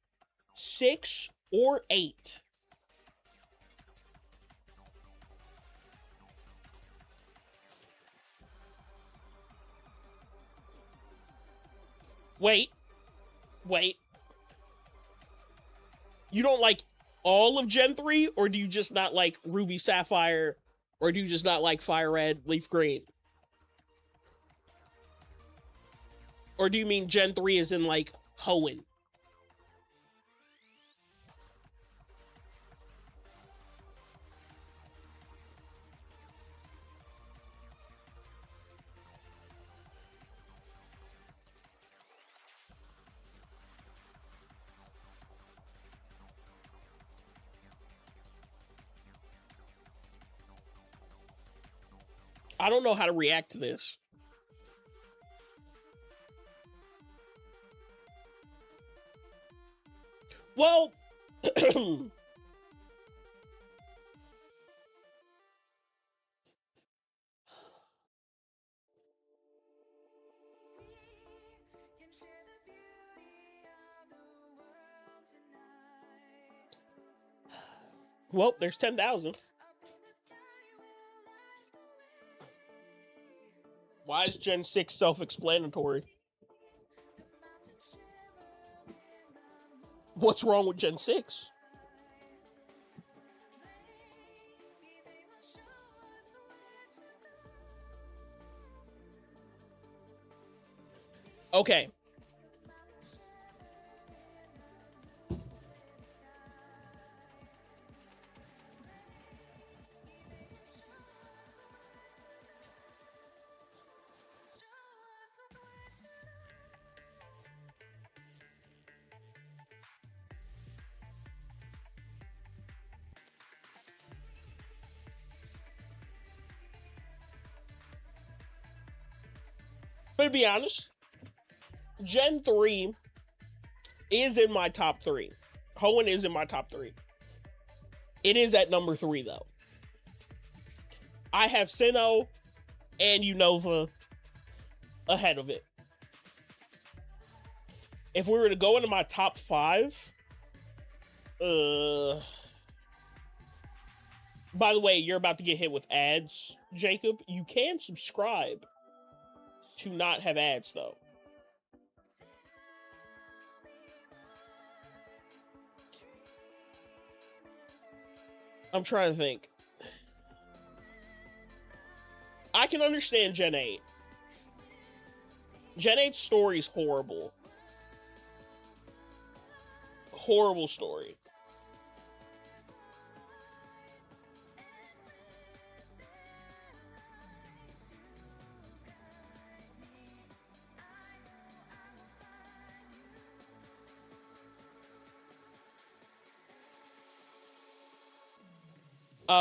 6, or 8. Wait. You don't like all of Gen 3, or do you just not like Ruby Sapphire, or do you just not like Fire Red, Leaf Green? Or do you mean Gen 3 is in like Hoenn? I don't know how to react to this. Well, well, there's 10,000. Why is Gen 6 self-explanatory? What's wrong with Gen 6? Okay. But to be honest, Gen 3 is in my top 3. Hoenn is in my top 3. It is at number 3, though. I have Sinnoh and Unova ahead of it. If we were to go into my top 5, by the way, you're about to get hit with ads, Jacob. You can subscribe to not have ads, though. I'm trying to think. I can understand Gen 8. Gen 8's story is horrible. Horrible story.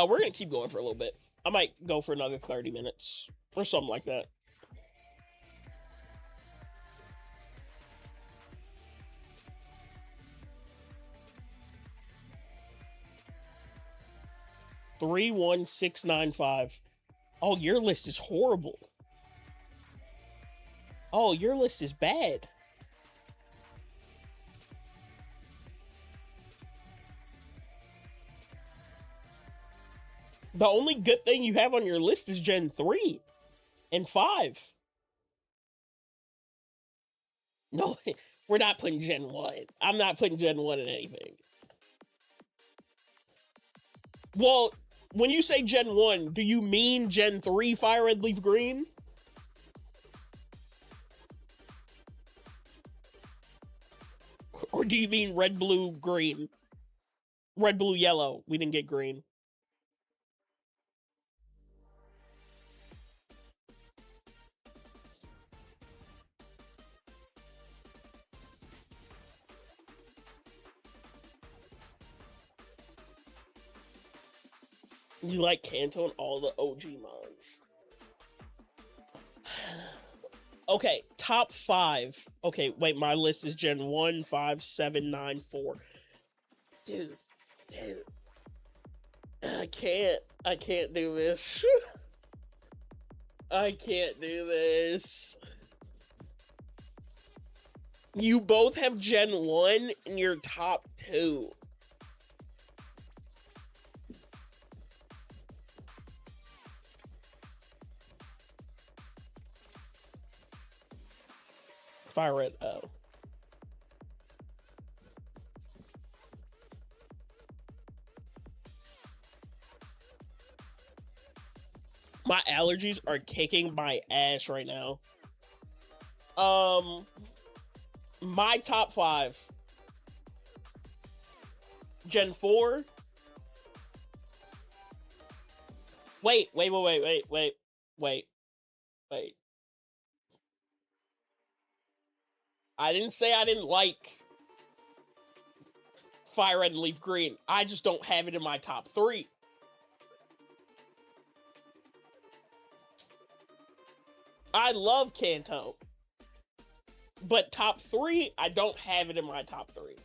We're gonna keep going for a little bit. I might go for another 30 minutes or something like that. $31695. Oh, your list is horrible. Oh, your list is bad. The only good thing you have on your list is Gen 3 and 5. No, we're not putting Gen 1. I'm not putting Gen 1 in anything. Well, when you say Gen 1, do you mean Gen 3 FireRed LeafGreen? Or do you mean red, blue, green? Red, blue, yellow. We didn't get green. You like Kanto and all the OG mods. Okay, top 5. Okay, wait, my list is Gen 1, 5, 7, 9, 4. Dude. I can't do this. I can't do this. You both have Gen 1 in your top 2. FireRed, oh. My allergies are kicking my ass right now. My top 5. Gen 4. Wait. I didn't say I didn't like FireRed and LeafGreen. I just don't have it in my top 3. I love Kanto. But top 3, I don't have it in my top 3.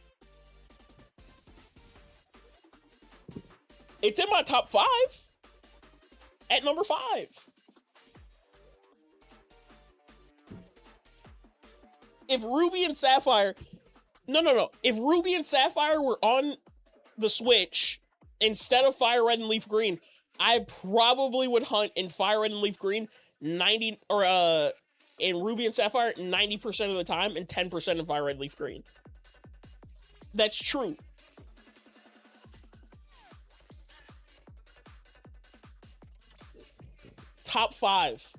It's in my top 5. At number 5. If Ruby and Sapphire... No. If Ruby and Sapphire were on the Switch instead of FireRed and LeafGreen, I probably would hunt in FireRed and LeafGreen in Ruby and Sapphire 90% of the time and 10% in FireRed LeafGreen. That's true. Top 5.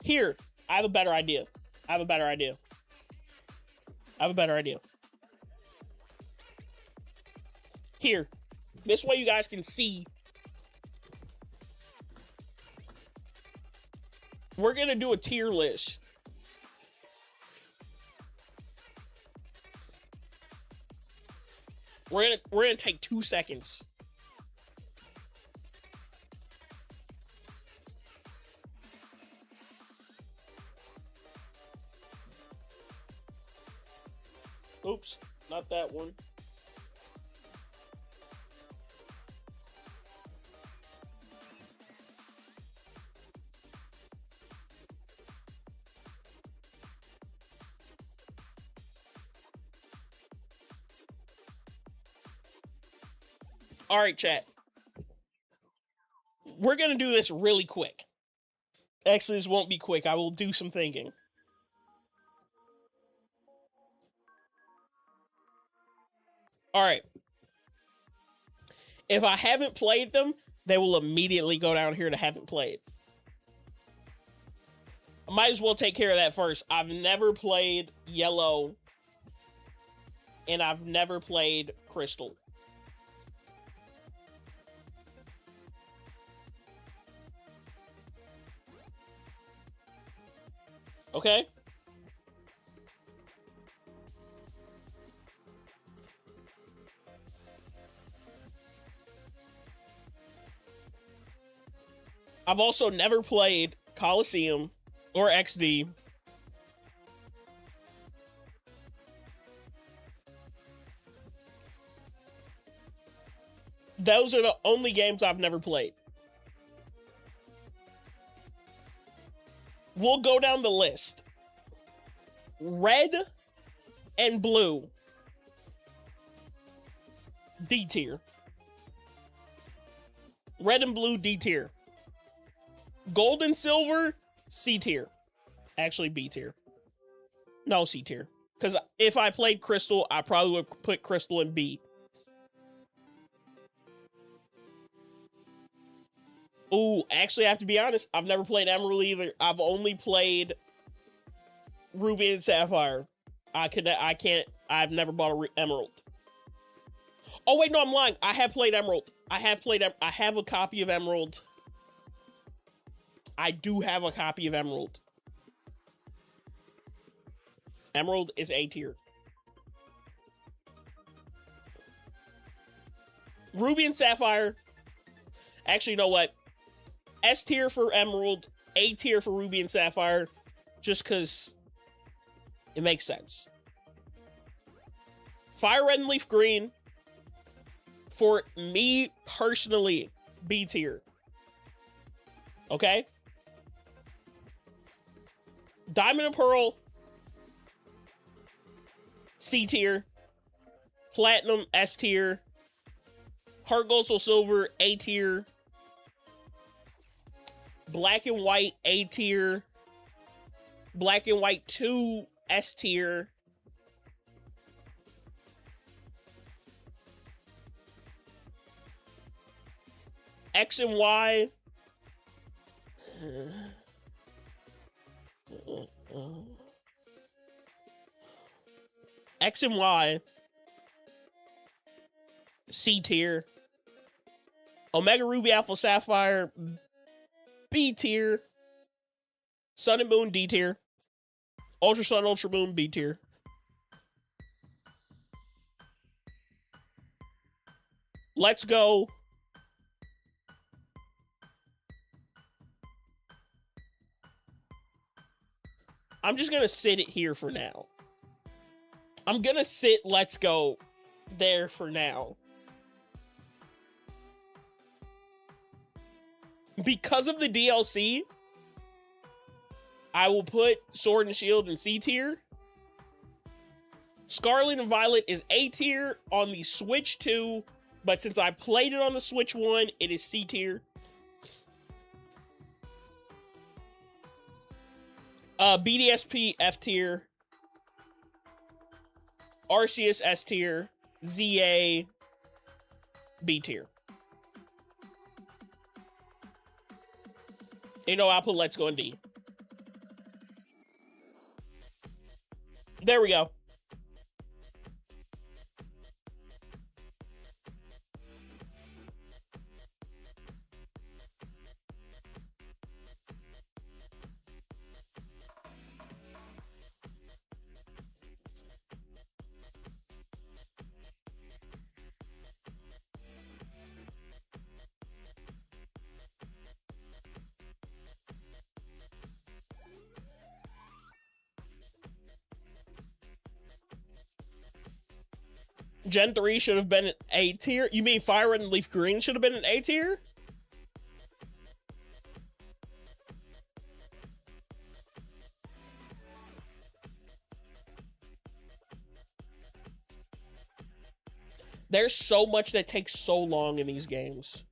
Here, I have a better idea. Here. This way you guys can see. We're going to do a tier list. We're going to take 2 seconds. Oops, not that one. All right, chat. We're going to do this really quick. Actually, this won't be quick. I will do some thinking. All right. If I haven't played them, they will immediately go down here to haven't played. I might as well take care of that first. I've never played Yellow, and I've never played Crystal. Okay? I've also never played Coliseum or XD. Those are the only games I've never played. We'll go down the list. Red and Blue, D tier. Red and Blue, D tier. Gold and Silver, C tier. Actually, B tier. No, C tier. Because if I played Crystal, I probably would put Crystal in B. Ooh, actually, I have to be honest. I've never played Emerald either. I've only played Ruby and Sapphire. I've never bought a Emerald. Oh, wait, no, I'm lying. I have played Emerald. I have a copy of Emerald. I do have a copy of Emerald. Emerald is A tier. Ruby and Sapphire. Actually, you know what? S tier for Emerald, A tier for Ruby and Sapphire, just because it makes sense. FireRed and LeafGreen, for me personally, B tier. Okay? Diamond and Pearl, C tier. Platinum, S tier. Heart Gold Soul Silver, A tier. Black and White, A tier. Black and White 2, S tier. X and Y. X and Y. C tier. Omega Ruby Alpha Sapphire, B tier. Sun and Moon, D tier. Ultra Sun, Ultra Moon, B tier. Let's go. I'm just gonna sit it here for now. I'm gonna sit Let's Go there for now. Because of the DLC, I will put Sword and Shield in C tier. Scarlet and Violet is A tier on the Switch 2, but since I played it on the Switch 1, it is C tier. BDSP F tier. Arceus S tier. ZA B tier. You know, I'll put Let's Go in D. There we go. Gen 3 should have been an A tier? You mean FireRed and LeafGreen should have been an A tier? There's so much that takes so long in these games.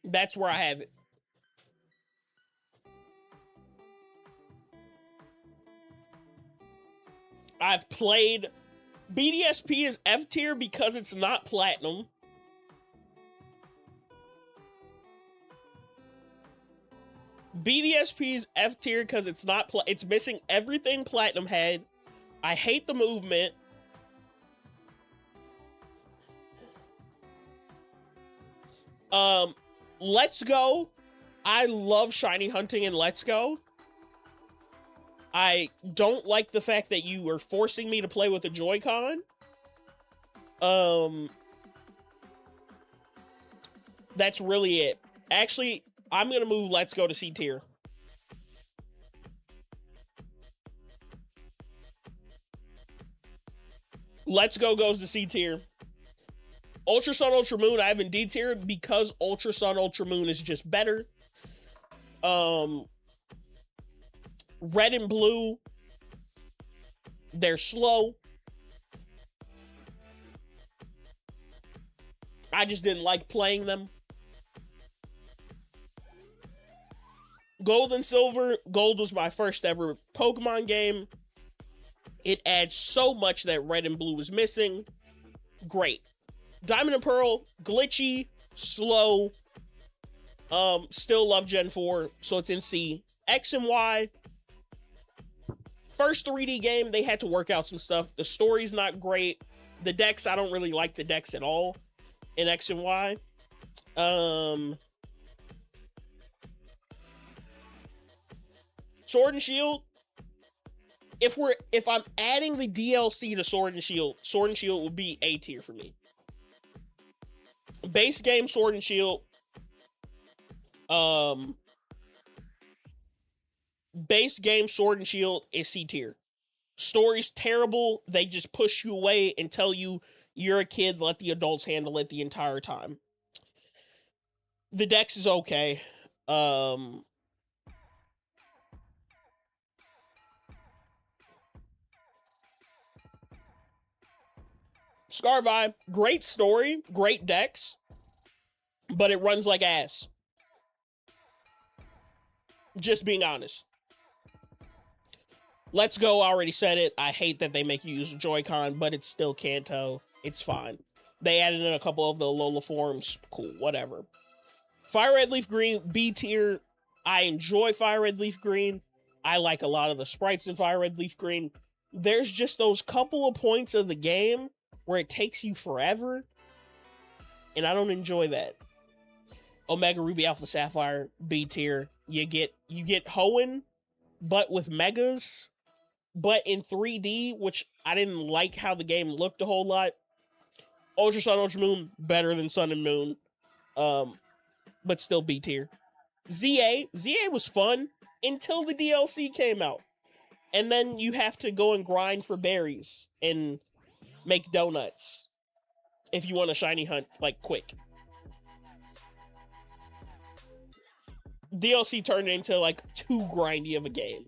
That's where I have it. I've played... BDSP is F tier because it's not platinum. BDSP is F tier because it's not... it's missing everything platinum had. I hate the movement. Let's Go. I love shiny hunting in Let's Go. I don't like the fact that you were forcing me to play with a Joy-Con. That's really it. Actually, I'm gonna move Let's Go to C tier. Let's Go goes to C tier. Ultra Sun, Ultra Moon, I have in D tier because Ultra Sun, Ultra Moon is just better. Red and Blue, they're slow. I just didn't like playing them. Gold and Silver, Gold was my first ever Pokemon game. It adds so much that Red and Blue was missing. Great. Diamond and Pearl, glitchy, slow. Still love Gen 4, so it's in C. X and Y, first 3D game, they had to work out some stuff. The story's not great. The decks, I don't really like the decks at all in X and Y. Sword and Shield. If I'm adding the DLC to Sword and Shield would be A tier for me. Base game Sword and Shield. Base game Sword and Shield is C tier. Story's terrible. They just push you away and tell you you're a kid, let the adults handle it the entire time. The dex is okay. Scar Vibe, great story, great dex, but it runs like ass. Just being honest. Let's Go, I already said it. I hate that they make you use a Joy-Con, but it's still Kanto. It's fine. They added in a couple of the Alola forms. Cool, whatever. FireRed Leaf Green, B tier. I enjoy FireRed Leaf Green. I like a lot of the sprites in FireRed Leaf Green. There's just those couple of points of the game where it takes you forever, and I don't enjoy that. Omega Ruby Alpha Sapphire, B tier. You get Hoenn, but with megas. but in 3D, which I didn't like how the game looked a whole lot. Ultra Sun, Ultra Moon, better than Sun and Moon, but still B tier. ZA was fun until the DLC came out, and then you have to go and grind for berries and make donuts if you want a shiny hunt like quick. DLC turned into like too grindy of a game.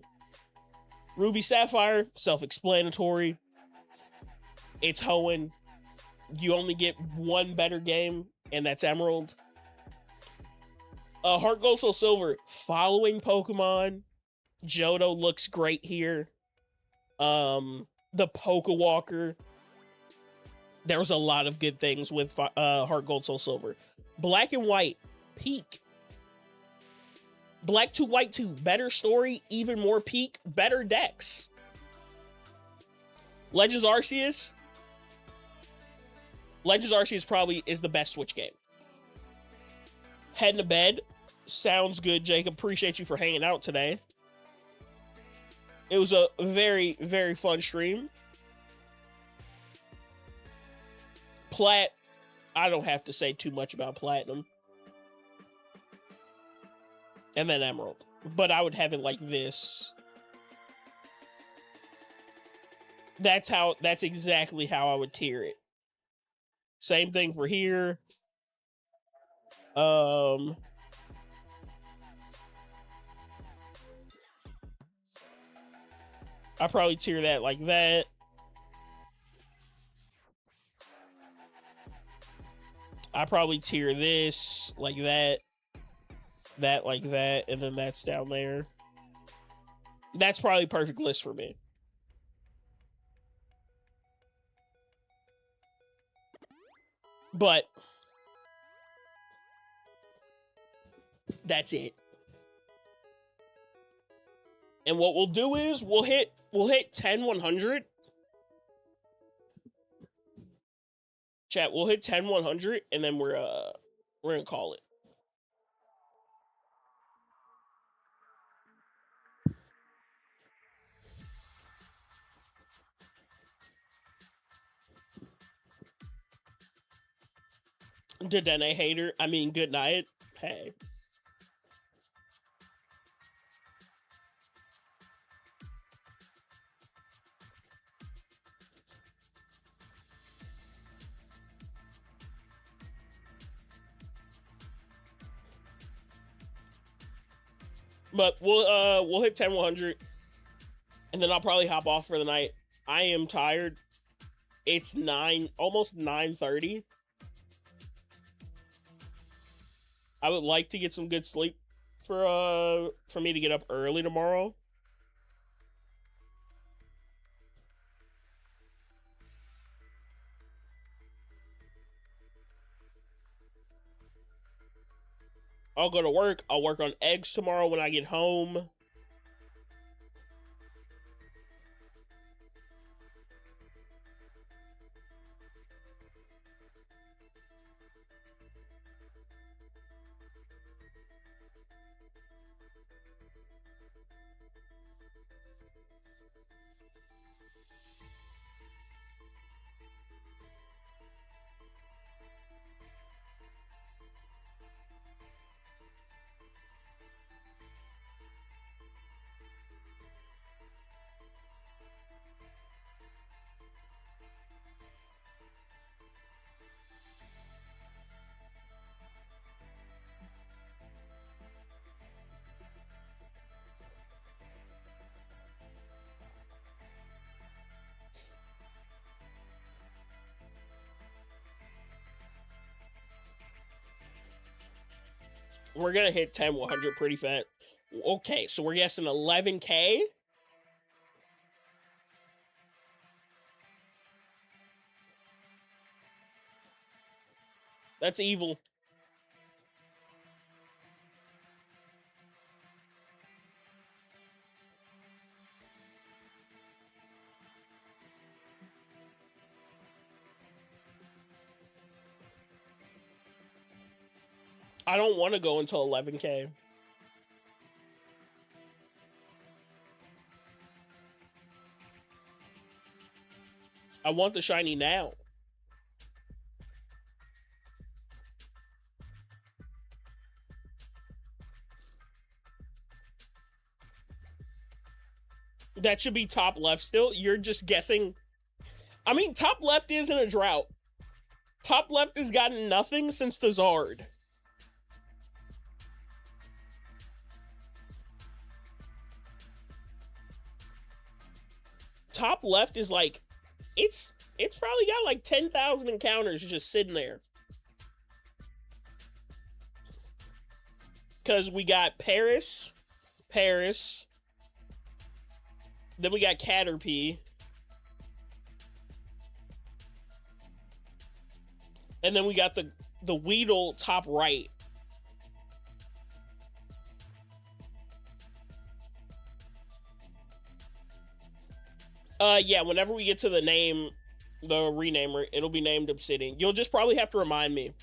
Ruby Sapphire, self-explanatory. It's hoeing. You only get one better game, and that's Emerald. Heart Gold Soul Silver, following Pokemon. Johto looks great here. The Pokewalker. There was a lot of good things with Heart Gold Soul Silver. Black and White, peak. Black 2, White 2, better story, even more peak, better decks. Legends Arceus probably is the best Switch game. Heading to bed. Sounds good, Jacob. Appreciate you for hanging out today. It was a very, very fun stream. Plat, I don't have to say too much about Platinum. And then Emerald. But I would have it like this. That's exactly how I would tier it. Same thing for here. I probably tier that like that. I probably tier this like that. That like that, and then that's down there. That's probably a perfect list for me. But that's it. And what we'll do is we'll hit 10-100. Chat, we'll hit 10-100, and then we're gonna call it. Dedenne hater. I mean, good night. Hey. But we'll hit 10-100, and then I'll probably hop off for the night. I am tired. It's almost 9:30. I would like to get some good sleep for me to get up early tomorrow. I'll go to work. I'll work on eggs tomorrow when I get home. We're gonna hit 10-100 pretty fast. Okay, so we're guessing 11K. That's evil. I don't want to go until 11K. I want the shiny now. That should be top left still. You're just guessing. I mean, top left is in a drought. Top left has gotten nothing since the Zard. Top left is like, it's probably got like 10,000 encounters just sitting there. Because we got Paris, then we got Caterpie, and then we got the Weedle top right. Yeah, whenever we get to the name, the renamer, it'll be named Obsidian. You'll just probably have to remind me.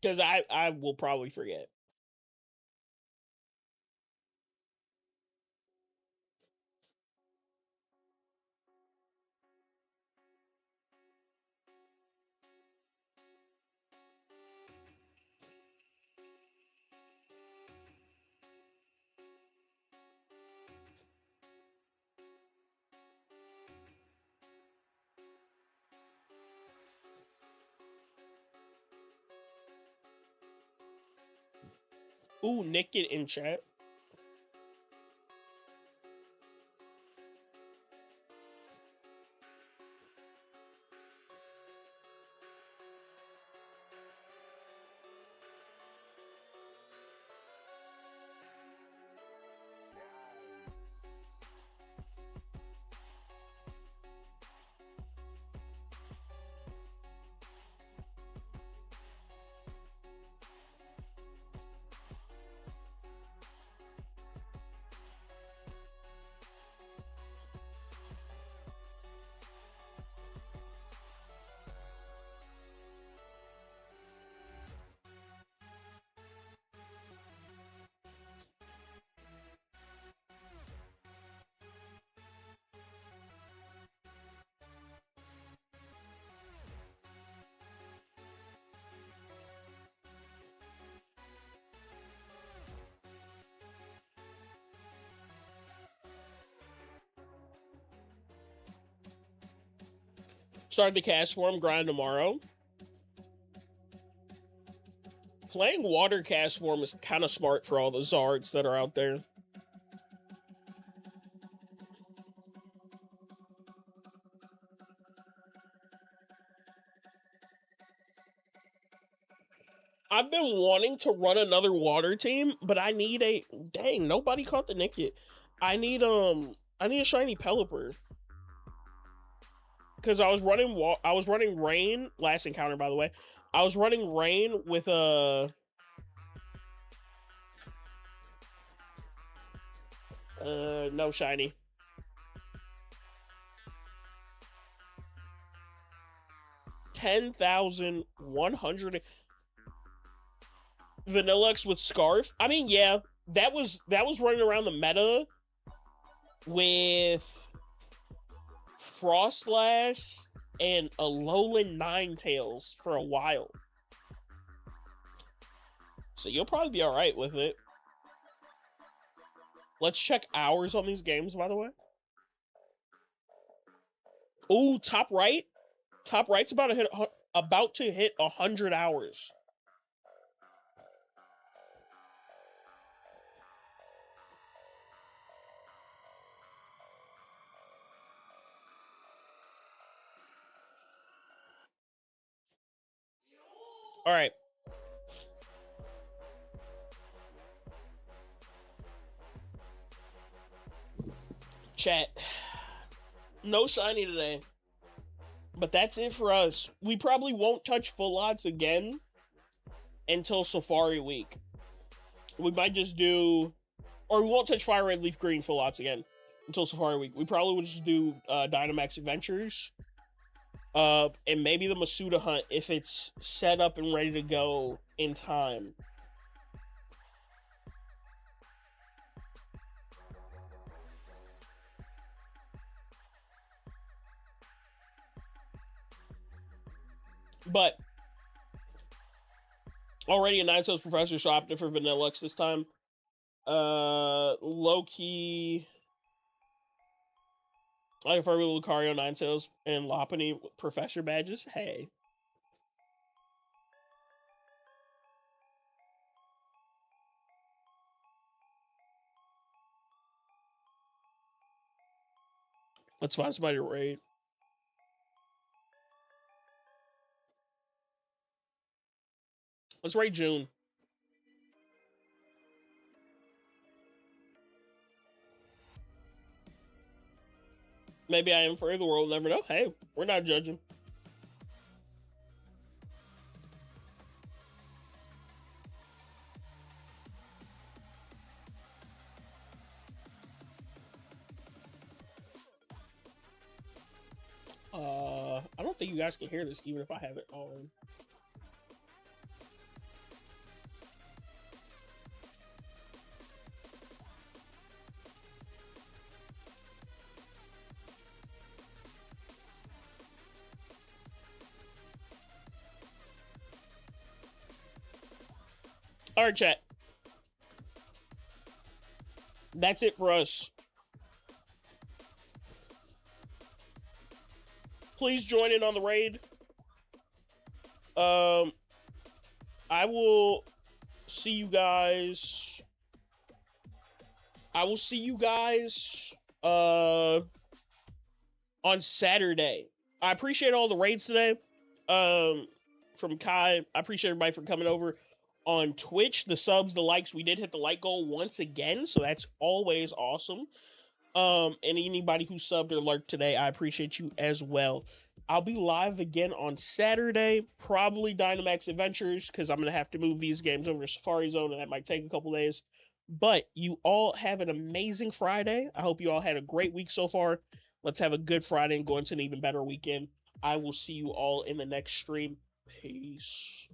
Because I will probably forget. Ooh, Nick it in chat. Start the cast form, grind tomorrow. Playing water cast form is kind of smart for all the Zards that are out there. I've been wanting to run another water team, but I need a dang, nobody caught the Nick yet. I need a shiny Pelipper. Because I was running Rain last encounter, by the way. I was running Rain with a no shiny. $10,100 Vanillux with Scarf. I mean, yeah, that was running around the meta with Frostlass and a Alolan Ninetales for a while. So you'll probably be alright with it. Let's check hours on these games, by the way. Ooh, top right. Top right's about to hit 100 hours. All right. Chat. No shiny today. But that's it for us. We probably won't touch full odds again until Safari Week. We might just do, or we won't touch FireRed, LeafGreen full odds again until Safari Week. We probably would just do Dynamax Adventures And maybe the Masuda hunt if it's set up and ready to go in time. But already a Ninetales Professor, so opted for Vanillux this time. Low-key, I prefer Lucario, Ninetales, and Lopunny Professor badges. Hey. Let's find somebody to raid. Let's raid June. Maybe I am for the world, never know. Hey, we're not judging. I don't think you guys can hear this even if I have it on. All right, chat. That's it for us. Please join in on the raid. I will see you guys. On Saturday. I appreciate all the raids today. From Kai. I appreciate everybody for coming over on Twitch. The subs, the likes. We did hit the like goal once again, so that's always awesome. And anybody who subbed or lurked today, I appreciate you as well. I'll be live again on Saturday, probably Dynamax Adventures, because I'm going to have to move these games over to Safari Zone, and that might take a couple days. But you all have an amazing Friday. I hope you all had a great week so far. Let's have a good Friday and go into an even better weekend. I will see you all in the next stream. Peace.